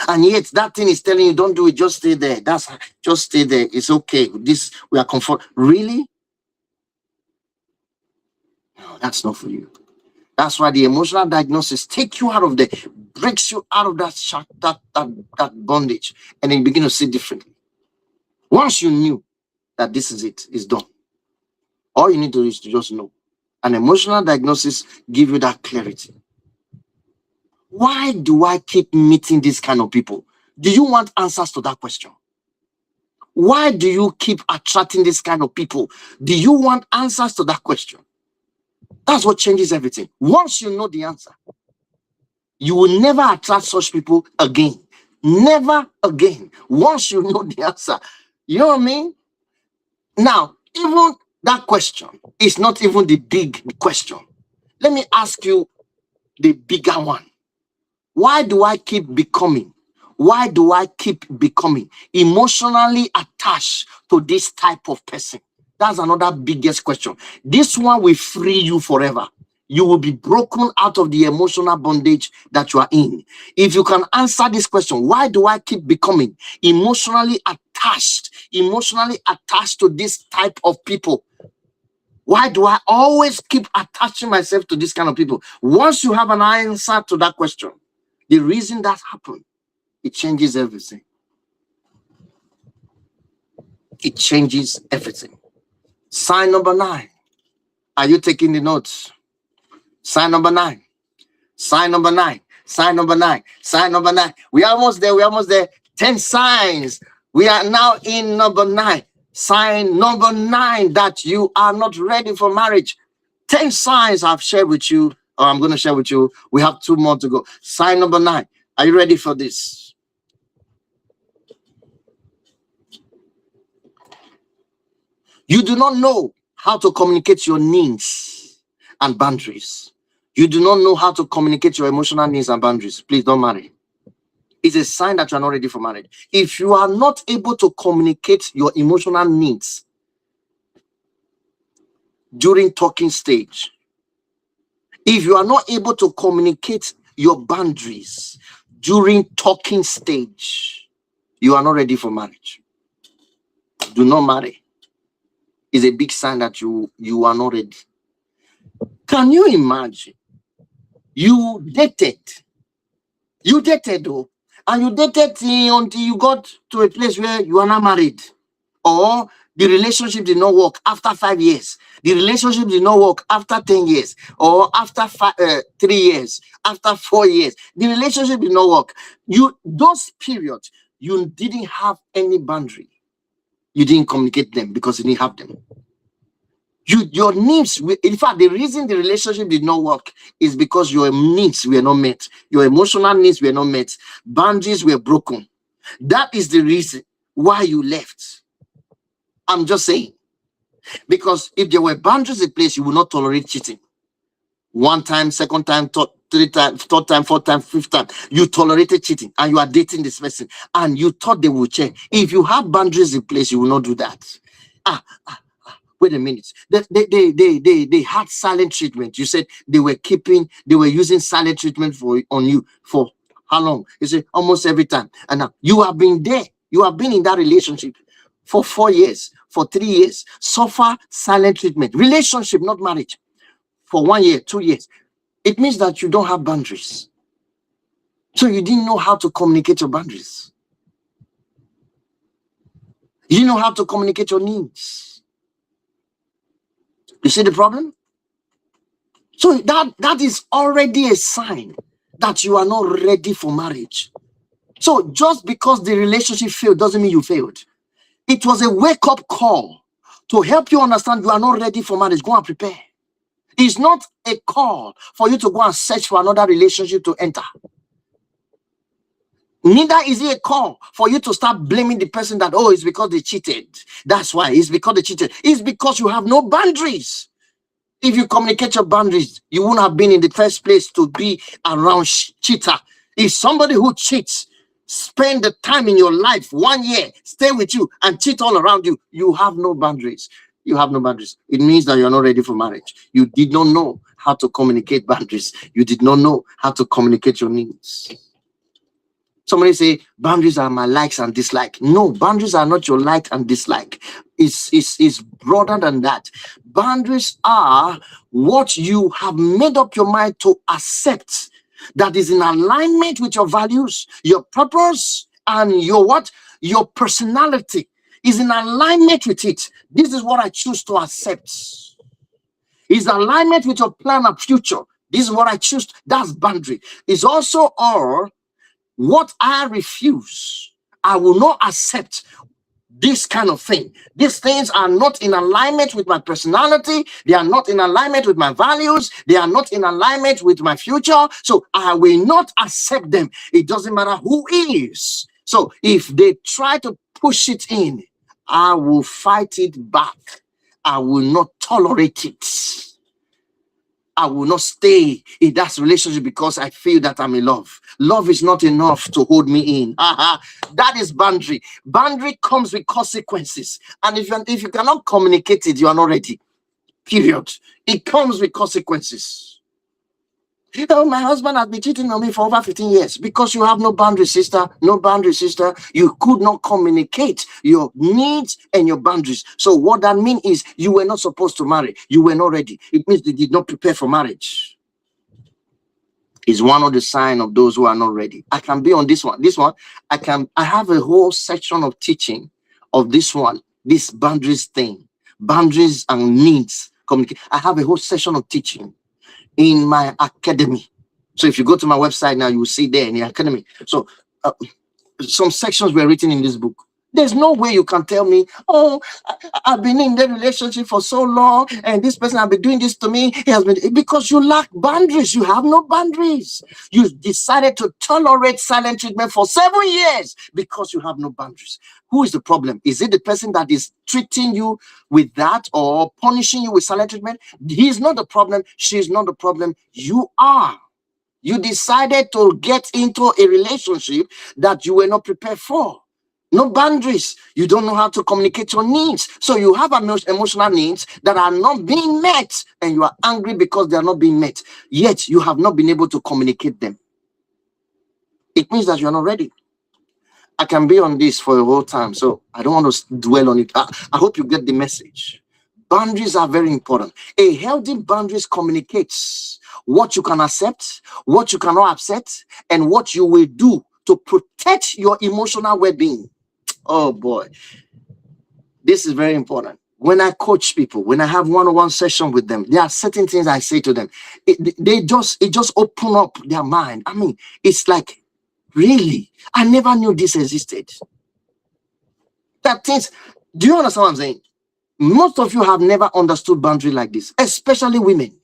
And yet that thing is telling you, don't do it, just stay there. Just stay there. It's okay. We are comfort. Really? No, that's not for you. That's why the emotional diagnosis takes you out of there, breaks you out of that bondage, and then you begin to see differently. Once you knew that this is it, it's done. All you need to do is to just know. An emotional diagnosis gives you that clarity. Why do I keep meeting these kind of people? Do you want answers to that question? Why do you keep attracting this kind of people? Do you want answers to that question? That's what changes everything. Once you know the answer, you will never attract such people again. Never again. Once you know the answer. You know what I mean? Now, even that question is not even the big question. Let me ask you the bigger one. Why do I keep becoming? Why do I keep becoming emotionally attached to this type of person? That's another biggest question. This one will free you forever. You will be broken out of the emotional bondage that you are in. If you can answer this question, why do I keep becoming emotionally attached to this type of people? Why do I always keep attaching myself to this kind of people? Once you have an answer to that question, the reason that happened, it changes everything. It changes everything. Sign number 9. Are you taking the notes? Sign number 9. Sign number 9. Sign number 9. Sign number 9. We're almost there. We're almost there. 10 signs. We are now in number 9. Sign number 9 that you are not ready for marriage. 10 signs I've shared with you, or I'm going to share with you. We have 2 more to go. Sign number 9. Are you ready for this? You do not know how to communicate your needs and boundaries. You do not know how to communicate your emotional needs and boundaries. Please don't marry. It's a sign that you are not ready for marriage. If you are not able to communicate your emotional needs during talking stage, if you are not able to communicate your boundaries during talking stage, you are not ready for marriage. Do not marry. It's a big sign that you are not ready. Can you imagine? You dated though, and you dated until you got to a place where you are not married, or the relationship did not work after 5 years. The relationship did not work after 10 years, or after 3 years, after 4 years. The relationship did not work. Those periods, you didn't have any boundary. You didn't communicate them because you didn't have them. Your needs, in fact, the reason the relationship did not work is because your needs were not met. Your emotional needs were not met. Boundaries were broken. That is the reason why you left. I'm just saying. Because if there were boundaries in place, you would not tolerate cheating. 1 time, 2nd time, 3rd time, 4th time, 4th time, 5th time. You tolerated cheating and you are dating this person and you thought they would change. If you have boundaries in place, you will not do that. Wait a minute. They had silent treatment. You said they were using silent treatment on you for how long? You say almost every time. And now you have been there. You have been in that relationship for 4 years, for 3 years. Suffer silent treatment. Relationship, not marriage. For 1 year, 2 years. It means that you don't have boundaries. So you didn't know how to communicate your boundaries. You didn't know how to communicate your needs. You see the problem? So that is already a sign that you are not ready for marriage. So just because the relationship failed doesn't mean you failed. It was a wake-up call to help you understand you are not ready for marriage. Go and prepare. It's not a call for you to go and search for another relationship to enter. Neither is it a call for you to start blaming the person that, oh, it's because they cheated. That's why. It's because they cheated. It's because you have no boundaries. If you communicate your boundaries, you wouldn't have been in the first place to be around cheater. If somebody who cheats spend the time in your life 1 year, stay with you and cheat all around you, you have no boundaries. You have no boundaries. It means that you're not ready for marriage. You did not know how to communicate boundaries. You did not know how to communicate your needs. Somebody say boundaries are my likes and dislike. No, boundaries are not your like and dislike. It's broader than that. Boundaries are what you have made up your mind to accept, that is in alignment with your values, your purpose, and your what? Your personality is in alignment with it. This is what I choose to accept. Is alignment with your plan of future. This is what I choose. That's boundary. It's also all what I refuse. I will not accept this kind of thing. These things are not in alignment with my personality. They are not in alignment with my values. They are not in alignment with my future. So I will not accept them. It doesn't matter who is. So if they try to push it in, I will fight it back. I will not tolerate it. I will not stay in that relationship because I feel that I'm in love. Love is not enough to hold me in. That is boundary. Boundary comes with consequences. And if you cannot communicate it, you are not ready. Period. It comes with consequences. You know, my husband has been cheating on me for over 15 years because you have no boundary, sister. No boundary, sister. You could not communicate your needs and your boundaries. So what that means is you were not supposed to marry. You were not ready. It means they did not prepare for marriage. Is one of the signs of those who are not ready. I can be on this one. This one, I have a whole section of teaching of this one, this boundaries thing, boundaries and needs. I have a whole section of teaching in my academy. So if you go to my website now, you will see there in the academy. So some sections were written in this book. There's no way you can tell me, oh, I've been in that relationship for so long and this person has been doing this to me. He has been, because you lack boundaries. You have no boundaries. You decided to tolerate silent treatment for 7 years because you have no boundaries. Who is the problem? Is it the person that is treating you with that or punishing you with silent treatment? He's not the problem. She's not the problem. You are. You decided to get into a relationship that you were not prepared for. No boundaries. You don't know how to communicate your needs. So you have emotional needs that are not being met and you are angry because they are not being met. Yet you have not been able to communicate them. It means that you are not ready. I can be on this for a whole time, so I don't want to dwell on it. I hope you get the message. Boundaries are very important. A healthy boundaries communicates what you can accept, what you cannot accept, and what you will do to protect your emotional well-being. Oh boy, this is very important. When I coach people, when I have one-on-one session with them, there are certain things I say to them. It just open up their mind. I mean, it's like, really, I never knew this existed. That things, do you understand what I'm saying? Most of you have never understood boundary like this, especially women.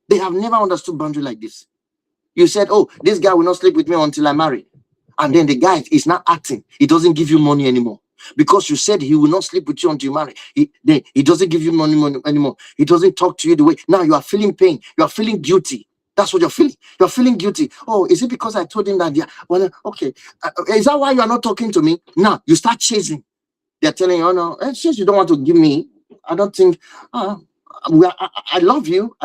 They have never understood boundary like this. You said, oh, this guy will not sleep with me until I marry. And then the guy is not acting. He doesn't give you money anymore. Because you said he will not sleep with you until you marry. He doesn't give you money anymore. He doesn't talk to you the way. Now you are feeling pain. You are feeling guilty. That's what you're feeling. You're feeling guilty. Oh, is it because I told him that? Yeah. Well, okay. Is that why you are not talking to me? Now you start chasing. They're telling you, oh no, since you don't want to give me, I don't think, I love you,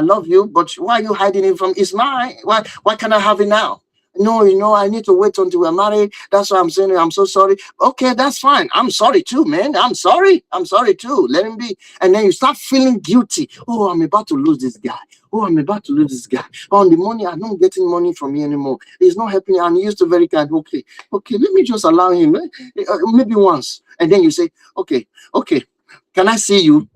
but why are you hiding it from? It's mine. Why can't I have it now? No, I need to wait until we're married. That's why I'm saying I'm so sorry. Okay, that's fine. I'm sorry too, man. I'm sorry too. Let him be. And then you start feeling guilty. Oh, I'm about to lose this guy. Oh, I'm about to lose this guy. Oh, the money, I'm not getting money from me anymore. He's not helping me. I'm used to very kind. Okay, let me just allow him. Maybe once. And then you say, okay, can I see you?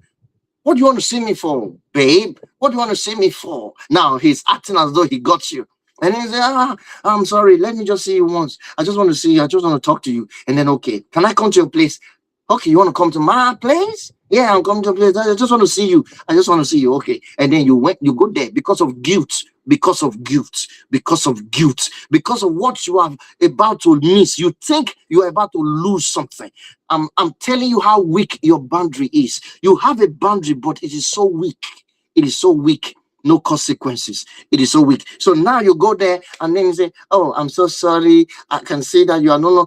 What do you want to see me for, babe? What do you want to see me for? Now he's acting as though he got you. And then he says, I'm sorry, let me just see you once. I just want to see you. I just want to talk to you. And then, okay, can I come to your place? Okay, you want to come to my place? Yeah, I'm coming to a place. I just want to see you. I just want to see you. Okay. And then you go there because of guilt, because of guilt, because of guilt, because of what you are about to miss. You think you are about to lose something. I'm telling you how weak your boundary is. You have a boundary, but it is so weak. It is so weak. No consequences. It is so weak. So now you go there and then you say, "Oh, I'm so sorry. I can see that you are no,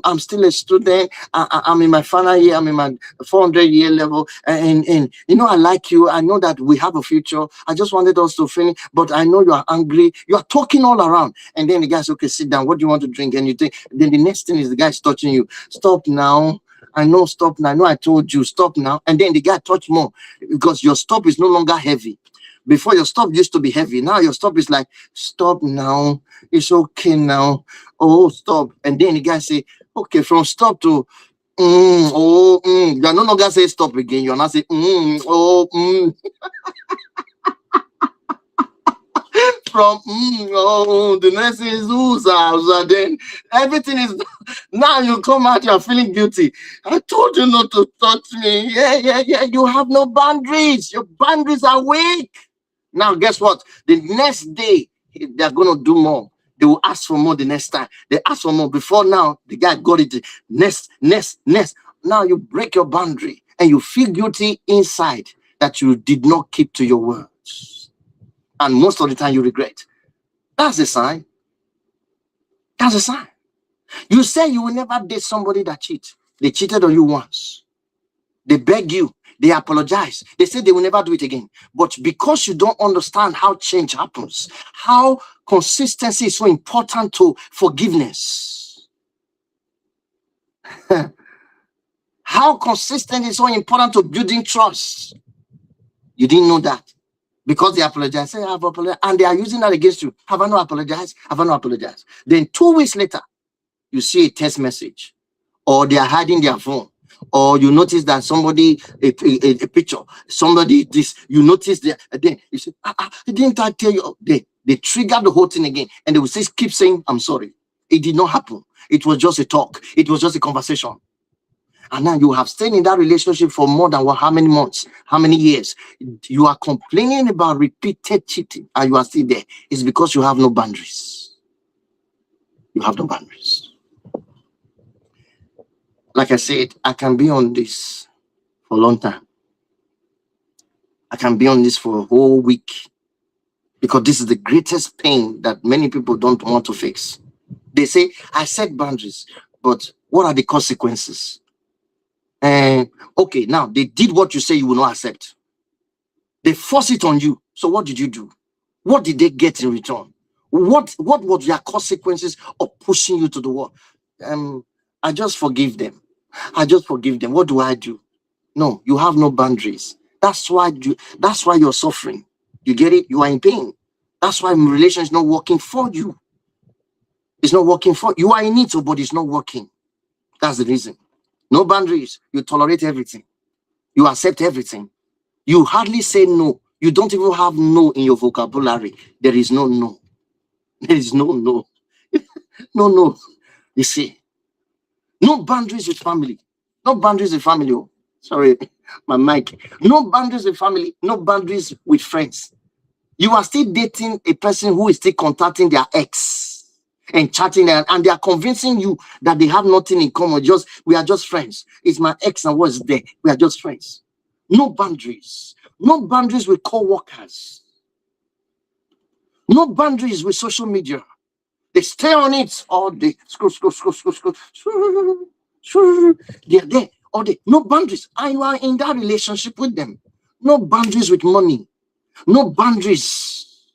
I'm still a student. I'm in my final year. I'm in my 400-year level, and I like you. I know that we have a future. I just wanted us to finish, but I know you are angry. You are talking all around." And then the guy says, "Okay, sit down. What do you want to drink?" And you think, then the next thing is the guy is touching you. Stop now. I know, stop now. I know I told you, stop now. And then the guy touch more because your stop is no longer heavy. Before, your stop used to be heavy. Now your stop is like, stop now. It's okay now. Oh, stop. And then the guy say, okay, from stop to you're no longer say stop again. You're not say from the next is then everything is now you come out, you're feeling guilty. I told you not to touch me. Yeah. You have no boundaries. Your boundaries are weak. Now, guess what? The next day, they're going to do more. They will ask for more the next time. They ask for more. Before now, the guy got it. Next. Now you break your boundary and you feel guilty inside that you did not keep to your words. And most of the time, you regret. That's a sign. That's a sign. You say you will never date somebody that cheats. They cheated on you once. They beg you. They apologize. They say they will never do it again. But because you don't understand how change happens, how consistency is so important to forgiveness, how consistent is so important to building trust. You didn't know that. Because they apologize, say, I have apologized, and they are using that against you. Have I not apologized? Have I not apologized? Then 2 weeks later, you see a text message, or they are hiding their phone, or you notice that somebody a picture, somebody this, you notice that, then you say, didn't I tell you? They trigger the whole thing again, and they will say, keep saying, I'm sorry. It did not happen. It was just a talk. It was just a conversation. And now you have stayed in that relationship for more than how many months, how many years? You are complaining about repeated cheating, and you are still there. It's because you have no boundaries. You have no boundaries. Like I said, I can be on this for a long time. I can be on this for a whole week because this is the greatest pain that many people don't want to fix. They say, I set boundaries, but what are the consequences? Okay, now they did what you say you will not accept. They force it on you. So what did you do? What did they get in return? What was their consequences of pushing you to the wall? I just forgive them. I just forgive them. What do I do? No, you have no boundaries. That's why you're suffering. You get it? You are in pain. That's why relation is not working for you. It's not working for you. You are in it, but it's not working. That's the reason. No boundaries. You tolerate everything. You accept everything. You hardly say no. You don't even have no in your vocabulary. There is no no. There is no no. No. You see, no boundaries with family. No boundaries with family. Oh, sorry, my mic. No boundaries with family. No boundaries with friends. You are still dating a person who is still contacting their ex and chatting them, and they are convincing you that they have nothing in common. We are just friends. It's my ex and what's there. We are just friends. No boundaries. No boundaries with co-workers. No boundaries with social media. They stay on it all day. Scroll. They're there all day. No boundaries. And you are in that relationship with them. No boundaries with money. No boundaries.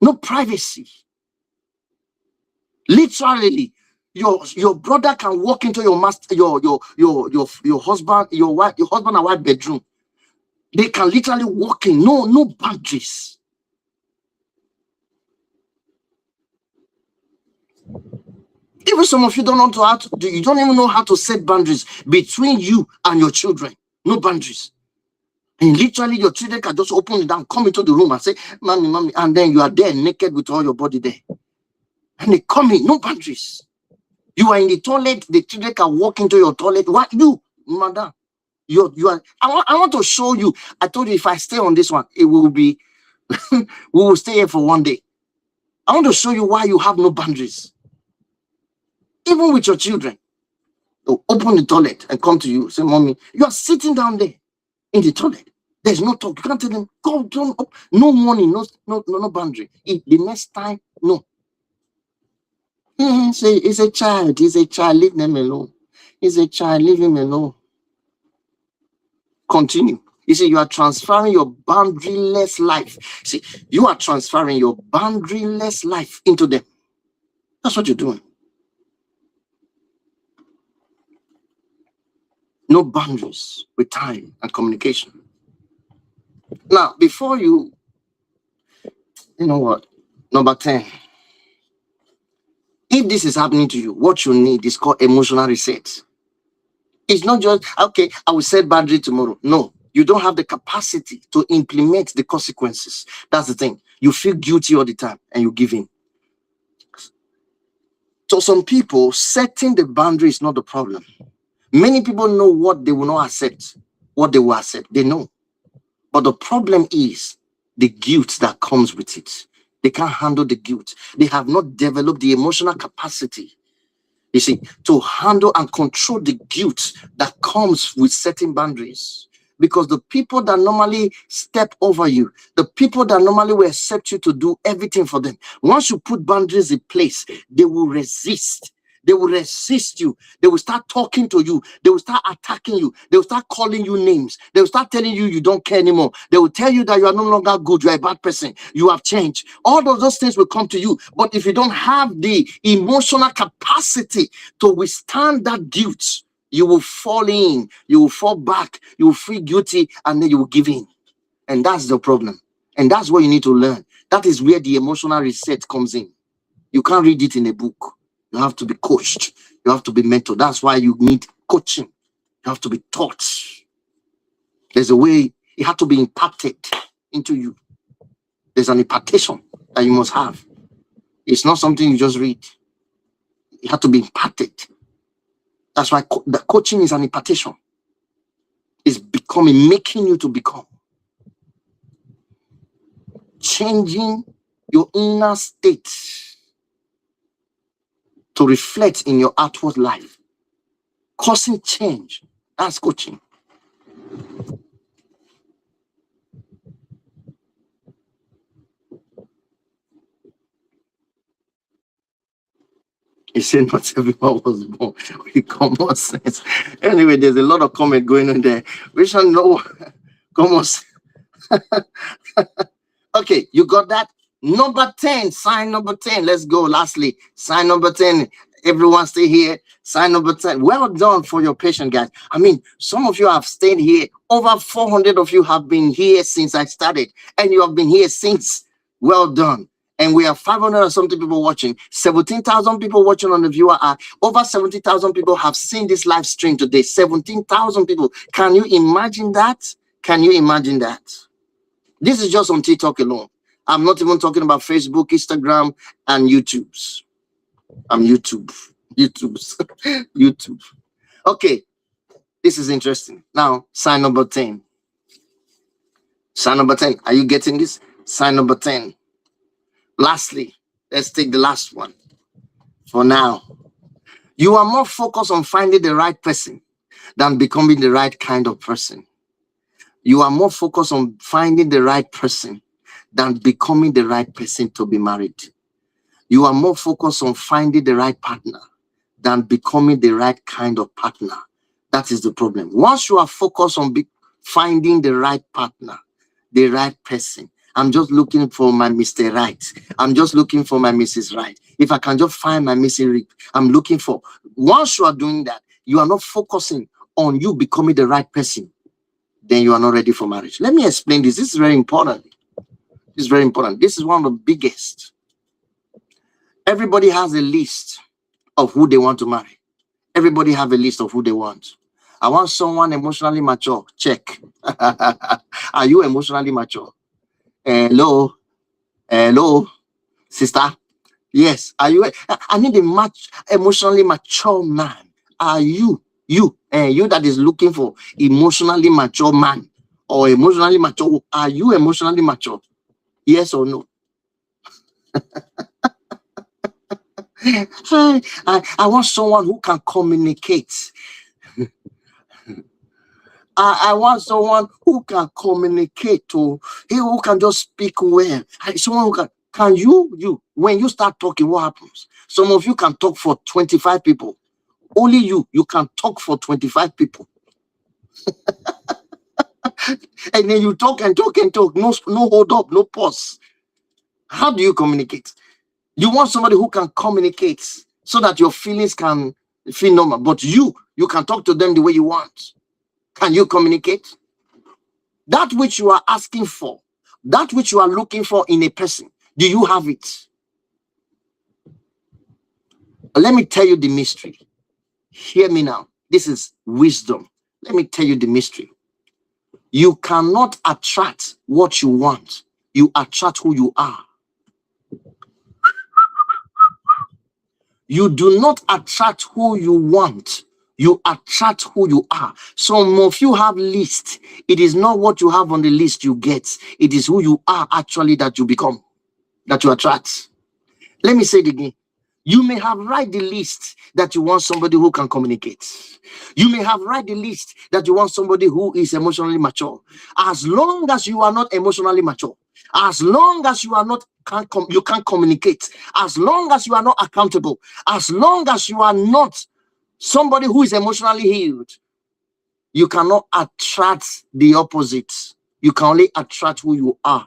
No privacy. Literally, your brother can walk into your master, your husband, your husband and wife bedroom. They can literally walk in. No boundaries. Even some of you don't know how to do. You don't even know how to set boundaries between you and your children. No boundaries. And literally, your children can just open it down, come into the room and say, "Mommy," and then you are there naked with all your body there. And they come in, no boundaries. You are in the toilet, the children can walk into your toilet. What you, mother? You are. I want to show you. I told you if I stay on this one, it will be. We will stay here for one day. I want to show you why you have no boundaries, even with your children. They'll open the toilet and come to you, say, "Mommy, you are sitting down there in the toilet. There's no talk. You can't tell them, go, turn up. No warning, no boundary. The next time, no. It's a child. He's a child. Leave them alone. He's a child. Leave him alone. Continue. You see, you are transferring your boundaryless life. See, you are transferring your boundaryless life into them. That's what you're doing. No boundaries with time and communication. Now, before you know what? Number 10. If this is happening to you, what you need is called emotional reset. It's not just, okay, I will set boundary tomorrow. No, you don't have the capacity to implement the consequences. That's the thing. You feel guilty all the time and you give in. So some people, setting the boundary is not the problem. Many people know what they will not accept, what they will accept. They know. But the problem is the guilt that comes with it. They can't handle the guilt. They have not developed the emotional capacity, you see, to handle and control the guilt that comes with setting boundaries. Because the people that normally step over you, the people that normally will accept you to do everything for them, once you put boundaries in place, they will resist. They will resist you. They will start talking to you. They will start attacking you. They will start calling you names. They will start telling you you don't care anymore. They will tell you that you are no longer good. You are a bad person. You have changed. All of those things will come to you. But if you don't have the emotional capacity to withstand that guilt, you will fall in. You will fall back. You will feel guilty, and then you will give in. And that's the problem. And that's what you need to learn. That is where the emotional reset comes in. You can't read it in a book. You have to be coached. You have to be mentored. That's why you need coaching. You have to be taught. There's a way it has to be impacted into you. There's an impartation that you must have. It's not something you just read. It has to be impacted. That's why the coaching is an impartation. It's becoming, making you to become. Changing your inner state to reflect in your outward life, causing change. That's coaching. He said not everyone was born with common sense. Anyway, there's a lot of comment going on there. We shall know common sense. Okay, you got that? Number 10, sign number 10. Let's go. Lastly, sign number 10. Everyone stay here. Sign number 10. Well done for your patience, guys. I mean, some of you have stayed here. Over 400 of you have been here since I started, and you have been here since. Well done. And we have 500 or something people watching. 17,000 people watching on the viewer app. Over 70,000 people have seen this live stream today. 17,000 people. Can you imagine that? Can you imagine that? This is just on TikTok alone. I'm not even talking about Facebook, Instagram, and YouTube's. I'm YouTube's. YouTube. Okay, this is interesting. Now, sign number 10. Sign number 10. Are you getting this? Sign number 10. Lastly, let's take the last one for now. You are more focused on finding the right person than becoming the right kind of person. You are more focused on finding the right person than becoming the right person to be married. You are more focused on finding the right partner than becoming the right kind of partner. That is the problem. Once you are focused on finding the right partner, the right person, I'm just looking for my Mr. Right. I'm just looking for my Mrs. Right. If I can just find my Mrs. Right, I'm looking for. Once you are doing that, you are not focusing on you becoming the right person. Then you are not ready for marriage. Let me explain this. This is very important. This is very important. This is one of the biggest. Everybody has a list of who they want to marry. Everybody have a list of who they want. I want someone emotionally mature. Check. Are you emotionally mature? Hello? Hello? Sister? Yes. Are you? I need a emotionally mature man. Are you? You. And you that is looking for emotionally mature man or emotionally mature, are you emotionally mature? Yes or no? I want someone who can communicate. I want someone who can communicate, to who can just speak well. Someone who can you when you start talking, what happens? Some of you can talk for 25 people. Only you can talk for 25 people. And then you talk and talk and talk. No hold up, no pause. How do you communicate? You want somebody who can communicate so that your feelings can feel normal. But you can talk to them the way you want. Can you communicate? That which you are asking for, that which you are looking for in a person, do you have it? Let me tell you the mystery. Hear me now. This is wisdom. Let me tell you the mystery. You cannot attract what you want. You attract who you are. You do not attract who you want. You attract who you are. Some of you have list. It is not what you have on the list you get. It is who you are actually that you become, that you attract. Let me say it again. You may have write the list that you want somebody who can communicate. You may have write the list that you want somebody who is emotionally mature. As long as you are not emotionally mature, as long as you are not you can't communicate, as long as you are not accountable, as long as you are not somebody who is emotionally healed, you cannot attract the opposite. You can only attract who you are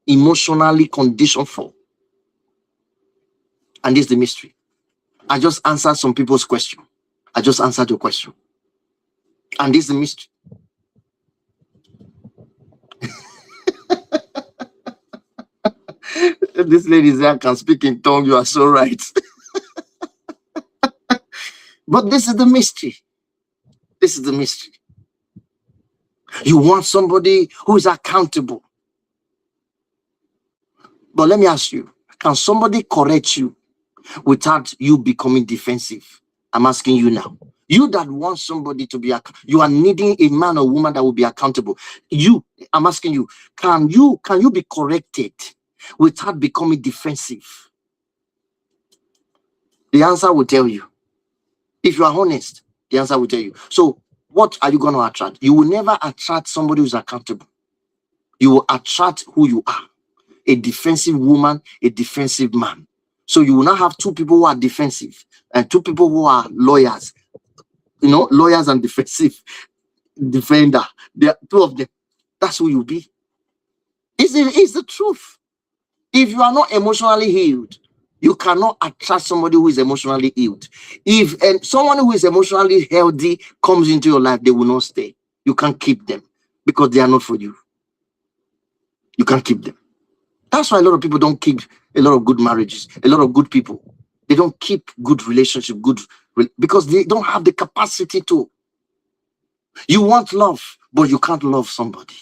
emotionally conditioned for. And this is the mystery. I just answered some people's question. I just answered your question. And this is the mystery. This lady there can speak in tongue. You are so right. But this is the mystery. This is the mystery. You want somebody who is accountable. But let me ask you, can somebody correct you without you becoming defensive? I'm asking you now. You that want somebody to be, you are needing a man or woman that will be accountable. I'm asking you, can you be corrected without becoming defensive? The answer will tell you. If you are honest, the answer will tell you. So what are you going to attract? You will never attract somebody who's accountable. You will attract who you are. A defensive woman, a defensive man. So you will not have two people who are defensive and two people who are lawyers. Lawyers and defensive defender. There are two of them. That's who you'll be. It's the truth. If you are not emotionally healed, you cannot attract somebody who is emotionally healed. If someone who is emotionally healthy comes into your life, they will not stay. You can't keep them because they are not for you. You can't keep them. That's why a lot of people don't keep a lot of good marriages, a lot of good people. They don't keep good relationship, because they don't have the capacity to. You want love, but you can't love somebody.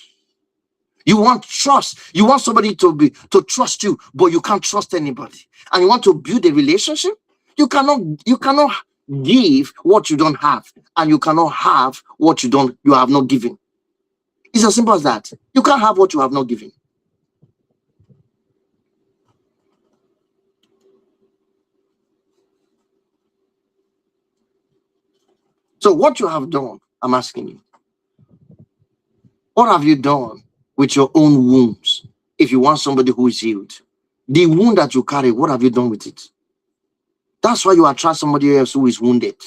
You want trust. You want somebody to trust you, but you can't trust anybody. And you want to build a relationship. You cannot give what you don't have, and you cannot have what you have not given. It's as simple as that. You can't have what you have not given. So what you have done, I'm asking you, what have you done with your own wounds? If you want somebody who is healed, the wound that you carry, what have you done with it? That's why you attract somebody else who is wounded.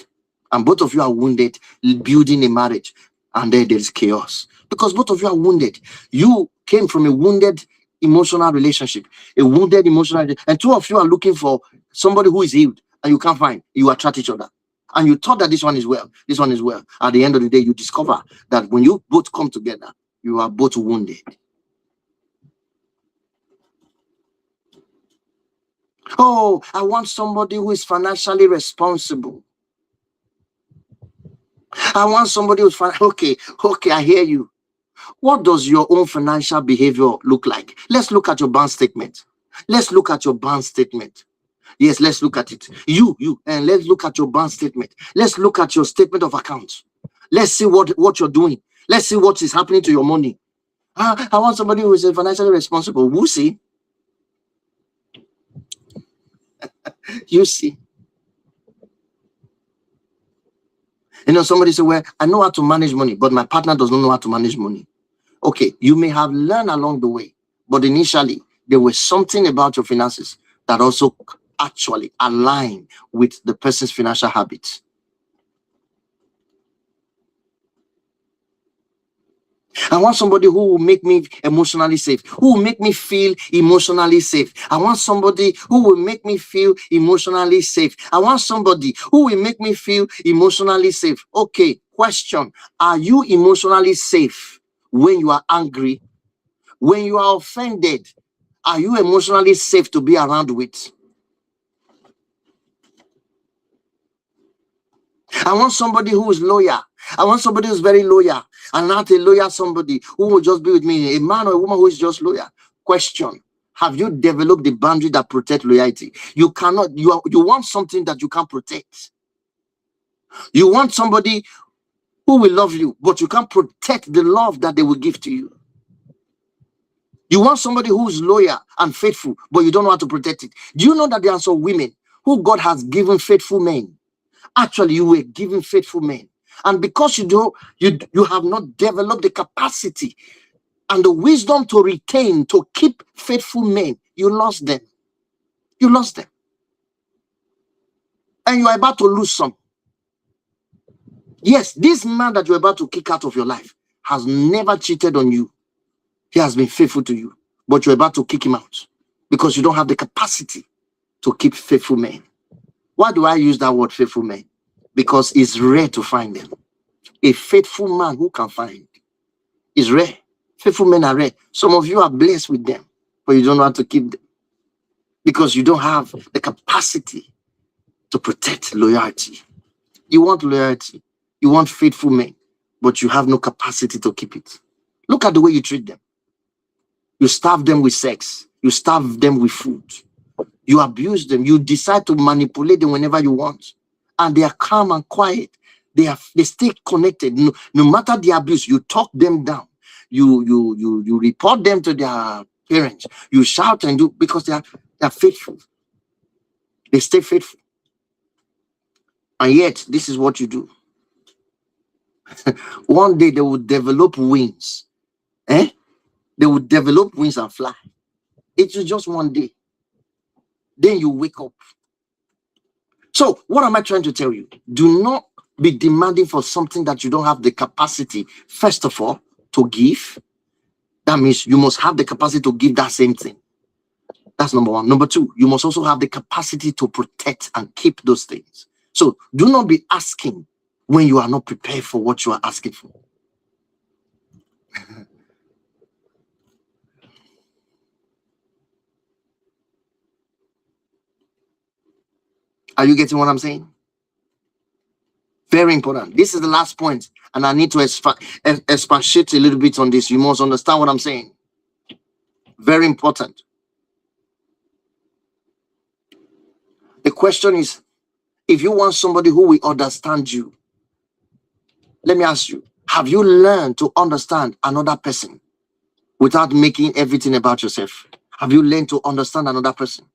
And both of you are wounded, building a marriage, and then there's chaos. Because both of you are wounded. You came from a wounded emotional relationship, and two of you are looking for somebody who is healed, and you can't find. You attract each other. And you thought that this one is well. At the end of the day, you discover that when you both come together, you are both wounded. Oh, I want somebody who is financially responsible. I want somebody who's okay, I hear you. What does your own financial behavior look like? Let's look at your bank statement. Yes, let's look at it. And let's look at your bank statement. Let's look at your statement of accounts. Let's see what you're doing. Let's see what is happening to your money. I want somebody who is financially responsible. We'll see. You see. You know, somebody say, well, I know how to manage money, but my partner does not know how to manage money. Okay, you may have learned along the way, but initially there was something about your finances that also actually align with the person's financial habits. I want somebody who will make me emotionally safe, who will make me feel emotionally safe. I want somebody who will make me feel emotionally safe. I want somebody who will make me feel emotionally safe. Okay, question. Are you emotionally safe when you are angry? When you are offended, are you emotionally safe to be around with? I want somebody who is loyal. I want somebody who's very loyal, and not a loyal somebody who will just be with me. A man or a woman who is just loyal. Question: have you developed the boundary that protect loyalty? You cannot. You want something that you can't protect. You want somebody who will love you, but you can't protect the love that they will give to you. You want somebody who's loyal and faithful, but you don't know how to protect it. Do you know that there are some women who God has given faithful men? Actually, you were given faithful men, and because you have not developed the capacity and the wisdom to retain, to keep faithful men, you lost them. You lost them, and you are about to lose some. Yes, this man that you're about to kick out of your life has never cheated on you. He has been faithful to you, but you're about to kick him out because you don't have the capacity to keep faithful men. Why do I use that word faithful men? Because it's rare to find them. A faithful man who can find is rare. Faithful men are rare. Some of you are blessed with them, but you don't know how to keep them because you don't have the capacity to protect loyalty. You want loyalty, you want faithful men, but you have no capacity to keep it. Look at the way you treat them. You starve them with sex. You starve them with food. You abuse them. You decide to manipulate them whenever you want. And they are calm and quiet. They stay connected. No matter the abuse, you talk them down. You report them to their parents. You shout and do because they are faithful. They stay faithful. And yet, this is what you do. One day they will develop wings. They will develop wings and fly. It is just one day. Then you wake up. So what am I trying to tell you? Do not be demanding for something that you don't have the capacity, first of all, to give. That means you must have the capacity to give that same thing. That's number one. Number two, you must also have the capacity to protect and keep those things. So do not be asking when you are not prepared for what you are asking for. Are you getting what I'm saying? Very important. This is the last point, and I need to expatiate a little bit on this. You must understand what I'm saying. Very important. The question is, if you want somebody who will understand you, let me ask you, have you learned to understand another person without making everything about yourself? Have you learned to understand another person?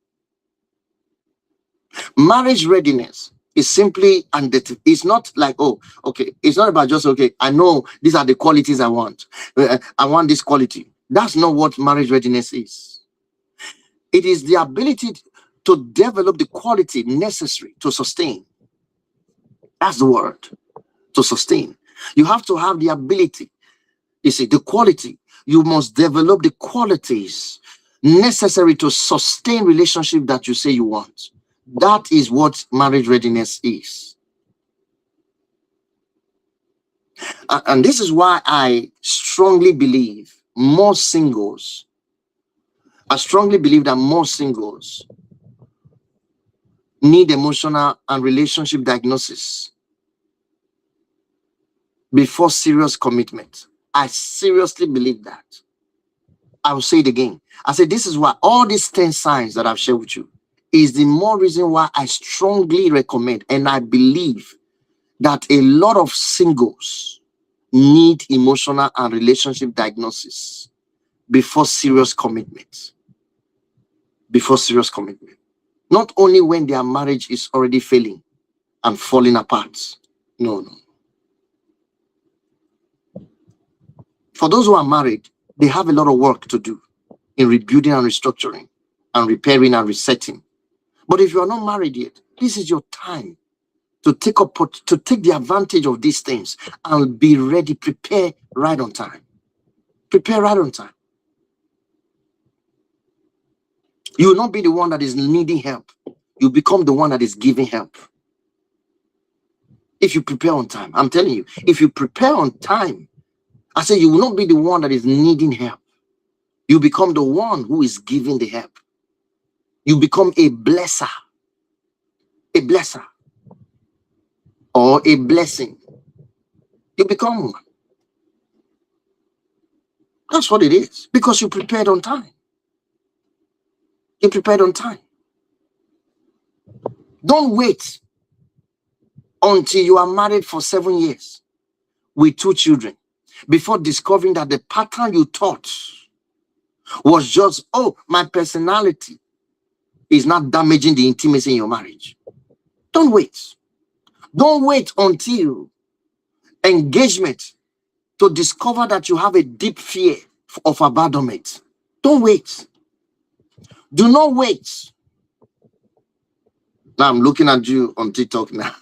Marriage readiness is simply, and it's not like, oh, okay, it's not about just, okay, I know these are the qualities I want. I want this quality. That's not what marriage readiness is. It is the ability to develop the quality necessary to sustain. That's the word, to sustain. You have to have the ability, you see, the quality. You must develop the qualities necessary to sustain relationship that you say you want. That is what marriage readiness is. And this is why I strongly believe more singles, I strongly believe that more singles need emotional and relationship diagnosis before serious commitment. I seriously believe that. I will say it again. I say this is why all these 10 signs that I've shared with you, is the more reason why I strongly recommend, and I believe that a lot of singles need emotional and relationship diagnosis before serious commitment. Before serious commitment. Not only when their marriage is already failing and falling apart. No. For those who are married, they have a lot of work to do in rebuilding and restructuring and repairing and resetting. But if you are not married yet, this is your time to take the advantage of these things and be ready, prepare right on time. Prepare right on time. You will not be the one that is needing help. You become the one that is giving help. If you prepare on time, I'm telling you, if you prepare on time, I say you will not be the one that is needing help. You become the one who is giving the help. You become a blesser. A blesser. Or a blessing. You become one. That's what it is. Because you prepared on time. You prepared on time. Don't wait until you are married for 7 years with 2 children before discovering that the pattern you thought was just, oh, my personality is not damaging the intimacy in your marriage. Don't wait. Don't wait until engagement to discover that you have a deep fear of abandonment. Don't wait. Do not wait. Now I'm looking at you on TikTok now.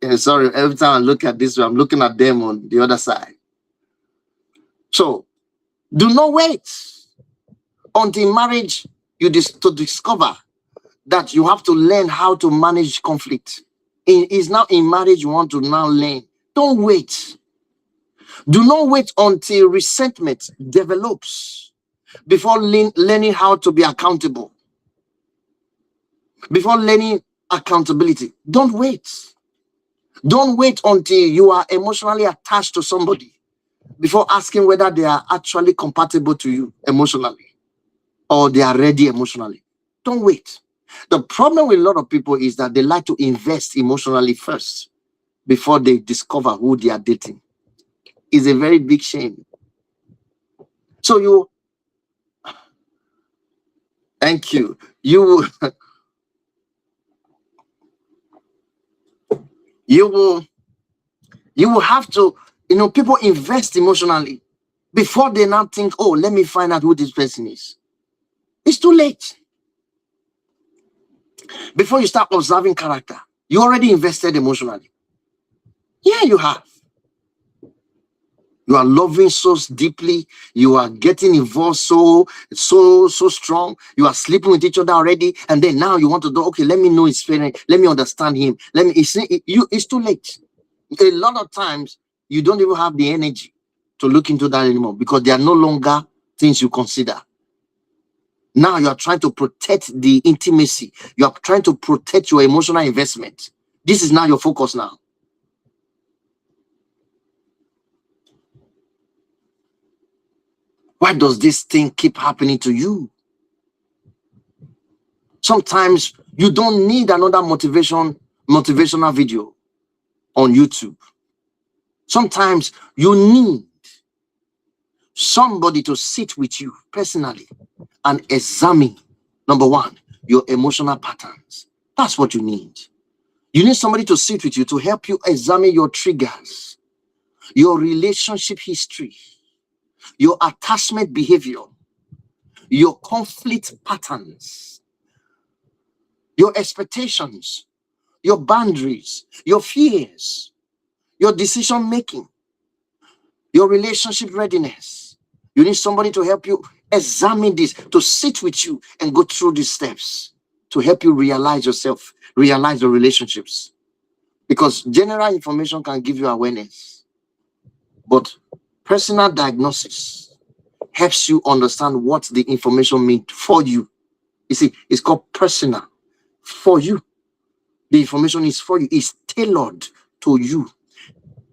Yeah, sorry, every time I look at this, I'm looking at them on the other side. So do not wait until marriage to discover that you have to learn how to manage conflict. It's now in marriage you want to now learn. Don't wait. Do not wait until resentment develops before learning how to be accountable. Before learning accountability. Don't wait. Don't wait until you are emotionally attached to somebody before asking whether they are actually compatible to you emotionally or they are ready emotionally. Don't wait. The problem with a lot of people is that they like to invest emotionally first before they discover who they are dating. It's a very big shame. So thank you. You will have to, people invest emotionally before they now think, oh, let me find out who this person is. It's too late. Before you start observing character, you already invested emotionally. Yeah, you have. You are loving so deeply. You are getting involved so strong. You are sleeping with each other already. And then now you want to do, okay, let me know his feeling. Let me understand him. It's too late. A lot of times, you don't even have the energy to look into that anymore because they are no longer things you consider. Now you are trying to protect the intimacy. You are trying to protect your emotional investment. This is now your focus now. Why does this thing keep happening to you? Sometimes you don't need another motivational video on YouTube. Sometimes you need somebody to sit with you personally and examine, number one, your emotional patterns. That's what you need. You need somebody to sit with you to help you examine your triggers, your relationship history, your attachment behavior, your conflict patterns, your expectations, your boundaries, your fears, your decision making, your relationship readiness. You need somebody to help you examine this, to sit with you and go through these steps to help you realize yourself, realize your relationships. Because general information can give you awareness, but personal diagnosis helps you understand what the information means for you. You see, it's called personal for you. The information is for you. It's tailored to you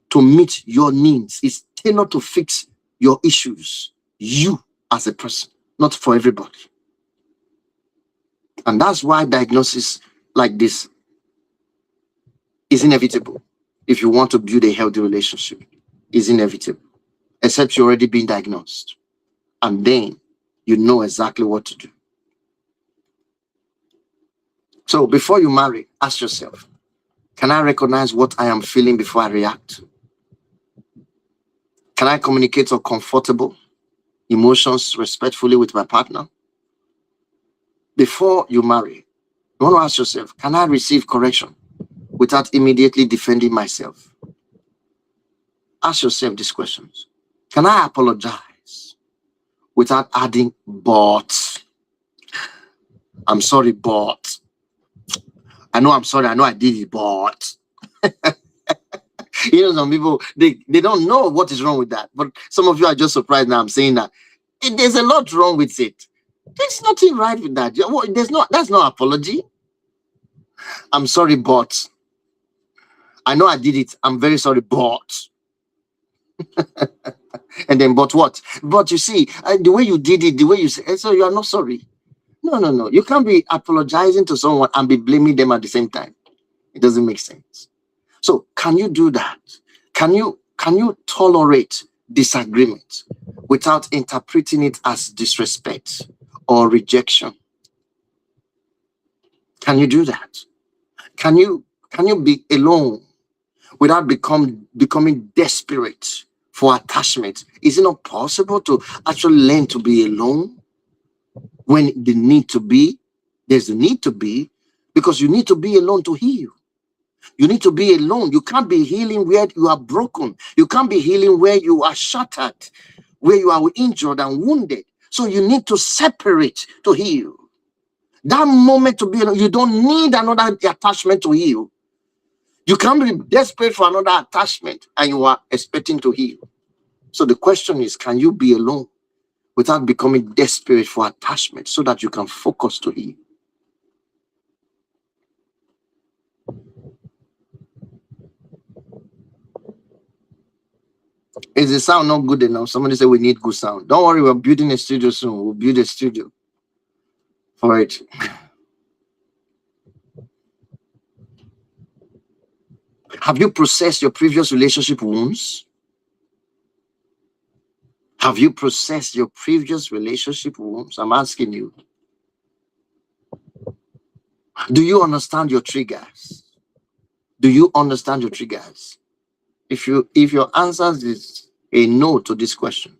to meet your needs. It's tailored to fix your issues. You as a person, not for everybody. And that's why diagnosis like this is inevitable. If you want to build a healthy relationship, is inevitable, except you're already been diagnosed. And then you know exactly what to do. So before you marry, ask yourself, can I recognize what I am feeling before I react? Can I communicate or comfortable emotions respectfully with my partner? Before you marry, you want to ask yourself, can I receive correction without immediately defending myself? Ask yourself these questions. Can I apologize without adding but? I'm sorry, but. I know I'm sorry, I know I did it, but. Some people, they don't know what is wrong with that. But some of you are just surprised now I'm saying that. There's a lot wrong with it. There's nothing right with that. That's not apology. I'm sorry, but. I know I did it. I'm very sorry, but. And then, but what? But you see, the way you did it, the way you say, so you are not sorry. No. You can't be apologizing to someone and be blaming them at the same time. It doesn't make sense. So can you do that? Can you tolerate disagreement without interpreting it as disrespect or rejection? Can you do that? Can you be alone without becoming desperate for attachment? Is it not possible to actually learn to be alone when the need to be? There's a need to be, because you need to be alone to heal. You need to be alone. You can't be healing where you are broken. You can't be healing where you are shattered, where you are injured and wounded. So you need to separate to heal. That moment to be alone, you don't need another attachment to heal. You can't be desperate for another attachment and you are expecting to heal. So the question is, can you be alone without becoming desperate for attachment so that you can focus to heal? Is the sound not good enough? Somebody said we need good sound. Don't worry, we're building a studio soon. We'll build a studio for it. Have you processed your previous relationship wounds? Have you processed your previous relationship wounds? I'm asking you. Do you understand your triggers? Do you understand your triggers? If your answer is a no to this question,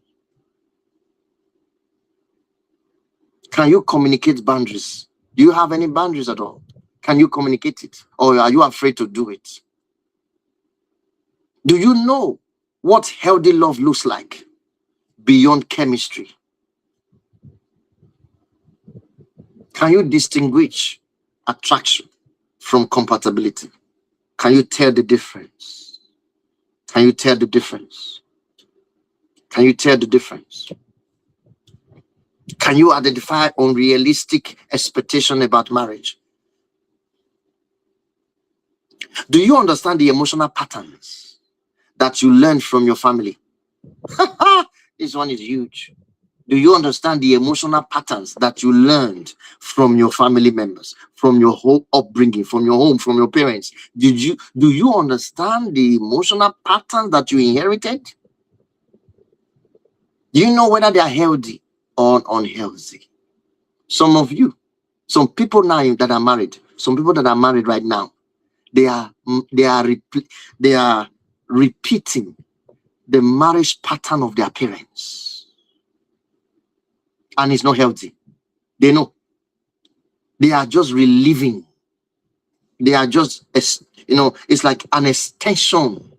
can you communicate boundaries? Do you have any boundaries at all? Can you communicate it? Or are you afraid to do it? Do you know what healthy love looks like beyond chemistry? Can you distinguish attraction from compatibility? Can you tell the difference? Can you tell the difference? Can you tell the difference? Can you identify unrealistic expectation about marriage? Do you understand the emotional patterns that you learned from your family? This one is huge. Do you understand the emotional patterns that you learned from your family members, from your whole upbringing, from your home, from your parents? Do you understand the emotional patterns that you inherited? Do you know whether they are healthy or unhealthy? Some people now that are married, some people that are married right now, they are repeating the marriage pattern of their parents, and it's not healthy. They know. They are just reliving. They are just, it's like an extension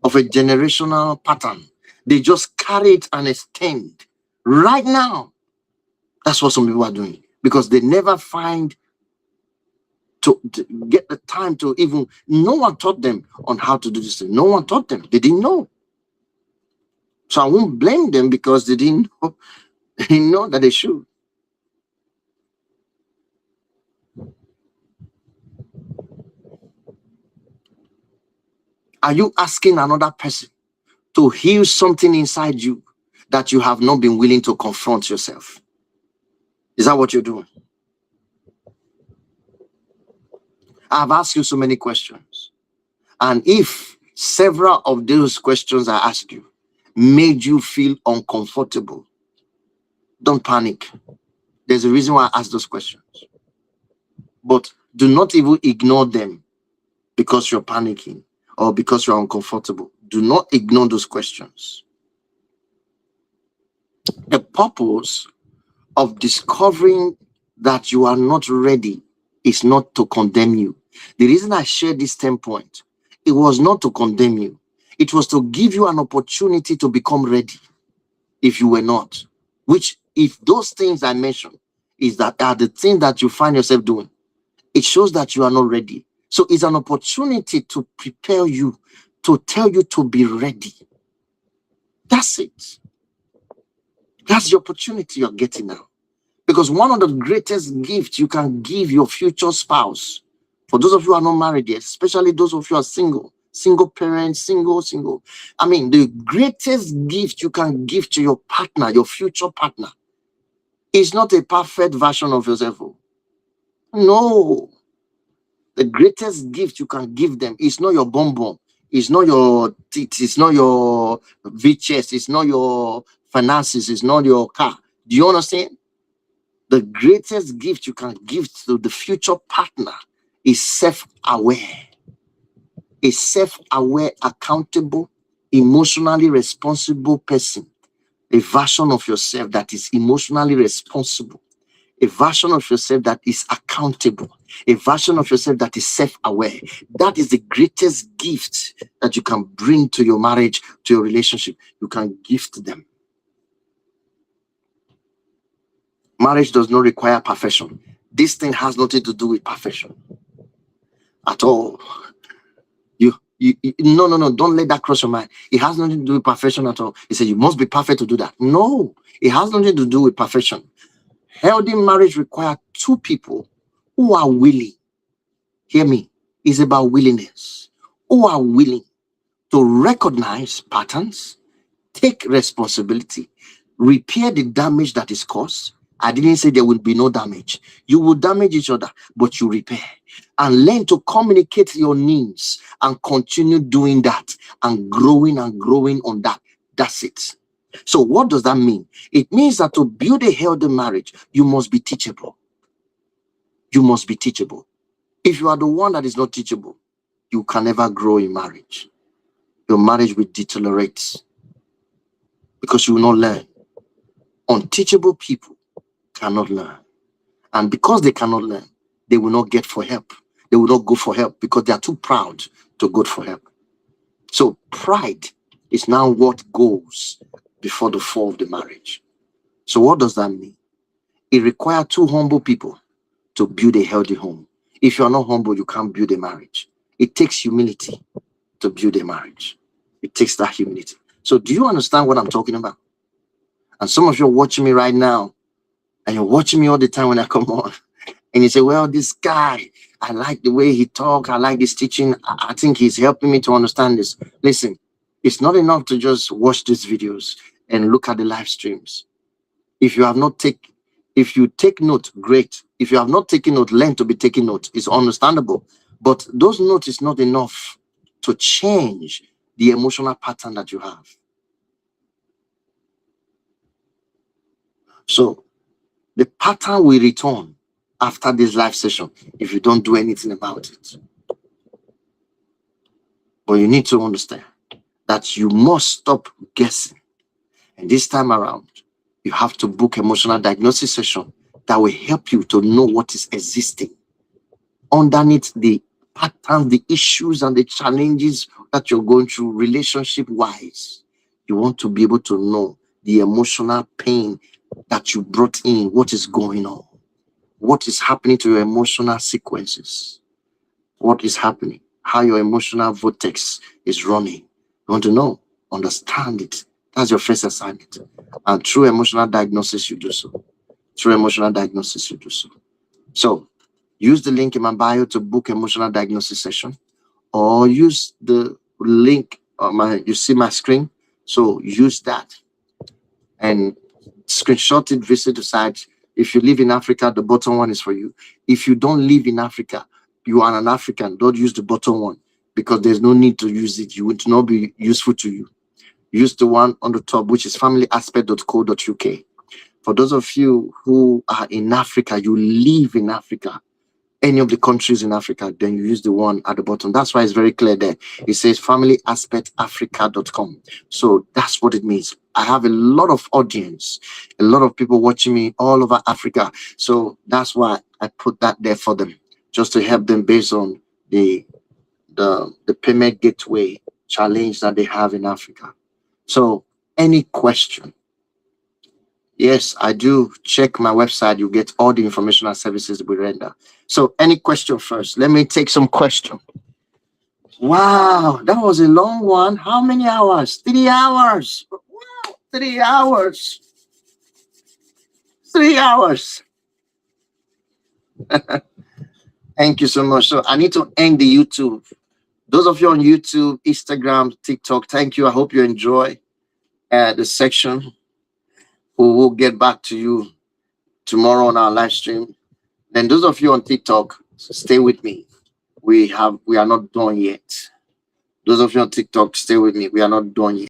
of a generational pattern. They just carry it and extend right now. That's what some people are doing, because they never find to get the time to even, no one taught them on how to do this thing. No one taught them. They didn't know. So I won't blame them because they didn't know that they should. Are you asking another person to heal something inside you that you have not been willing to confront yourself? Is that what you're doing? I've asked you so many questions. And if several of those questions I asked you made you feel uncomfortable, don't panic. There's a reason why I asked those questions. But do not even ignore them because you're panicking or because you're uncomfortable. Do not ignore those questions. The purpose of discovering that you are not ready is not to condemn you. The reason I shared this 10 point, it was not to condemn you. It was to give you an opportunity to become ready if you were not. Which, if those things I mentioned is that are the things that you find yourself doing, it shows that you are not ready. So it's an opportunity to prepare you, to tell you to be ready. That's it. That's the opportunity you're getting now. Because one of the greatest gifts you can give your future spouse, for those of you who are not married yet, especially those of you who are single parents, single. I mean, the greatest gift you can give to your partner, your future partner, is not a perfect version of yourself. No. The greatest gift you can give them is not your bonbon, it's not your teeth, it's not your VHS, it's not your finances, it's not your car. Do you understand? The greatest gift you can give to the future partner is self-aware. A self-aware, accountable, emotionally responsible person. A version of yourself that is emotionally responsible. A version of yourself that is accountable. A version of yourself that is self-aware. That is the greatest gift that you can bring to your marriage, to your relationship. You can gift them. Marriage does not require perfection. This thing has nothing to do with perfection at all. No, don't let that cross your mind. It has nothing to do with perfection at all. He said you must be perfect to do that. No, it has nothing to do with perfection. Healthy marriage requires two people who are willing. Hear me. It's about willingness. Who are willing to recognize patterns, take responsibility, repair the damage that is caused. I didn't say there will be no damage. You will damage each other, but you repair. And learn to communicate your needs and continue doing that and growing on that. That's it. So what does that mean? It means that to build a healthy marriage, you must be teachable. You must be teachable. If you are the one that is not teachable, you can never grow in marriage. Your marriage will deteriorate because you will not learn. Unteachable people cannot learn. And because they cannot learn, they will not get for help. They will not go for help because they are too proud to go for help. So pride is now what goes before the fall of the marriage. So what does that mean? It requires two humble people to build a healthy home. If you are not humble, you can't build a marriage. It takes humility to build a marriage. It takes that humility. So do you understand what I'm talking about? And some of you are watching me right now, and you're watching me all the time when I come on. And you say, well, this guy, I like the way he talks. I like this teaching. I think he's helping me to understand this. Listen, it's not enough to just watch these videos and look at the live streams. If you take note, great. If you have not taken note, learn to be taking note. It's understandable. But those notes is not enough to change the emotional pattern that you have. So the pattern will return after this live session if you don't do anything about it. But you need to understand that you must stop guessing. And this time around, you have to book emotional diagnosis session that will help you to know what is existing underneath the patterns, the issues, and the challenges that you're going through relationship-wise. You want to be able to know the emotional pain that you brought in, what is going on, what is happening to your emotional sequences, what is happening, how your emotional vortex is running. You want to know, understand it. That's your first assignment. And through emotional diagnosis, you do so. Through emotional diagnosis, you do so. So use the link in my bio to book emotional diagnosis session, or use the link on you see my screen. So use that and screenshot it, visit the site. If you live in Africa, the bottom one is for you. If you don't live in Africa, you are an African, don't use the bottom one because there's no need to use it. You would not be useful to you. Use the one on the top, which is familyaspect.co.uk. For those of you who are in Africa, you live in Africa, any of the countries in Africa, then you use the one at the bottom. That's why it's very clear there. It says familyaspectafrica.com. So that's what it means. I have a lot of audience, a lot of people watching me all over Africa. So that's why I put that there for them, just to help them based on the payment gateway challenge that they have in Africa. So any question? Yes, I do. Check my website. You get all the information and services we render. So any question first? Let me take some question. Wow, that was a long one. How many hours? 3 hours. Wow, 3 hours. 3 hours. Thank you so much. So I need to end the YouTube. Those of you on YouTube, Instagram, TikTok, thank you. I hope you enjoy the section. We will get back to you tomorrow on our live stream. Then those of you on TikTok, stay with me. We are not done yet. Those of you on TikTok, stay with me. We are not done yet.